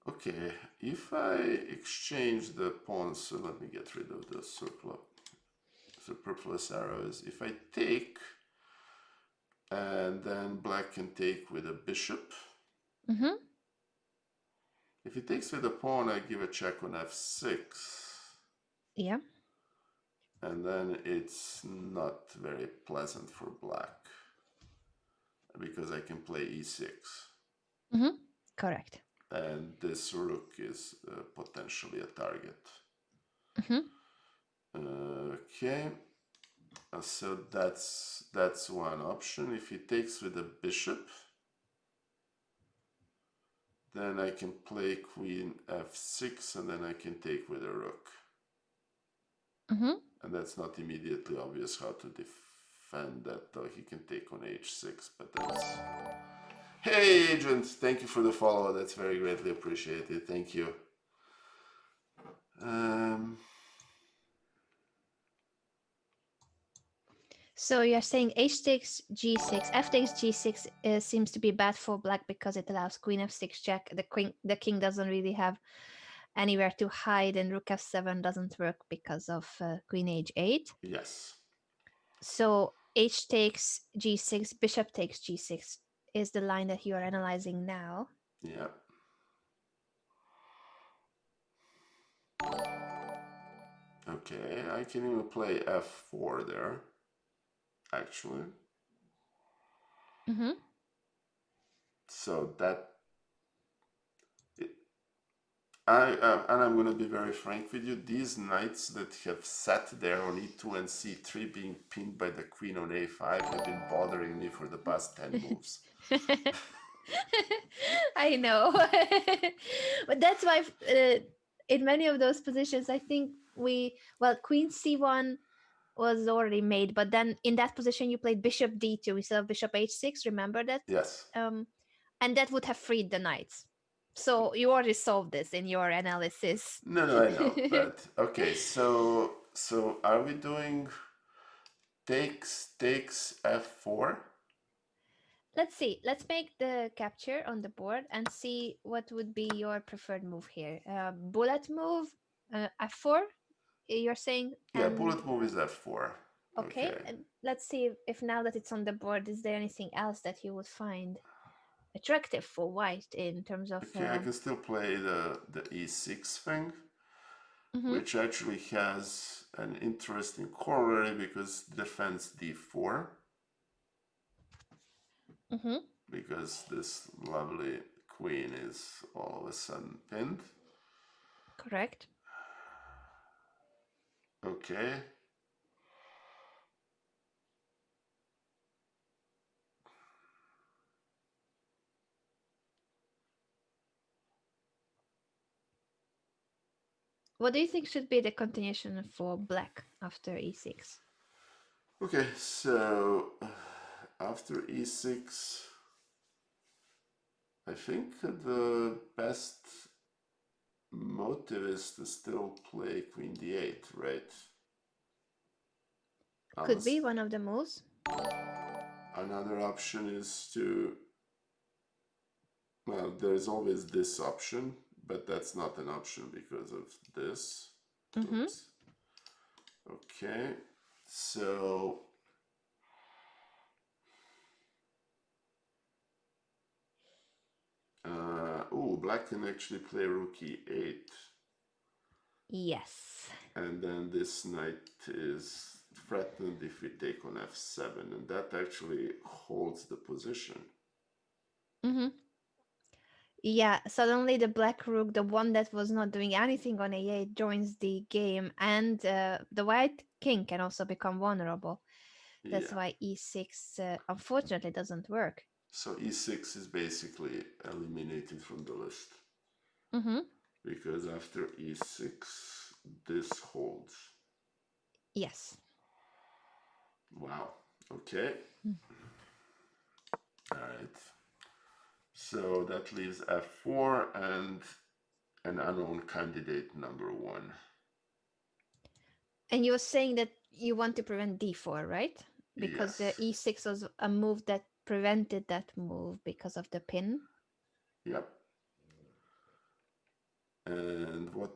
okay, if I exchange the pawns, so let me get rid of the superfluous arrows. If I take, and then black can take with a bishop. Mm-hmm. If he takes with a pawn, I give a check on f6. Yeah. And then it's not very pleasant for black because I can play e6. Mm-hmm. Correct. And this rook is potentially a target. Mm-hmm. Okay, so that's one option. If he takes with a bishop, then I can play queen f6 and then I can take with a rook. Mm-hmm. And that's not immediately obvious how to defend that, though he can take on h6, but that's... Hey, Agent, thank you for the follow. That's very greatly appreciated. Thank you. So you're saying h takes g6, f takes g6 seems to be bad for black because it allows queen f6 check. The king doesn't really have anywhere to hide, and rook f7 doesn't work because of queen h8. Yes. So h takes g6, bishop takes g6 is the line that you are analyzing now. Yeah. Okay, I can even play f4 there, actually. Mm-hmm. So that... and I'm going to be very frank with you, these knights that have sat there on e2 and c3 being pinned by the queen on a5 have been bothering me for the past 10 moves. I know. But that's why in many of those positions, I think queen c1 was already made, but then in that position you played bishop d2 instead of bishop h6, remember that? Yes. And that would have freed the knights. So you already solved this in your analysis. No, I know, but okay, so are we doing takes f4? Let's see. Let's make the capture on the board and see what would be your preferred move here. Bullet move, f4, you're saying? Yeah, bullet move is f4. Okay, and let's see if now that it's on the board, is there anything else that you would find attractive for white in terms of... Okay, I can still play the e6 thing, Mhm. which actually has an interesting corollary because defends d4. Mhm. Because this lovely queen is all of a sudden pinned. Correct. Okay. What do you think should be the continuation for black after e6? Okay, so after e6, I think the best motive is to still play queen d8, right? Could be one of the moves. Another option is to... Well, there's always this option, but that's not an option because of this. Mhm. Oops. Okay, so... black can actually play rook e8. Yes. And then this knight is threatened if we take on f7, and that actually holds the position. Mhm. Yeah, suddenly the black rook, the one that was not doing anything on a8, joins the game, and the white king can also become vulnerable. That's Yeah. why e6 unfortunately doesn't work. So e6 is basically eliminated from the list Mm-hmm. because after e6, this holds. Yes. Wow. Okay. Mm. All right. So that leaves f4 and an unknown candidate number one. And you were saying that you want to prevent d4, right? Because the Yes. e6 was a move that prevented that move because of the pin. Yep. And what?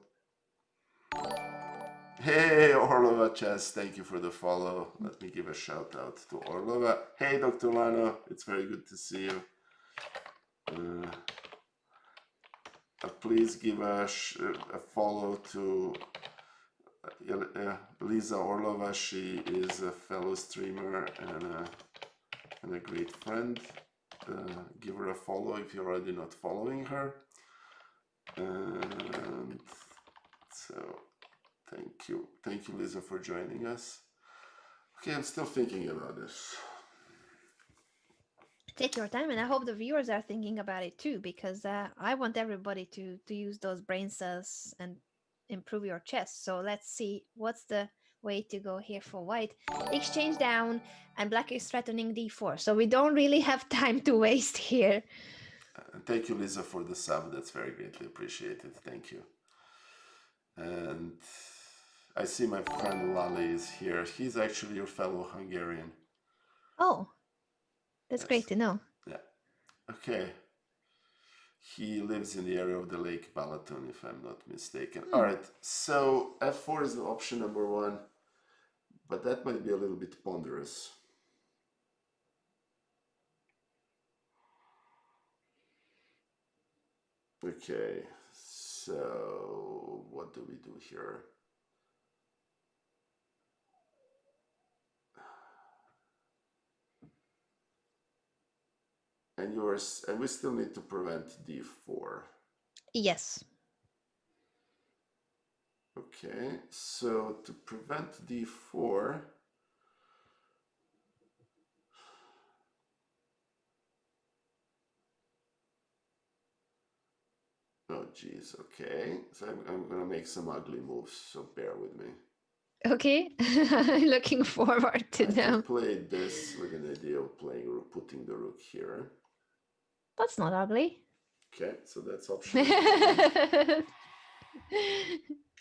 Hey, Orlova Chess, thank you for the follow. Let me give a shout out to Orlova. Hey, Dr. Lano, it's very good to see you. Please give a follow to Lisa Orlova. She is a fellow streamer and a great friend. Give her a follow if you're already not following her. And so, thank you, Lisa, for joining us. Okay, I'm still thinking about this. Take your time, and I hope the viewers are thinking about it too, because I want everybody to use those brain cells and improve your chess. So let's see what's the way to go here for white. Exchange down, and black is threatening d4. So we don't really have time to waste here. And thank you, Lisa, for the sub. That's very greatly appreciated. Thank you. And I see my friend Lale is here. He's actually your fellow Hungarian. Oh, that's Yes. great to know. Yeah. Okay. He lives in the area of the Lake Balaton, if I'm not mistaken. All right. So f4 is the option number one, but that might be a little bit ponderous. Okay. So what do we do here? And we still need to prevent d4. Yes. Okay, so to prevent d4, oh geez, okay, so I'm gonna make some ugly moves, so bear with me. Okay, looking forward to I them. could play this with an idea of putting the rook here. That's not ugly. Okay, so that's option number one.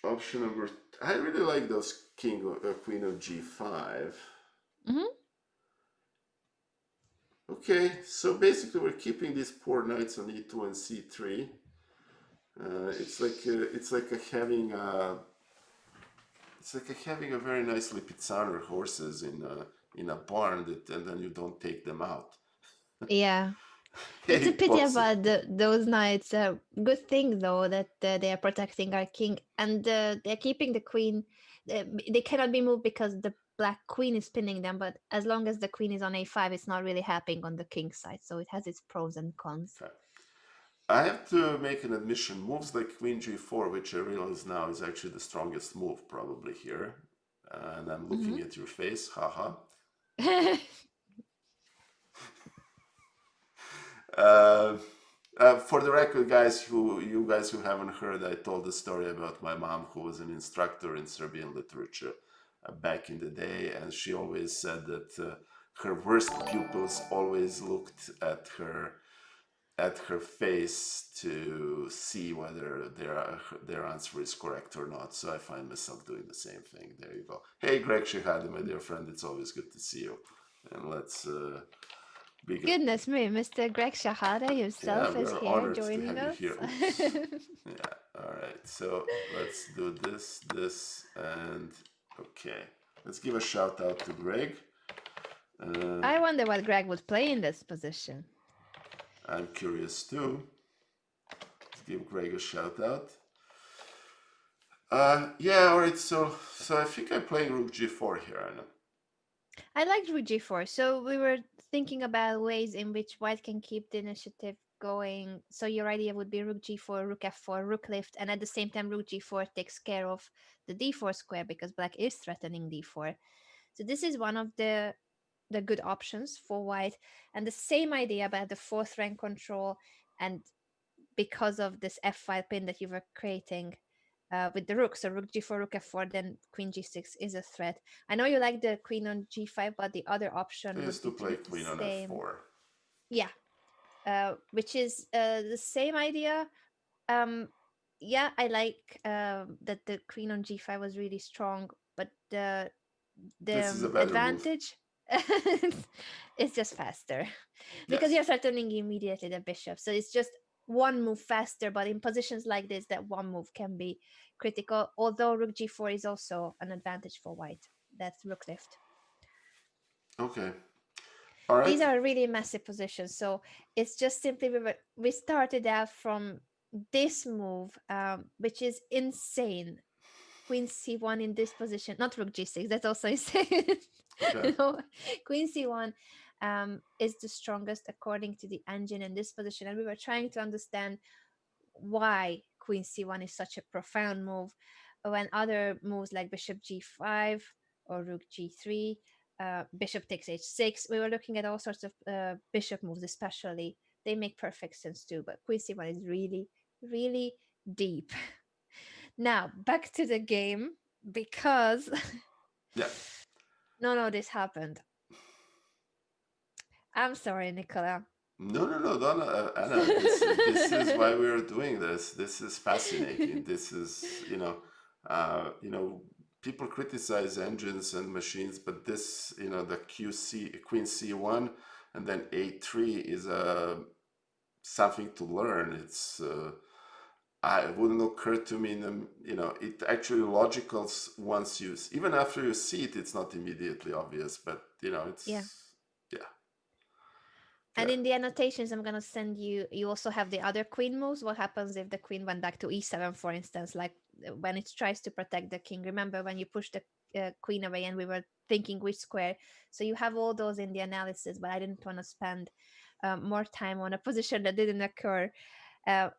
Option number, I really like those queen of g5. Mm-hmm. Okay, so basically we're keeping these poor knights on e2 and c3. It's like having a very nice Lipizzaner horses in a barn and then you don't take them out. Yeah. It's Hey, a pity Posse. about those knights. Good thing though that they are protecting our king, and they're keeping the queen. They cannot be moved because the black queen is pinning them. But as long as the queen is on a5, it's not really helping on the king side. So it has its pros and cons. Okay. I have to make an admission. Moves like queen g4, which I realize now is actually the strongest move probably here. And I'm looking at your face, haha. For the record, guys, you guys who haven't heard, I told the story about my mom, who was an instructor in Serbian literature back in the day, and she always said that her worst pupils always looked at her face to see whether their answer is correct or not. So I find myself doing the same thing. There you go. Hey, Greg Shihadi, my dear friend, it's always good to see you. And let's Goodness me, Mr. Greg Shahada himself yeah, is we're here honored to joining have you us. here. Oops. Yeah, all right. So let's do this, and okay. Let's give a shout out to Greg. I wonder what Greg would play in this position. I'm curious too. Let's give Greg a shout out. Yeah, all right. So I think I'm playing Rook G4 here, Anna. I liked rook g4. So we were thinking about ways in which white can keep the initiative going. So your idea would be rook g4, rook f4, rook lift, and at the same time rook g4 takes care of the d4 square because black is threatening d4. So this is one of the the good options for white, and the same idea about the fourth rank control. And because of this f5 pin that you were creating with the rook, so rook g4, rook f4, then queen g6 is a threat. I know you like the queen on g5, but the other option I would used be to to play do the queen on same. f4. Yeah, which is the same idea. Yeah, I like that the queen on g5 was really strong, but the This is a better move. advantage is just faster because Yes. you're threatening immediately the bishop. So it's just one move faster, but in positions like this, that one move can be critical. Although rook g4 is also an advantage for white. That's rook lift. Okay. All right. These are really massive positions. So it's just simply we started out from this move, which is insane. Queen c1 in this position, not rook g6. That's also insane. Okay. No, queen c1 is the strongest according to the engine in this position, and we were trying to understand why queen c1 is such a profound move when other moves like bishop g5 or rook g3, bishop takes h6, we were looking at all sorts of bishop moves, especially they make perfect sense too, but queen c1 is really, really deep. Now back to the game, because Yeah. no, this happened. I'm sorry, Nikola. No, don't, Anna. This is why we're doing this. This is fascinating. This is, people criticize engines and machines, but this, the QC Queen C1 and then A3 is something to learn. It's it wouldn't occur to me. It actually logical once you, even after you see it, it's not immediately obvious. But it's Yeah. yeah. And Okay. in the annotations, I'm gonna send you. You also have the other queen moves. What happens if the queen went back to e7, for instance, like when it tries to protect the king? Remember when you pushed the queen away, and we were thinking which square. So you have all those in the analysis, but I didn't want to spend more time on a position that didn't occur. Uh,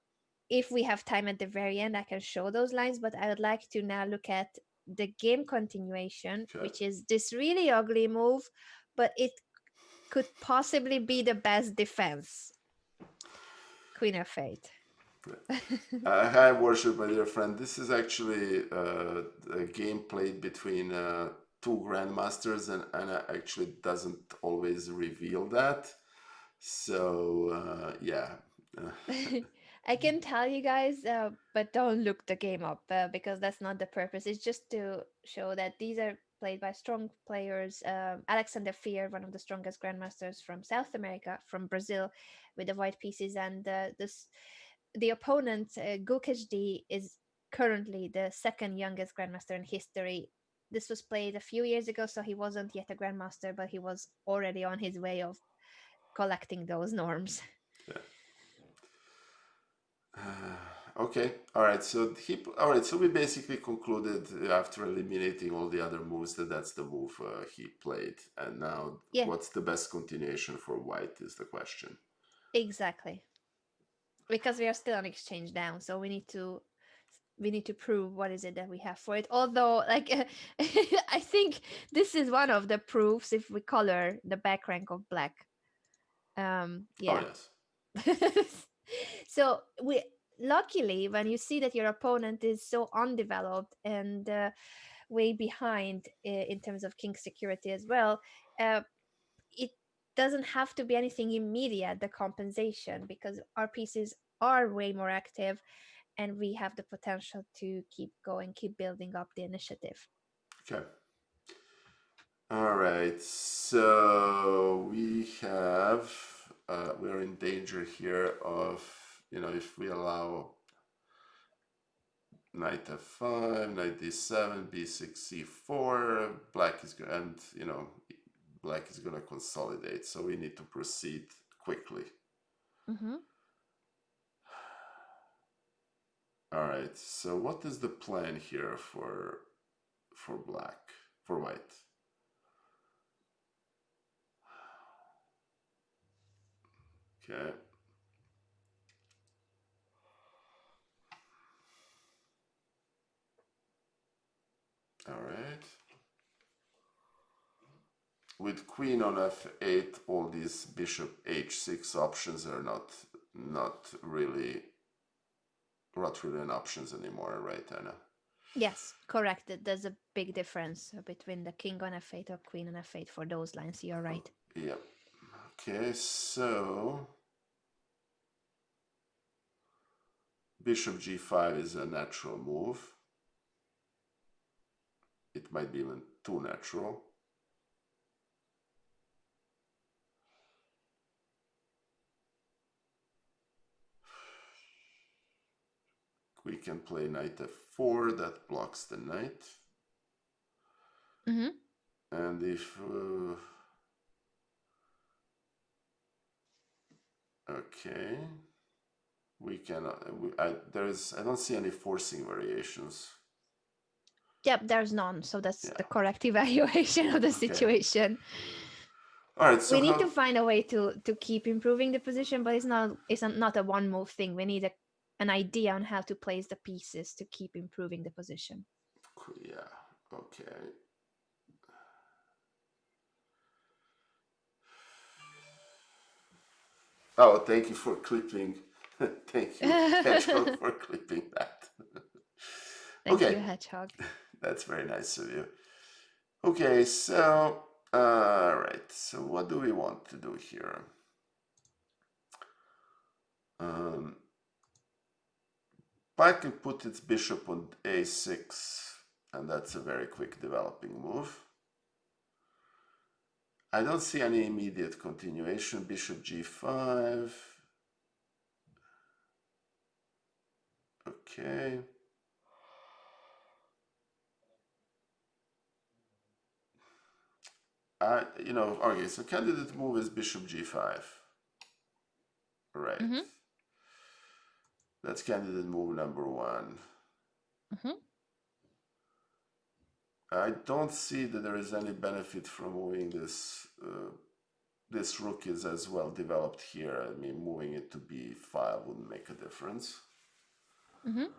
if we have time at the very end, I can show those lines. But I would like to now look at the game continuation, Okay. which is this really ugly move, but it could possibly be the best defense. Queen of Fate. Hi, worship, my dear friend. This is actually a game played between two grandmasters, and Anna actually doesn't always reveal that. So, yeah. I can tell you guys, but don't look the game up because that's not the purpose. It's just to show that these are played by strong players. Alexander Fier, one of the strongest grandmasters from South America, from Brazil, with the white pieces, and the opponent, Gulkesh D, is currently the second youngest grandmaster in history. This was played a few years ago, so he wasn't yet a grandmaster, but he was already on his way of collecting those norms. Yeah. Okay. All right. All right. So we basically concluded after eliminating all the other moves that that's the move he played, and now Yeah, what's the best continuation for White is the question. exactly. Because we are still on exchange down, so we need to prove what is it that we have for it. Although, like, I think this is one of the proofs if we color the back rank of black. Oh Yeah. yes. So we luckily, when you see that your opponent is so undeveloped and way behind in terms of king security as well, it doesn't have to be anything immediate, the compensation, because our pieces are way more active and we have the potential to keep going, keep building up the initiative. Okay. All right, so we're in danger here of, if we allow knight f5, knight d7, b6, c4, black is going, and, black is going to consolidate, so we need to proceed quickly. Mm-hmm. All right, so what is the plan here for white? Okay. All right. with queen on f8, all these bishop h6 options are not really an options anymore, right, Anna? Yes, correct. There's a big difference between the king on f8 or queen on f8 for those lines. You're right. Yep. Okay, so bishop g5 is a natural move. It might be even too natural. We can play knight f4, that blocks the knight. Mm-hmm. And if okay, we cannot. I don't see any forcing variations. Yep, there's none. So that's Yeah. the correct evaluation of the Okay. situation. All right. So we need to find a way to keep improving the position, but it's not a one move thing. We need an idea on how to place the pieces to keep improving the position. Yeah. Okay. Oh, thank you for clipping. Thank you, Hedgehog, for clipping that. Thank Okay. you, Hedgehog. That's very nice of you. Okay, so all right. So what do we want to do here? Black can put its bishop on a6, and that's a very quick developing move. I don't see any immediate continuation. Bishop g5. Okay. Okay, so candidate move is bishop g5. Right. Mm-hmm. That's candidate move number 1. Mm-hmm. I don't see that there is any benefit from moving this. This rook is as well developed here. I mean, moving it to b5 wouldn't make a difference. Mm-hmm.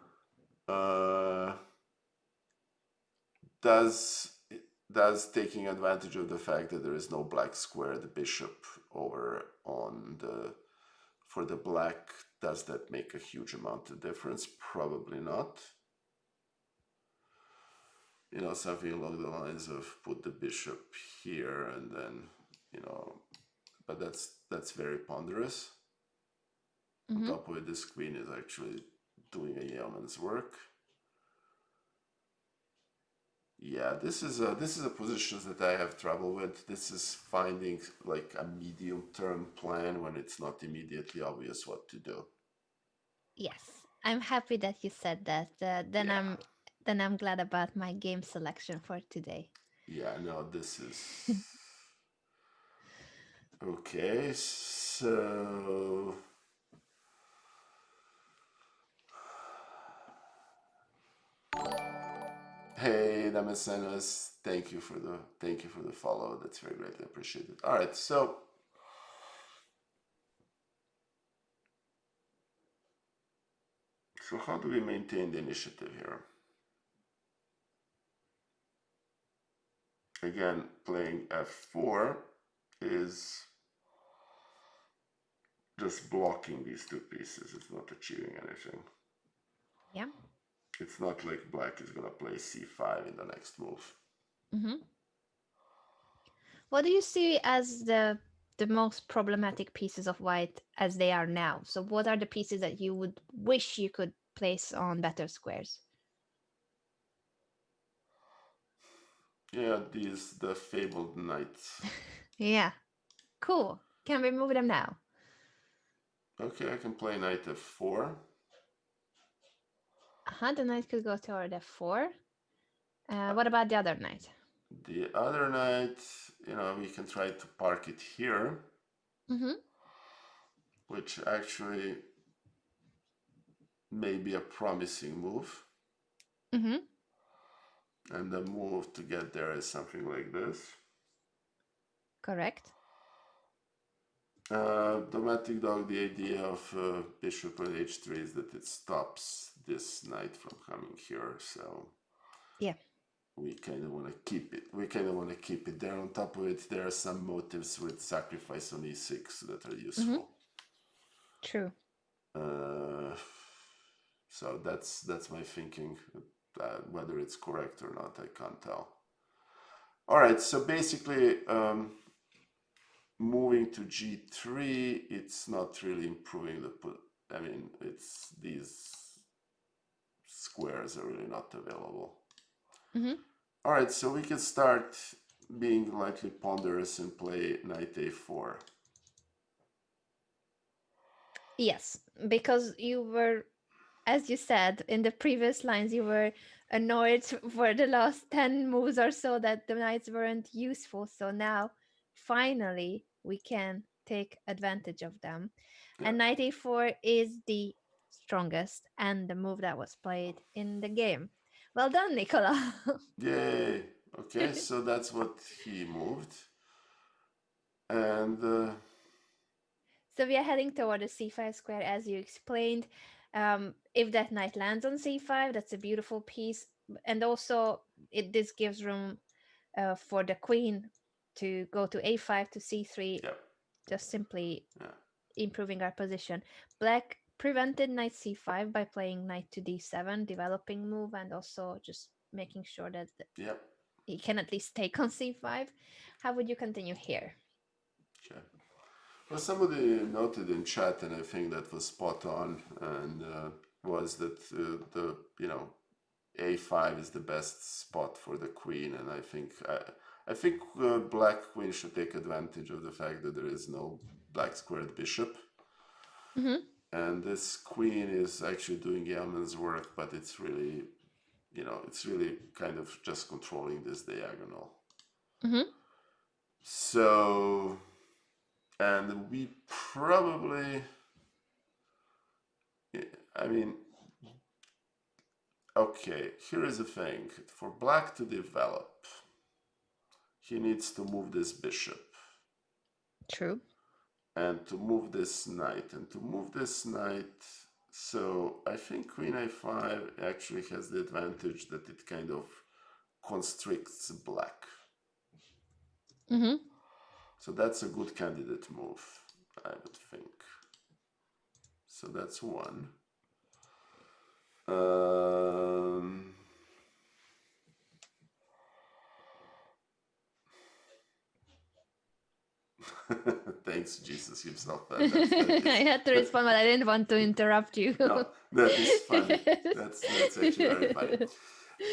Does taking advantage of the fact that there is no black square the bishop over on for the black, does that make a huge amount of difference? Probably not. Something along the lines of put the bishop here and then, but that's very ponderous. Mm-hmm. On top of it, this queen is actually doing a yeoman's work. Yeah, this is a position that I have trouble with. This is finding like a medium-term plan when it's not immediately obvious what to do. Yes, I'm happy that you said that. Then I'm glad about my game selection for today. Yeah, no, this is okay. So hey, Damascenos, thank you for the follow. That's very greatly appreciated. All right, so how do we maintain the initiative here? Again, playing f4 is just blocking these two pieces. It's not achieving anything. Yeah. It's not like black is gonna play c5 in the next move. Mm-hmm. What do you see as the most problematic pieces of white as they are now? So what are the pieces that you would wish you could place on better squares? Yeah, the fabled knights. Yeah. Cool. Can we move them now? Okay, I can play knight f4. The knight could go toward f4. What about the other knight? The other knight, we can try to park it here. Mm-hmm. Which actually may be a promising move. Mm-hmm. And the move to get there is something like this. Correct. Dogmatic Dog, the idea of bishop at h3 is that it stops this knight from coming here. So Yeah. we kind of want to keep it. We kind of want to keep it there. On top of it, there are some motives with sacrifice on e6 that are useful. True. So that's my thinking. Whether it's correct or not, I can't tell. All right, so basically, moving to g3, it's not really improving the put. I mean, it's these squares are really not available. All right, so we can start being lightly ponderous and play knight a4. Yes, because you were, as you said in the previous lines, you were annoyed for the last 10 moves or so that the knights weren't useful. So now, finally, we can take advantage of them. Yeah. And knight a4 is the strongest and the move that was played in the game. Well done, Nikola. Yay! Okay, so that's what he moved. And So we are heading toward the c5 square, as you explained. If that knight lands on c5, that's a beautiful piece. And also, this gives room for the queen to go to a5 to c3, yeah, just simply yeah, improving our position. Black prevented knight c5 by playing knight to d7, developing move, and also just making sure that yeah. he can at least take on c5. How would you continue here? Okay. Well, somebody noted in chat, and I think that was spot on, and was that the a5 is the best spot for the queen, and I think black queen should take advantage of the fact that there is no black squared bishop, and this queen is actually doing yeoman's work, but it's really kind of just controlling this diagonal. So, and we probably, I mean, okay, here is the thing. For black to develop, he needs to move this bishop. True. And to move this knight. And to move this knight, so I think queen a5 actually has the advantage that it kind of constricts black. So that's a good candidate move, I would think. So that's one. Thanks, Jesus himself. I had to respond, but I didn't want to interrupt you. No, that is funny. That's actually very funny.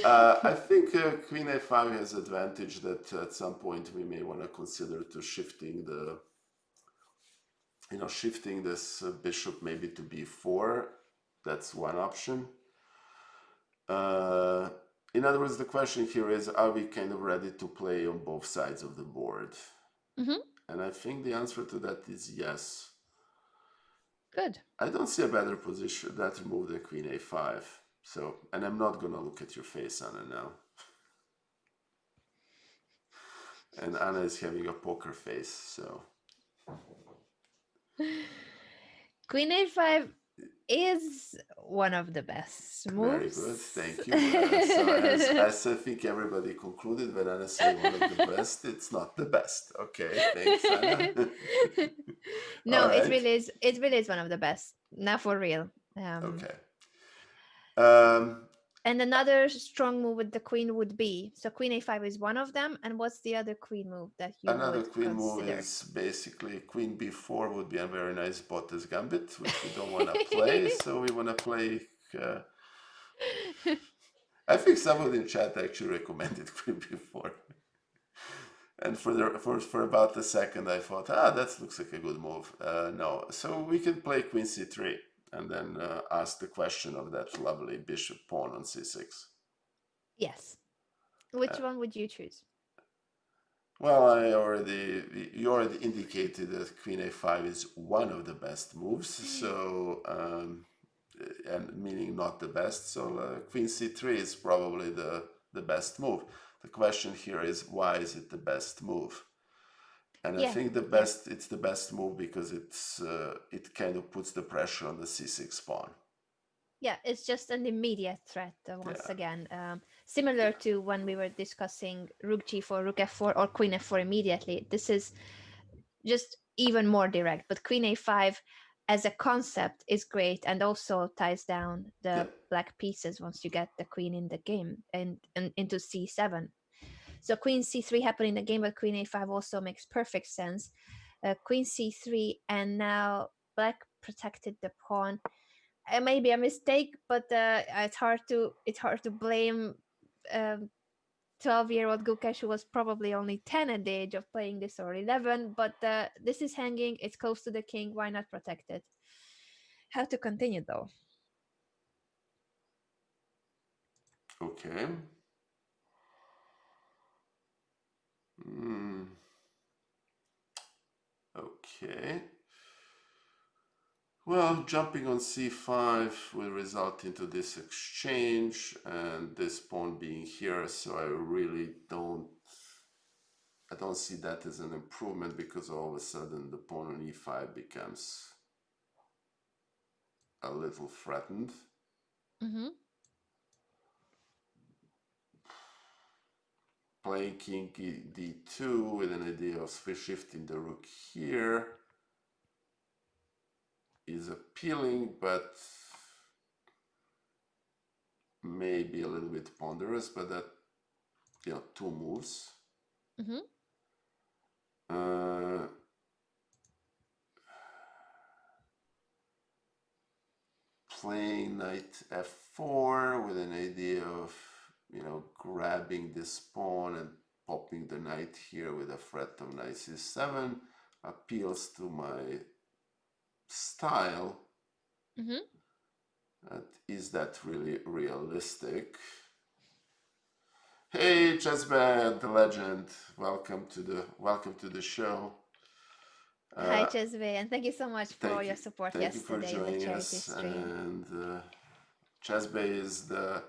I think queen a5 has advantage that at some point we may want to consider to shifting this bishop maybe to b4. That's one option. In other words, the question here is, are we kind of ready to play on both sides of the board? And I think the answer to that is yes. Good. I don't see a better position, better move than queen a5. So, and I'm not going to look at your face, Anna, now. And Anna is having a poker face, so. Queen a5 is one of the best moves. Very good, thank you. So as I think everybody concluded, when Anna said one of the best, it's not the best. Okay, thanks, Anna. No, All right. it really is one of the best. Now for real. Okay. And another strong move with the queen would be, so queen a5 is one of them, and what's the other queen move that you Another would queen consider? move is basically queen b4 would be a very nice Bottas gambit, which we don't want to play, so we want to play... I think somebody in chat actually recommended queen b4. And for about a second I thought, that looks like a good move. No, so we can play queen c3 and then ask the question of that lovely bishop pawn on c6. Yes. Which one would you choose? Well, you already indicated that queen a5 is one of the best moves, so and meaning not the best. So queen c3 is probably the best move. The question here is, why is it the best move? And I think it's the best move because it kind of puts the pressure on the c6 pawn. Yeah, it's just an immediate threat once again. Similar to when we were discussing rook g4, rook f4, or queen f4 immediately. This is just even more direct, but queen a5 as a concept is great and also ties down the Yeah. black pieces once you get the queen in the game and into c7. So queen c3 happened in the game, but queen a5 also makes perfect sense. Queen c3, and now black protected the pawn. It may be a mistake, but it's hard to blame 12-year-old Gukesh, who was probably only 10 at the age of playing this, or 11. But this is hanging. It's close to the king. Why not protect it? How to continue though? Okay. Mm. Okay. Well, jumping on c5 will result into this exchange and this pawn being here, so I don't see that as an improvement, because all of a sudden the pawn on e5 becomes a little threatened. Mm-hmm. Playing king d2 with an idea of shifting the rook here is appealing, but maybe a little bit ponderous. But that, two moves. Mm-hmm. Playing knight f4 with an idea of, grabbing this pawn and popping the knight here with a threat of knight c7 appeals to my style. Mm-hmm. Is that really realistic? Hey, Chessbad, the legend. Welcome to the show. Hi, Chesbe, and thank you so much for all your support Thank you for yesterday in the joining charity us. stream. And Chessbay is the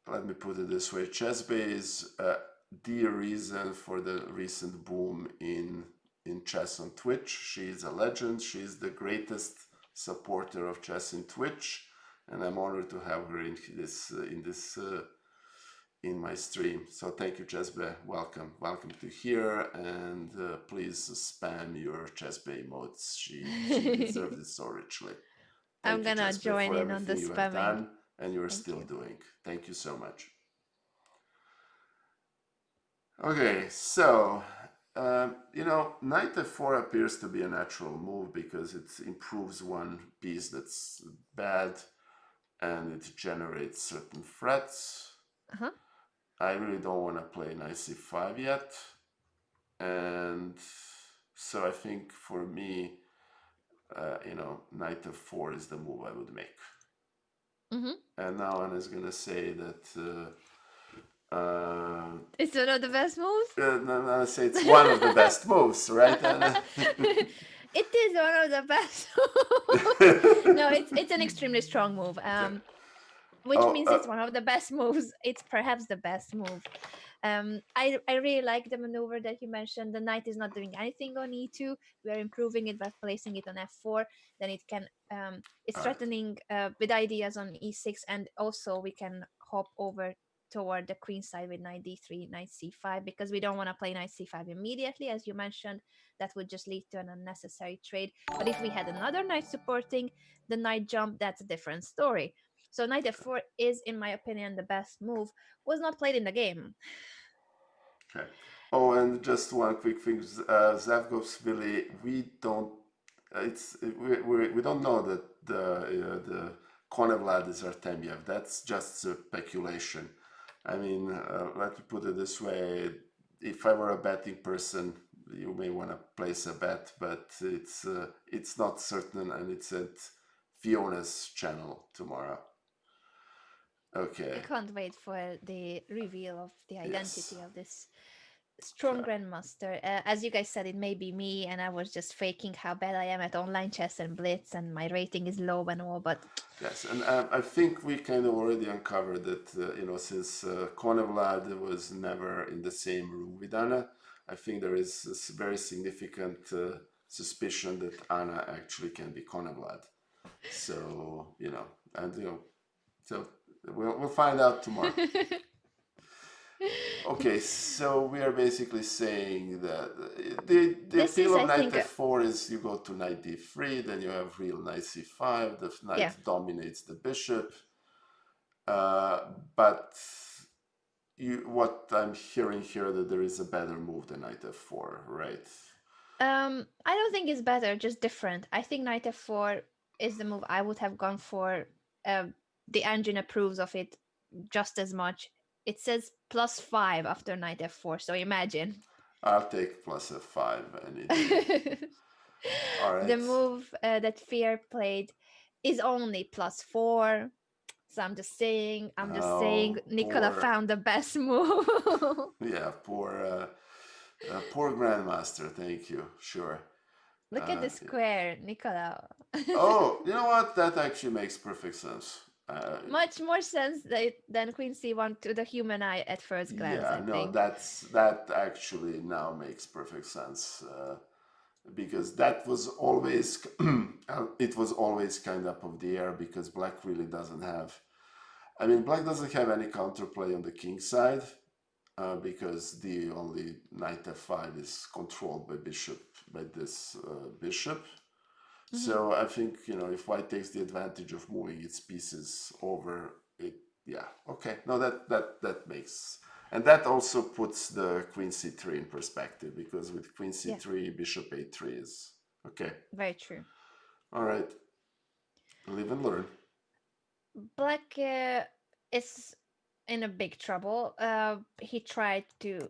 let me put it this way: Chessbay is the reason for the recent boom in chess on Twitch. She's a legend. She's the greatest supporter of chess in Twitch, and I'm honored to have her in my stream. So thank you, Chessbay. Welcome to here, and please spam your Chessbay emotes. She deserves it so richly. I'm Thank you, gonna Chessbay, join for in on the everything you have spamming. done and you're Thank still you. doing. Thank you so much. Okay, so knight f4 appears to be a natural move because it improves one piece that's bad and it generates certain threats. Uh-huh. I really don't want to play knight c5 yet, and so I think for me, knight f4 is the move I would make. Mm-hmm. And now Anna's gonna say that It's one of the best moves. no, say it's one of the best moves, right, Anna? It is one of the best. No, it's an extremely strong move. Which means it's one of the best moves. It's perhaps the best move. I really like the maneuver that you mentioned. The knight is not doing anything on e2. We are improving it by placing it on f4. Then it can it's threatening with ideas on e6, and also we can hop over toward the queen side with knight d3, knight c5, because we don't want to play knight c5 immediately, as you mentioned. That would just lead to an unnecessary trade. But if we had another knight supporting the knight jump, that's a different story. So knight f4 is, in my opinion, the best move. Was not played in the game. Okay. Oh, and just one quick thing, Zavgovsvili, we don't. We don't know that the Konevlad is Artemiev. That's just speculation. I mean, let me put it this way: if I were a betting person, you may want to place a bet, but it's not certain, and it's at Fiona's channel tomorrow. Okay. I can't wait for the reveal of the identity of this strong grandmaster. As you guys said, it may be me, and I was just faking how bad I am at online chess and blitz, and my rating is low and all. But yes, and I think we kind of already uncovered that since Konevlad was never in the same room with Anna, I think there is a very significant suspicion that Anna actually can be Konevlad. So so We'll find out tomorrow. Okay, so we are basically saying that the This is, appeal of I knight think, f4 is you go to knight d3, then you have real knight c5, the knight yeah. dominates the bishop. But what I'm hearing here that there is a better move than knight f4, right? I don't think it's better, just different. I think knight f4 is the move I would have gone for. The engine approves of it just as much. It says +5 after knight f4, so imagine. I'll take plus f5 any day. All The right. move that Fear played is only +4. So I'm just saying Oh, Nikola found the best move. yeah, poor grandmaster. Thank you. Sure. Look at the square, Nikola. Oh, you know what? That actually makes perfect sense. Much more sense than Queen C1 to the human eye at first glance, Yeah, I no, think. that actually now makes perfect sense because that was always it was always kind of up of the air because black really doesn't have. I mean, black doesn't have any counterplay on the king side because the only knight f5 is controlled by this bishop. So I think if white takes the advantage of moving its pieces over it, yeah, okay, no, that makes, and that also puts the queen c3 in perspective because with queen c3, bishop a3 is okay. Very true. All right, live and learn. Black is in a big trouble. He tried to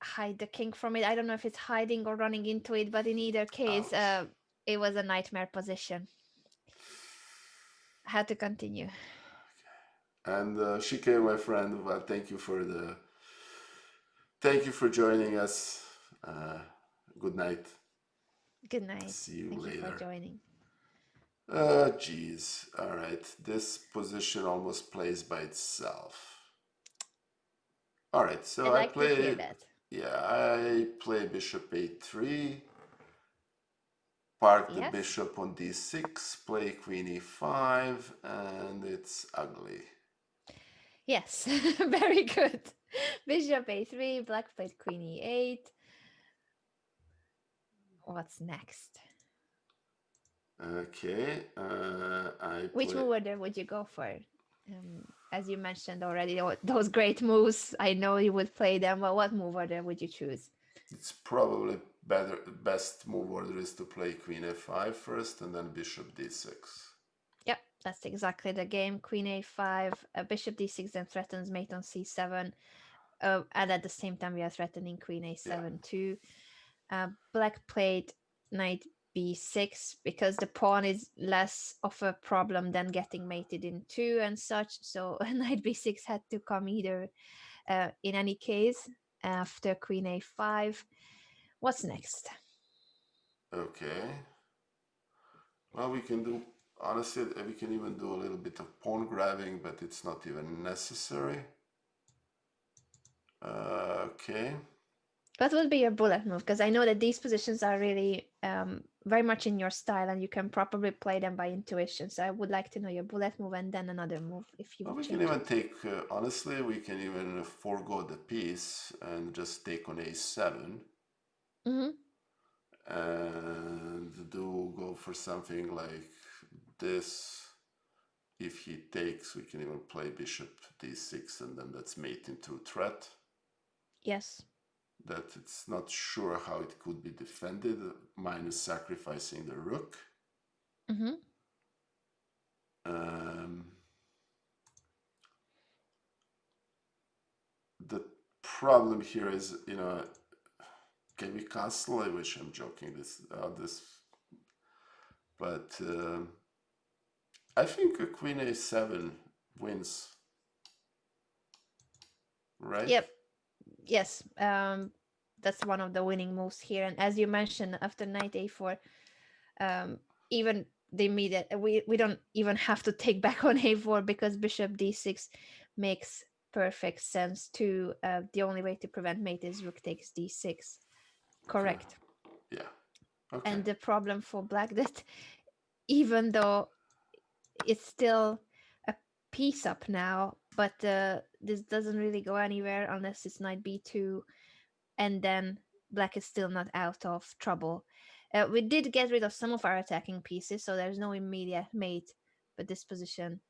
hide the king from it. I don't know if it's hiding or running into it, but in either case, Ouch. it was a nightmare position. I had to continue. And Shike, my friend, well, thank you for joining us. Good night. Good night. See you Thank you for later. joining. Geez. All right. This position almost plays by itself. All right. So I'd like to hear that. Yeah, I play bishop a3. Park the Yes. bishop on d6. Play queen e5, and it's ugly. Yes. Very good. Bishop a3. Black played queen e8. What's next? Okay. Which move order would you go for? As you mentioned already, those great moves. I know you would play them, but what move order would you choose? It's probably best move order is to play queen f5 first and then bishop d6. Yep, that's exactly the game. Queen a5, bishop d6 then threatens mate on c7. And at the same time, we are threatening queen a7 too. Black played knight b6 because the pawn is less of a problem than getting mated in two and such. So knight b6 had to come either in any case after queen a5. What's next? Okay. Well, honestly, we can even do a little bit of pawn grabbing, but it's not even necessary. Okay. What would be your bullet move? Because I know that these positions are really very much in your style and you can probably play them by intuition. So I would like to know your bullet move and then another move if you Well, would we can change even it. take, honestly, we can even forego the piece and just take on a7 Mm-hmm. and go for something like this. If he takes, we can even play bishop d6 and then that's mate into threat. Yes. That it's not sure how it could be defended, minus sacrificing the rook. Mm-hmm. The problem here is, can we castle? I wish I'm joking this, but I think a queen a7 wins, right? Yep. Yes. That's one of the winning moves here. And as you mentioned, after knight a4, even the immediate we don't even have to take back on a4 because bishop d6 makes perfect sense too. The only way to prevent mate is rook takes d6. Correct. Okay. Yeah. Okay. And the problem for black that even though it's still a piece up now, but this doesn't really go anywhere unless it's knight b2, and then black is still not out of trouble. We did get rid of some of our attacking pieces, so there's no immediate mate, but this position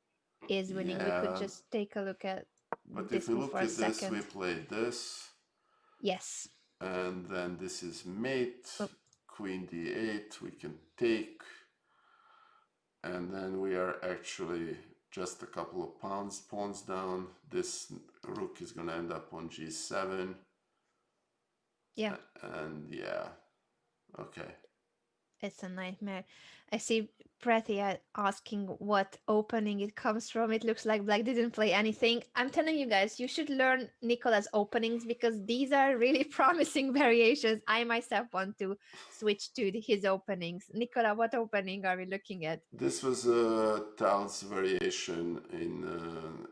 is winning. We could Yeah, just take a look at but if this we move look for a at this, we second. play this, Yes. and then this is mate, Oh. queen d8, we can take, and then we are actually just a couple of pawns down. This rook is going to end up on g7. Yeah. And yeah, okay. It's a nightmare. I see Pretty asking what opening it comes from. It looks like black didn't play anything. I'm telling you guys, you should learn Nicola's openings because these are really promising variations. I myself want to switch to his openings. Nicola, what opening are we looking at? This was Tal's variation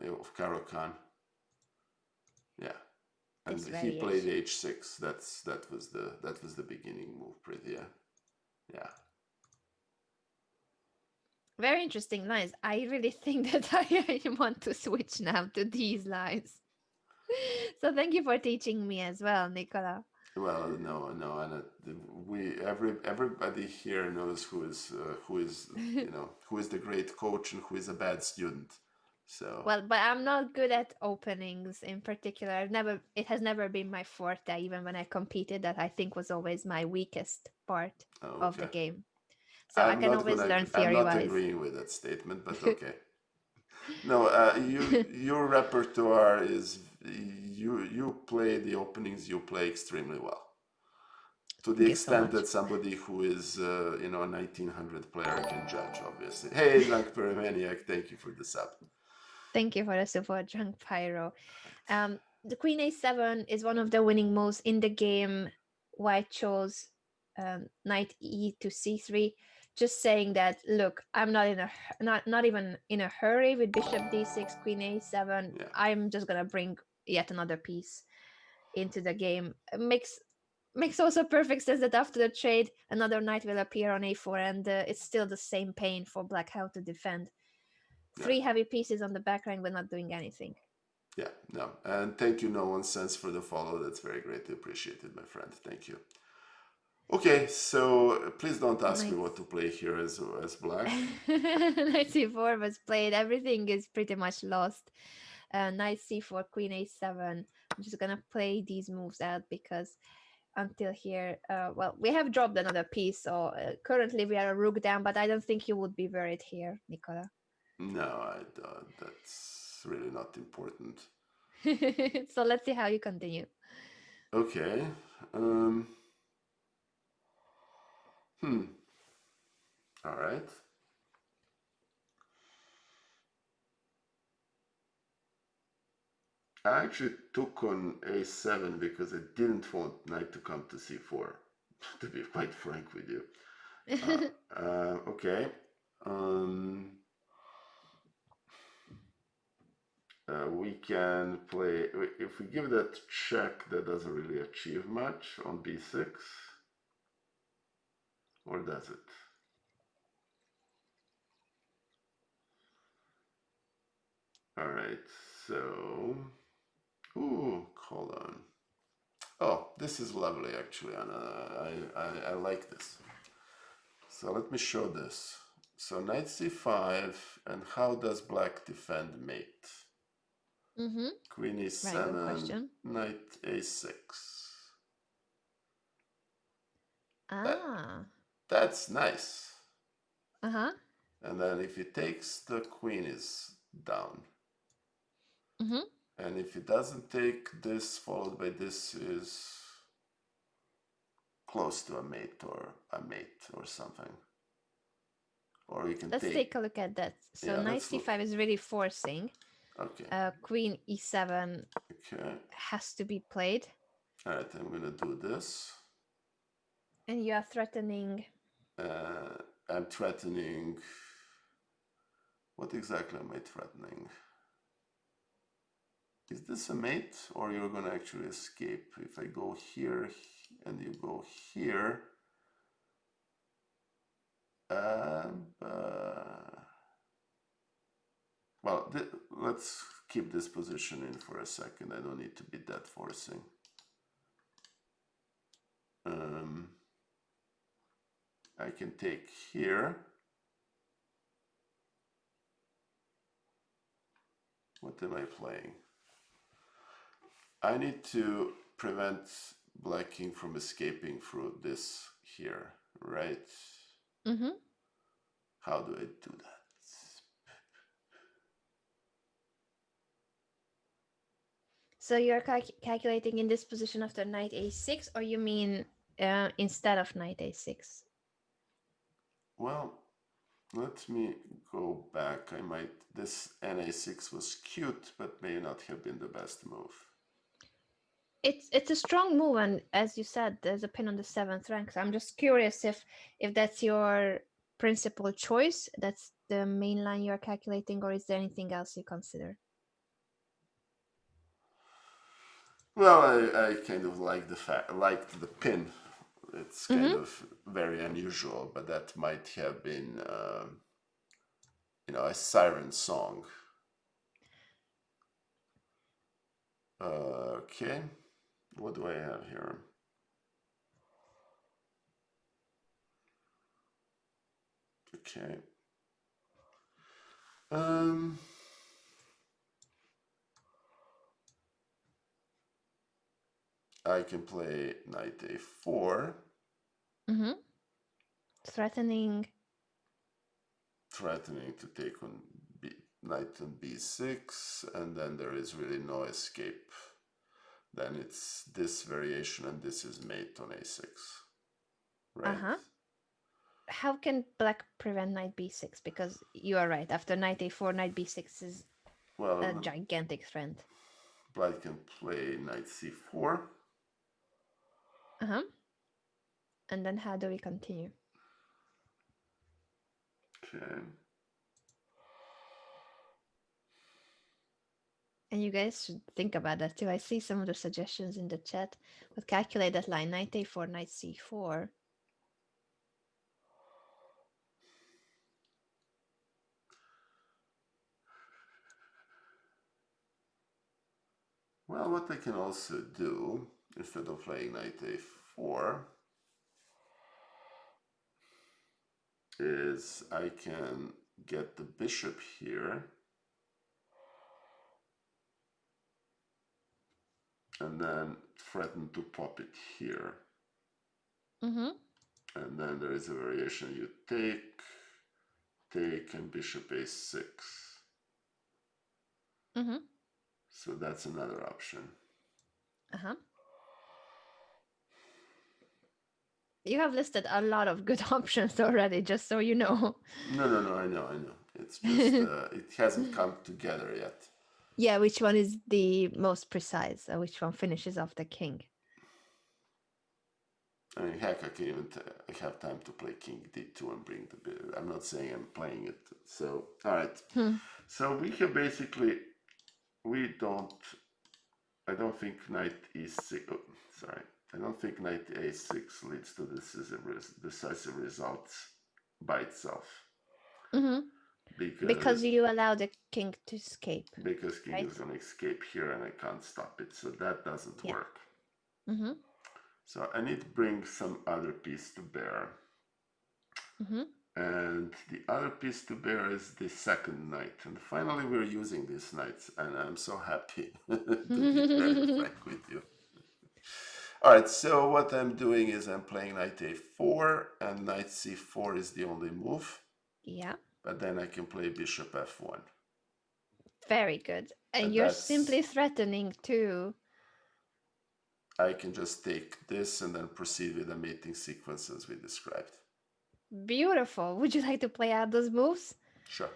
of Caro-Kann. Yeah, and This he played variation. h6. That was the beginning move, pretty. Yeah. Very interesting lines. I really think that I want to switch now to these lines. So thank you for teaching me as well, Nicola. Well, no, and everybody here knows who is who is the great coach and who is a bad student. So Well, but I'm not good at openings in particular. It has never been my forte, even when I competed. That I think was always my weakest part of the game. So I can always learn I'm not theory-wise. agreeing with that statement, but okay. No, your repertoire is you play the openings you play extremely well. To the Thank you so extent much. that somebody who is a 1900 player can judge, obviously. Hey, Drunk Pyromaniac, thank you for the sub. Thank you for the support, Drunk Pyro. The Queen A7 is one of the winning moves in the game. White chose Knight E to C3, just saying that look, I'm not even in a hurry with Bishop D6, Queen A7. Yeah. I'm just gonna bring yet another piece into the game. It makes also perfect sense that after the trade, another knight will appear on A4, and it's still the same pain for Black how to defend. Yeah. 3 heavy pieces on the back rank, but not doing anything. Yeah, no. And thank you, No One Sense, for the follow. That's very greatly appreciated, my friend. Thank you. Okay, so please don't ask me what to play here as black. Knight c4 was played. Everything is pretty much lost. Knight c4, Queen a7. I'm just gonna play these moves out because until here, well, we have dropped another piece, so currently we are a rook down, but I don't think you would be worried here, Nikola. No, I don't. That's really not important. So let's see how you continue. Okay. All right. I actually took on a7 because I didn't want knight to come to c4, to be quite frank with you. Okay. We can play, if we give that check, that doesn't really achieve much on b6. Or does it? All right, so, hold on. Oh, this is lovely, actually, Anna. I like this. So let me show this. So knight c5, and how does black defend mate? Queen e7, knight a6. That's nice. And then if he takes, the queen is down. And if he doesn't take, this followed by this is close to a mate or something. Or we can take a look at that. So yeah, knight c5 is really forcing. Okay. Queen e7 has to be played. All right, I'm gonna do this. And you are threatening. I'm threatening. What exactly am I threatening? Is this a mate, or you're gonna actually escape? If I go here and you go here, Well, let's keep this position in for a second. I don't need to be that forcing. I can take here. What am I playing? I need to prevent Black King from escaping through this here, right? Mm-hmm. How do I do that? So you're calculating in this position after knight a6, or you mean instead of knight a6? Well, let me go back. This na6 was cute, but may not have been the best move. It's a strong move, and as you said, there's a pin on the 7th rank. So I'm just curious if that's your principal choice, that's the main line you're calculating, or is there anything else you consider? Well, I kind of liked the pin. It's kind of very unusual, but that might have been, a siren song. Okay, what do I have here? Okay. I can play knight a4. Mm-hmm. Threatening To take on knight on b6, and then there is really no escape. Then it's this variation, and this is mate on a6, right? How can black prevent knight b6? Because you are right, after knight a4, knight b6 is a gigantic threat. Black can play knight c4. And then how do we continue? Okay. And you guys should think about that too. I see some of the suggestions in the chat. But calculate that line, knight a4, knight c4. Well, what I can also do, instead of playing knight a4, is I can get the bishop here, and then threaten to pop it here. And then there is a variation. You take, and bishop a6. So that's another option. You have listed a lot of good options already, just so you know. No, I know. It's just, it hasn't come together yet. Yeah, which one is the most precise? Which one finishes off the king? I mean, heck, I can even have time to play king d2 and bring the bit. I'm not saying I'm playing it. So, all right. So we have basically, I don't think knight e6, I don't think knight a6 leads to decisive results by itself. Because you allow the king to escape. Because king is going to escape here and I can't stop it. So that doesn't work. So I need to bring some other piece to bear. And the other piece to bear is the second knight. And finally we're using these knights, and I'm so happy to be very frank with you. All right, so what I'm doing is I'm playing knight a4, and knight c4 is the only move. Yeah. But then I can play bishop f1. Very good. And you're simply threatening too. I can just take this and then proceed with the mating sequence as we described. Beautiful. Would you like to play out those moves? Sure.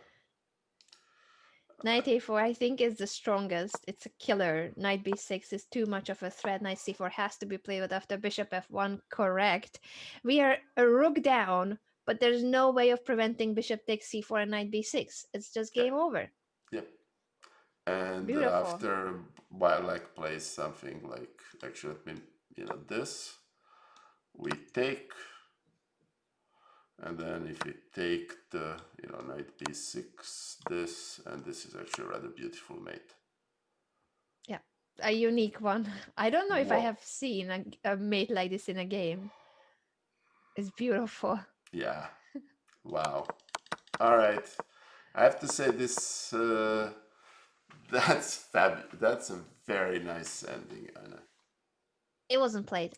Knight a4, I think, is the strongest. It's a killer. Knight b6 is too much of a threat. Knight c4 has to be played with after bishop f1. Correct. We are a rook down, but there's no way of preventing bishop takes c4 and knight b6. It's just game over. Yep. And beautiful. After Bialek plays something like, actually, this, we take, And then if you take the, knight b6, this, and this is actually a rather beautiful mate. Yeah, a unique one. I don't know if I Whoa. have seen a mate like this in a game. It's beautiful. Yeah. Wow. All right. I have to say this. That's fabulous. That's a very nice ending, Anna. It wasn't played.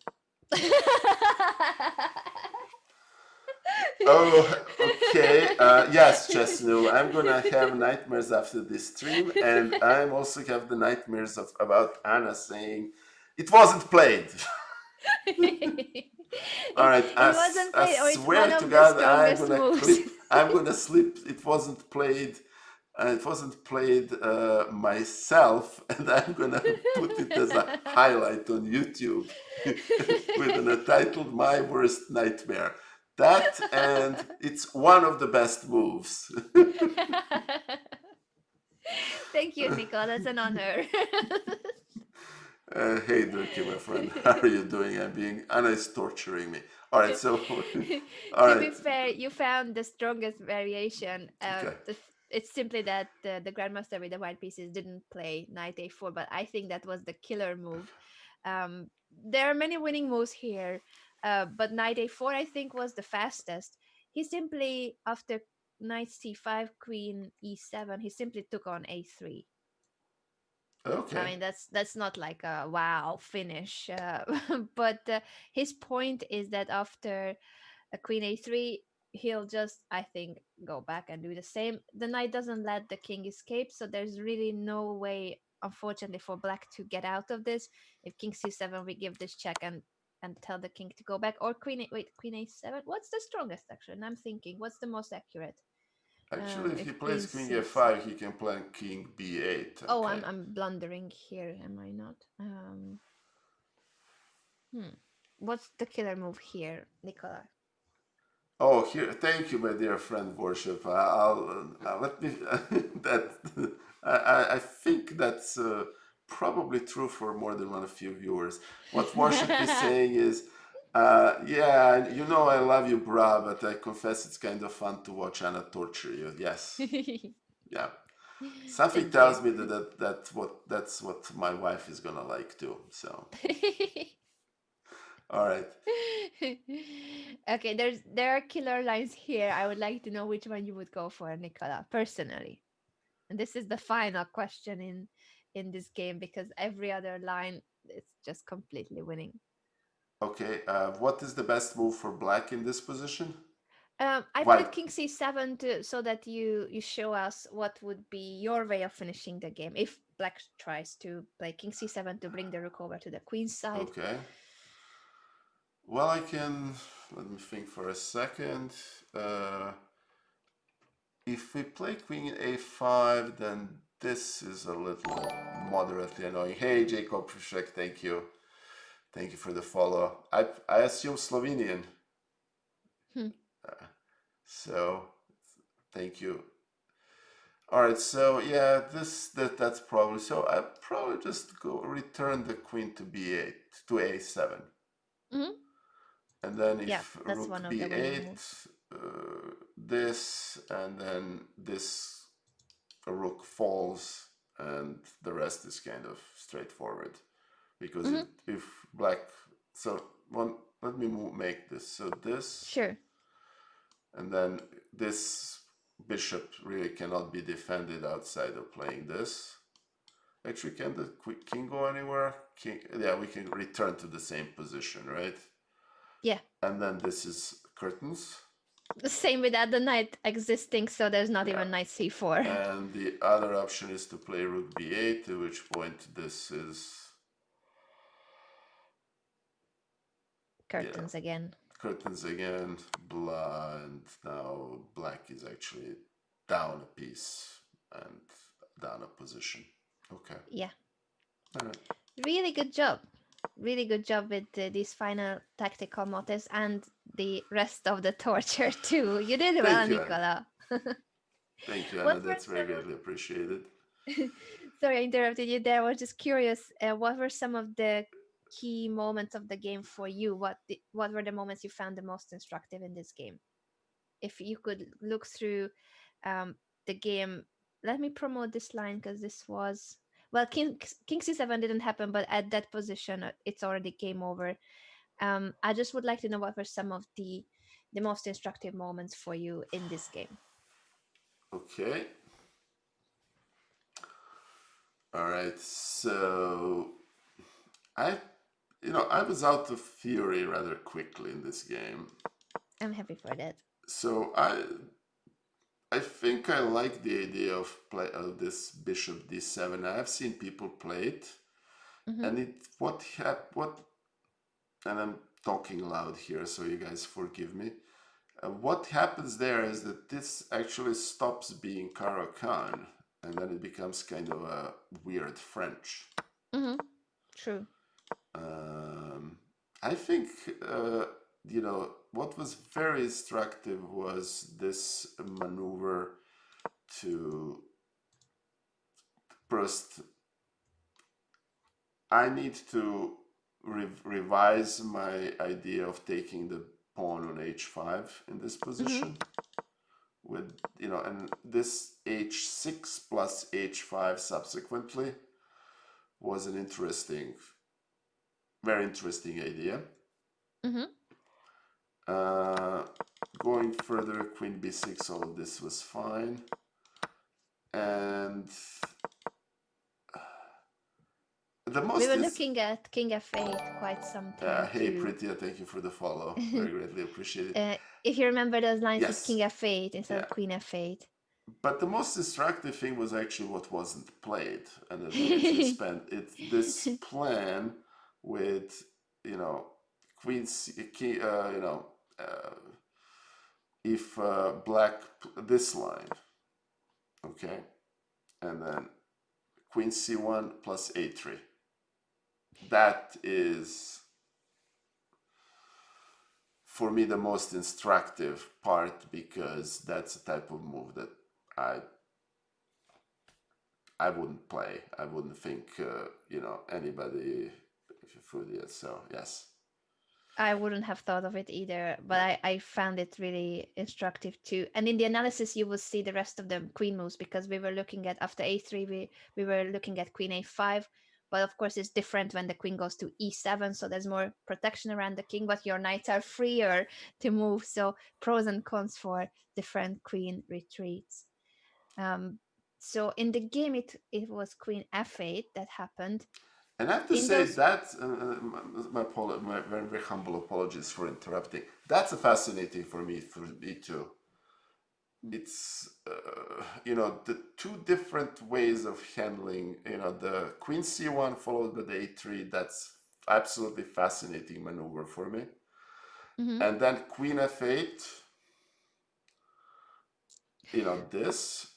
Oh, okay. Yes, Chesnu. I'm gonna have nightmares after this stream, and I'm also have the nightmares of about Anna saying it wasn't played. All right. It wasn't I played, or it's one swear to of the God, I'm strongest gonna moves. clip. I'm gonna slip. It wasn't played. It wasn't played myself, and I'm gonna put it as a highlight on YouTube with an titled "My Worst Nightmare." That, and it's one of the best moves. Thank you, Nikola. That's an honor. Hey, Durkee, my friend, how are you doing? Anna is torturing me. All right, so, all To right, be fair, you found the strongest variation. okay. It's simply that the grandmaster with the white pieces didn't play knight a4, but I think that was the killer move. There are many winning moves here, but knight a4 I think was the fastest. He simply, after knight c5, queen e7, he simply took on a3. I Okay. mean, that's not like a wow finish, but his point is that after a queen a3, he'll just, I think, go back and do the same. The knight doesn't let the king escape, so there's really no way, unfortunately, for black to get out of this. If king c7, we give this check and tell the king to go back, or queen a7. What's the strongest actually? And I'm thinking, what's the most accurate? Actually, if he If plays queen king c7. f5, he can play king b8. Oh, Okay. I'm blundering here, am I not? Hmm. What's the killer move here, Nikola? Oh, here, thank you, my dear friend Worship. I'll let me. That I think that's probably true for more than one of you viewers. What Worship is saying is, yeah, I love you, brah, but I confess it's kind of fun to watch Anna torture you. Yes, yeah. Something Thank you. tells me that's what my wife is gonna like too. So, all right. Okay, there are killer lines here. I would like to know which one you would go for, Nicola, personally. And this is the final question in this game because every other line is just completely winning. Okay. What is the best move for black in this position? I White. played king c7 so that you show us what would be your way of finishing the game if black tries to play king c7 to bring the rook over to the queen side. Okay. Well, let me think for a second. If we play queen a5, then this is a little moderately annoying. Hey, Jacob Fischek, thank you. Thank you for the follow. I assume Slovenian. Hmm. So, thank you. All right, so yeah, that's probably so. I probably just go return the queen to b8 to a7. Mm-hmm. And then Yeah, if that's rook one of the winning b8, moves. this, and then this rook falls, and the rest is kind of straightforward. Because Mm-hmm. if black, so let me make this. So this, Sure. and then this bishop really cannot be defended outside of playing this. Actually, can the king go anywhere? King, yeah, we can return to the same position, right? Yeah. And then this is curtains. The same without the knight existing, so there's not Yeah. even knight c4. And the other option is to play rook b8, at which point this is Curtains again. curtains again, blah, and now black is actually down a piece and down a position. Okay. Yeah. All right. Really good job. Really good job with these final tactical motifs and the rest of the torture too. You did well, Thank you, Anna. Nicola. Thank you, Anna. What were That's very greatly appreciated. Sorry, I interrupted you there. I was just curious. What were some of the key moments of the game for you? What were the moments you found the most instructive in this game? if you could look through the game. Let me promote this line because this was, well, king c7 didn't happen, but at that position it's already game over. I just would like to know what were some of the most instructive moments for you in this game. Okay. All right. So I, I was out of theory rather quickly in this game. I'm happy for that. So I think I like the idea of this bishop d7. I have seen people play it, and and I'm talking loud here, so you guys forgive me. What happens there is that this actually stops being Caro-Kann, and then it becomes kind of a weird French. True. I think, what was very instructive was this maneuver to first, I need to revise my idea of taking the pawn on h5 in this position. With, and this h6 plus h5 subsequently was an very interesting idea. Going further, queen b6, all of this was fine. And we were looking at king f8 quite some time hey, too. Pritia, thank you for the follow. Very greatly appreciate it. If you remember those lines, Yes. with king f8 instead of queen f8. But the most instructive thing was actually what wasn't played, and that we actually spent this plan with, queen c, if black this line, okay, and then queen c1 plus a3. That is, for me, the most instructive part, because that's a type of move that I wouldn't play. I wouldn't think, anybody through this. So yes. I wouldn't have thought of it either, but I found it really instructive too. And in the analysis, you will see the rest of the queen moves, because we were looking at, after a3, we were looking at queen a5. But of course, it's different when the queen goes to e7, so there's more protection around the king, but your knights are freer to move. So pros and cons for different queen retreats. So in the game, it was queen f8 that happened. And I have to say that, my very, very humble apologies for interrupting. That's a fascinating for me too. It's, the two different ways of handling, the queen c1 followed by the a3, that's absolutely fascinating maneuver for me. And then queen f8, this,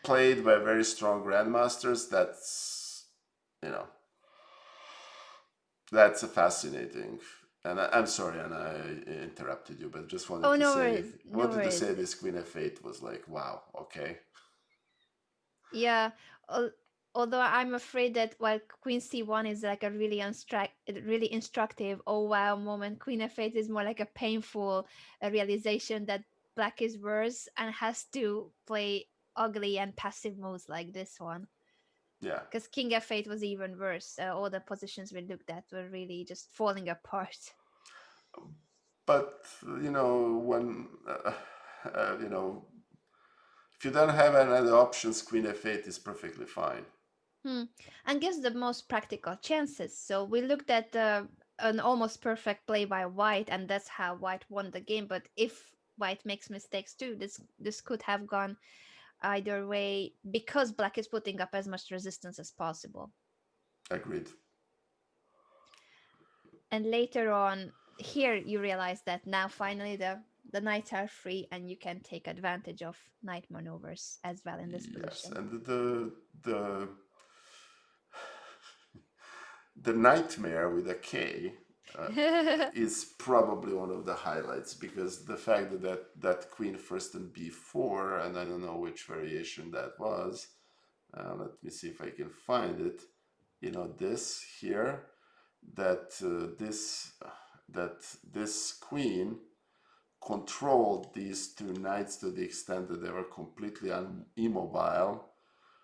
played by very strong grandmasters, that's a fascinating. And I'm sorry, and I interrupted you, but just wanted to say this queen f8 was like, wow, okay. Yeah, although I'm afraid that while queen c1 is like a really instructive, oh wow moment, queen f8 is more like a painful realization that black is worse and has to play ugly and passive moves like this one. Yeah. Because king f8 was even worse. All the positions we looked at were really just falling apart. But, when, if you don't have any other options, queen f8 is perfectly fine. And gives the most practical chances. So we looked at an almost perfect play by white, and that's how white won the game. But if white makes mistakes too, this could have gone either way, because black is putting up as much resistance as possible. Agreed. And later on, here you realize that now finally the knights are free, and you can take advantage of knight maneuvers as well in this position. Yes, and the nightmare with a K is probably one of the highlights, because the fact that queen first and b4, and I don't know which variation that was. Let me see if I can find it. This here, that this that this queen controlled these two knights to the extent that they were completely immobile.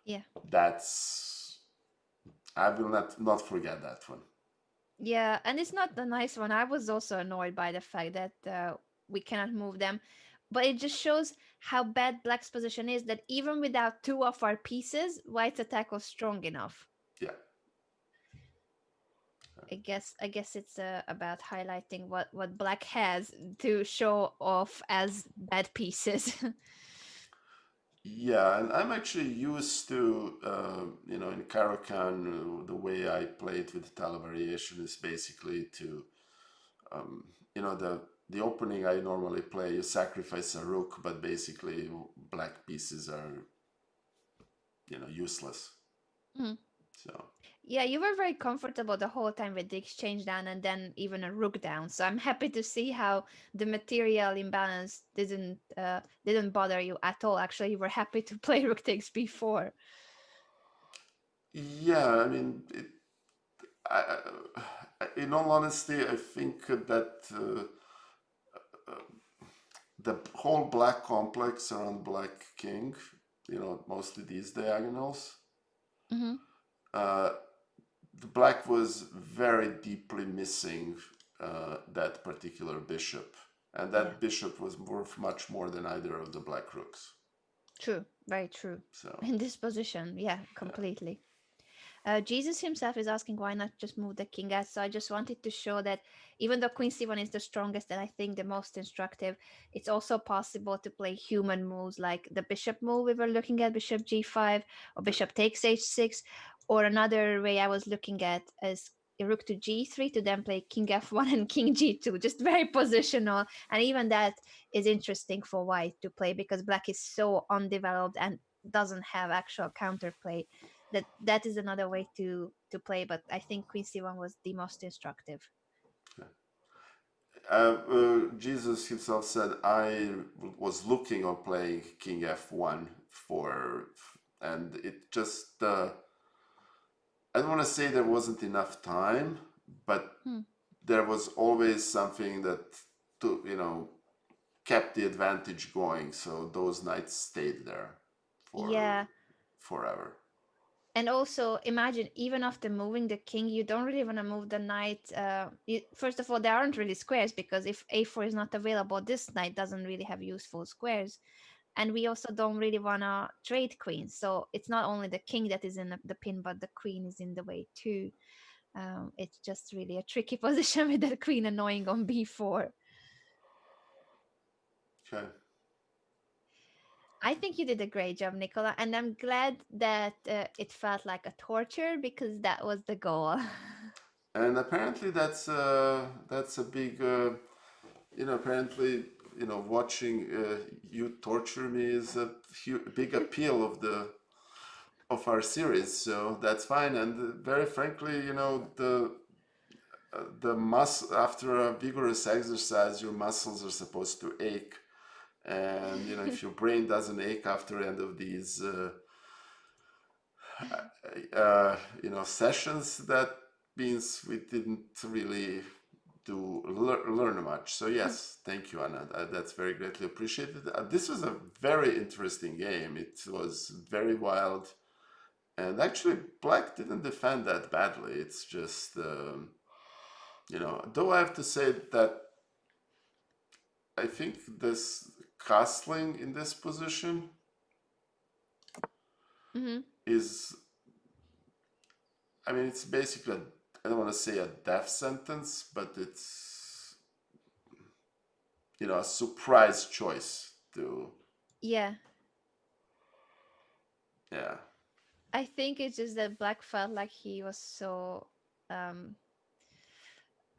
Yeah. That's, I will not forget that one. Yeah, and it's not the nice one. I was also annoyed by the fact that we cannot move them. But it just shows how bad Black's position is, that even without two of our pieces, White's attack was strong enough. Yeah. I guess it's about highlighting what Black has to show off as bad pieces. Yeah, and I'm actually used to, in Caro-Kann, the way I play it with tile variation is basically to, the opening I normally play, you sacrifice a rook, but basically black pieces are, useless. Mm. So, Yeah, you were very comfortable the whole time with the exchange down and then even a rook down. So I'm happy to see how the material imbalance didn't bother you at all. Actually, you were happy to play rook takes b4. yeah, I mean, in all honesty, I think that the whole black complex around black king, mostly these diagonals, Mm-hmm. uh, the black was very deeply missing that particular bishop, and Yeah, that bishop was worth much more than either of the black rooks. true, very true. So, In this position, yeah, yeah. completely. Jesus himself is asking why not just move the king out. So I just wanted to show that even though Queen C1 is the strongest and I think the most instructive, it's also possible to play human moves like the bishop move we were looking at, bishop g5, or bishop takes h6, or another way I was looking at is rook to g3 to then play king f1 and king g2, just very positional. And even that is interesting for white to play because black is so undeveloped and doesn't have actual counterplay. That is another way to play, but I think queen c1 was the most instructive. Jesus himself said, I was looking on playing king f1 and it just, I don't want to say there wasn't enough time, but Hmm. there was always something that, kept the advantage going. So those knights stayed there for Yeah, forever. and also imagine even after moving the king, you don't really want to move the knight. First of all, there aren't really squares because if a4 is not available, this knight doesn't really have useful squares. And we also don't really want to trade queens, so it's not only the king that is in the pin, but the queen is in the way too. It's just really a tricky position with the queen annoying on b4. Okay. I think you did a great job, Nicola, and I'm glad that it felt like a torture because that was the goal. And apparently that's a big, apparently, watching you torture me is a big appeal of our series. So that's fine. And very frankly, the after a vigorous exercise, your muscles are supposed to ache. And if your brain doesn't ache after end of these sessions, that means we didn't really learn much. So yes, thank you, Anna. That's very greatly appreciated. This was a very interesting game. It was very wild, and actually black didn't defend that badly. It's just though I have to say that I think this castling in this position Hmm. is, I mean, it's basically I don't want to say a death sentence, but it's a surprise choice to, Yeah, yeah. I think it's just that Black felt like he was so. Um,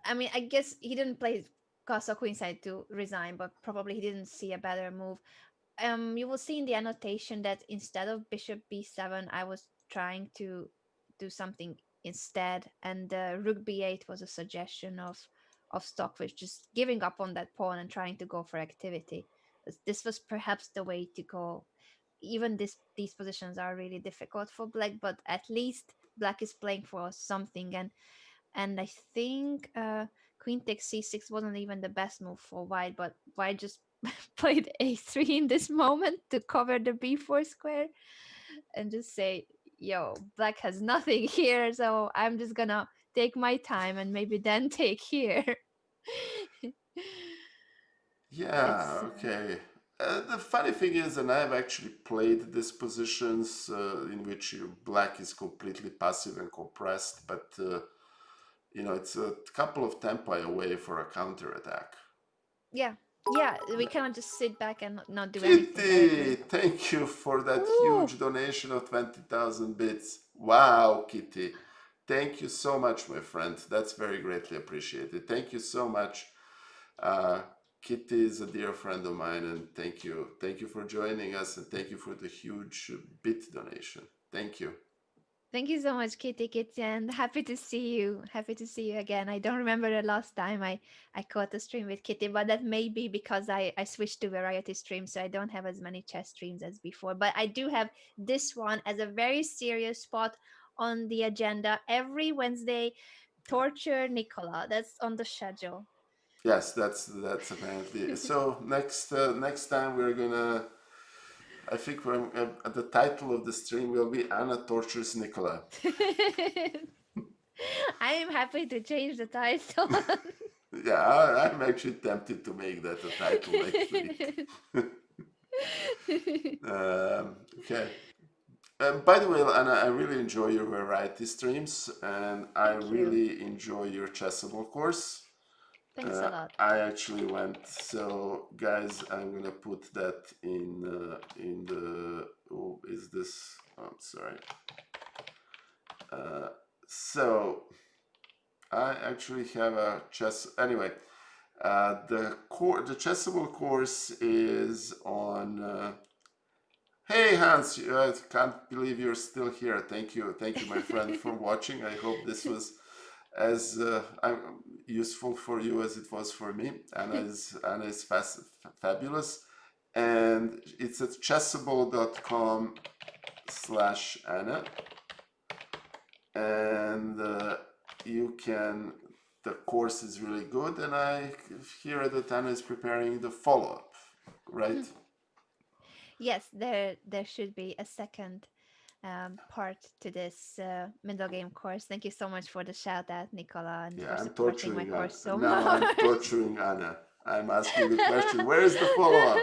I mean, I guess he didn't play Castle Queenside to resign, but probably he didn't see a better move. You will see in the annotation that instead of bishop b7, I was trying to do something instead, and rook b8 was a suggestion of Stockfish just giving up on that pawn and trying to go for activity. This was perhaps the way to go. Even these positions are really difficult for black, but at least black is playing for something, and I think queen takes c6 wasn't even the best move for white, but white just played a3 in this moment to cover the b4 square and just say, yo, black has nothing here, so I'm just gonna take my time and maybe then take here. Yeah, It's okay. The funny thing is, and I've actually played these positions in which black is completely passive and compressed, but it's a couple of tempi away for a counterattack. yeah, yeah, we cannot just sit back and not do anything Kitty, directly. thank you for that Ooh, huge donation of 20,000 bits. Wow, Kitty. Thank you so much, my friend. That's very greatly appreciated. Thank you so much. Uh, Kitty is a dear friend of mine, and thank you. Thank you for joining us, and thank you for the huge bit donation. Thank you. thank you so much, Kitty, and happy to see you. Happy to see you again. I don't remember the last time I caught a stream with Kitty, but that may be because I switched to variety streams, so I don't have as many chess streams as before. But I do have this one as a very serious spot on the agenda every Wednesday. Torture Nikola. That's on the schedule. Yes, that's apparently. So next time we're gonna. I think the title of the stream will be Anna tortures Nikola. I am happy to change the title. Yeah, I'm actually tempted to make that a title next week. Okay. By the way, Anna, I really enjoy your variety streams, and I Thank you. really enjoy your Chessable course. Thanks a lot. I actually went. So, guys, I'm gonna put that in the. Oh, is this? I'm sorry. So, I actually have a chess. Anyway, the Chessable course is on. Hey Hans, I can't believe you're still here. Thank you, my friend, for watching. I hope this was as useful for you as it was for me. Anna is fabulous, and it's at chessable.com/Anna, and you can. The course is really good, and I hear that Anna is preparing the follow-up, right? Yes, there should be a second part to this middle game course. Thank you so much for the shout out, Nicola, and Yeah, for I'm supporting my torturing Anna. course so Now I'm much. torturing Anna. I'm asking the question, where is the follow-up?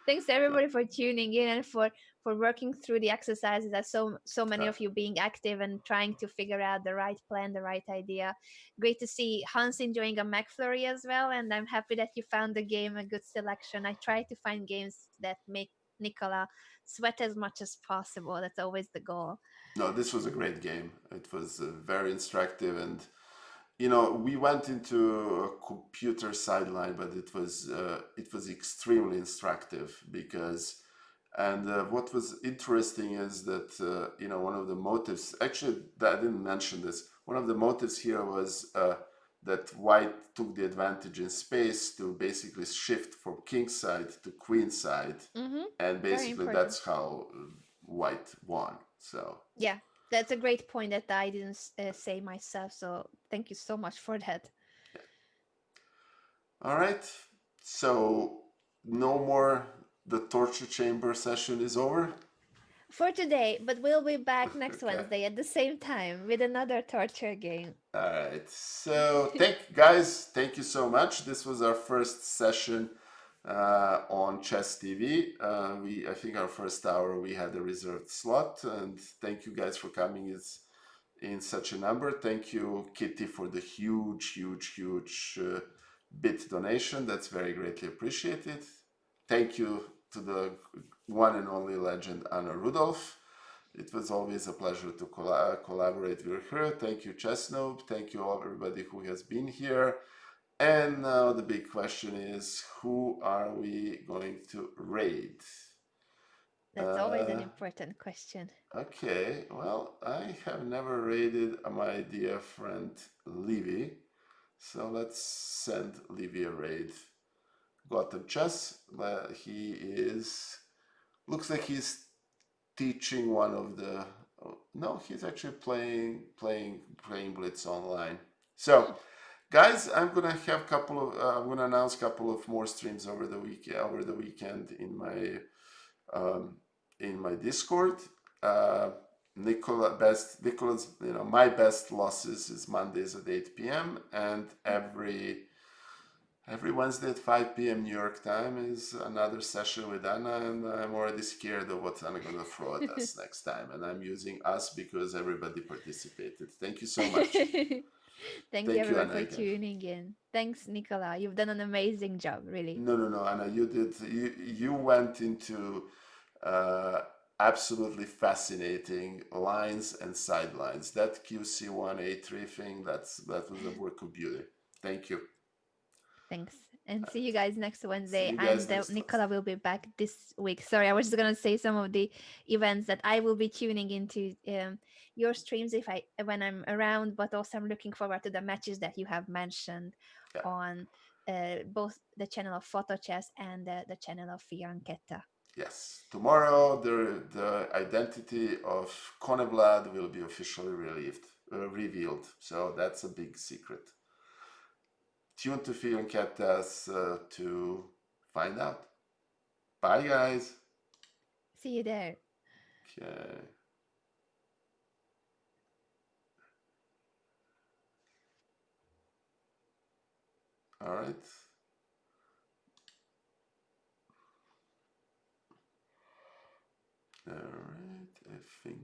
Thanks to everybody for tuning in and for working through the exercises. There's so many of you being active and trying to figure out the right plan, the right idea. Great to see Hans enjoying a McFlurry as well, and I'm happy that you found the game a good selection. I try to find games that make Nicola sweat as much as possible. That's always the goal. No, this was a great game. It was very instructive, and we went into a computer sideline, but it was extremely instructive because. And what was interesting is that one of the motives. Actually, I didn't mention this. One of the motives here was that White took the advantage in space to basically shift from king side to queen side, and Very basically important. that's how White won. So Yeah, that's a great point that I didn't say myself. So thank you so much for that. all right, so no more. The torture chamber session is over. For today, but we'll be back next Okay. Wednesday at the same time with another torture game. All right. So thank you so much. This was our first session on Chess TV. I think our first hour we had a reserved slot, and thank you guys for coming. It's in such a number. Thank you, Kitty, for the huge bit donation. That's very greatly appreciated. Thank you to the one and only legend Anna Rudolf. It was always a pleasure to collaborate with her. Thank you, Chess Noob. Thank you, all everybody who has been here. And now the big question is, who are we going to raid? That's always an important question. Okay, well, I have never raided my dear friend Livy, so let's send Livy a raid. Gotham Chess. Looks like he's teaching one of the Oh, no, he's actually playing Blitz online. So, guys, I'm gonna announce a couple of more streams over the weekend um, in my Discord. Uh, Nicola's, my best losses is Mondays at 8 p.m. and every Wednesday at 5 p.m. New York time is another session with Anna, and I'm already scared of what Anna gonna throw at us next time. And I'm using us because everybody participated. Thank you so much. Thank you Thank you, everyone Anna, for again. tuning in. Thanks, Nikola. You've done an amazing job, really. No, Anna, you went into uh, absolutely fascinating lines and sidelines. That QC1A3 thing, that was a work of beauty. Thank you. Thanks. And see you guys next See Wednesday. you guys And next Nikola Wednesday. will be back this week. Sorry, I was just gonna say some of the events that I will be tuning into your streams if I when I'm around, but also I'm looking forward to the matches that you have mentioned Yeah. on both the channel of Photo Chess and the channel of Fiancetta. Yes. Tomorrow, the identity of Konevlad will be officially revealed. So that's a big secret. Tune to Fianchettas to find out. Bye, guys. See you there. Okay. All right. All right. I think.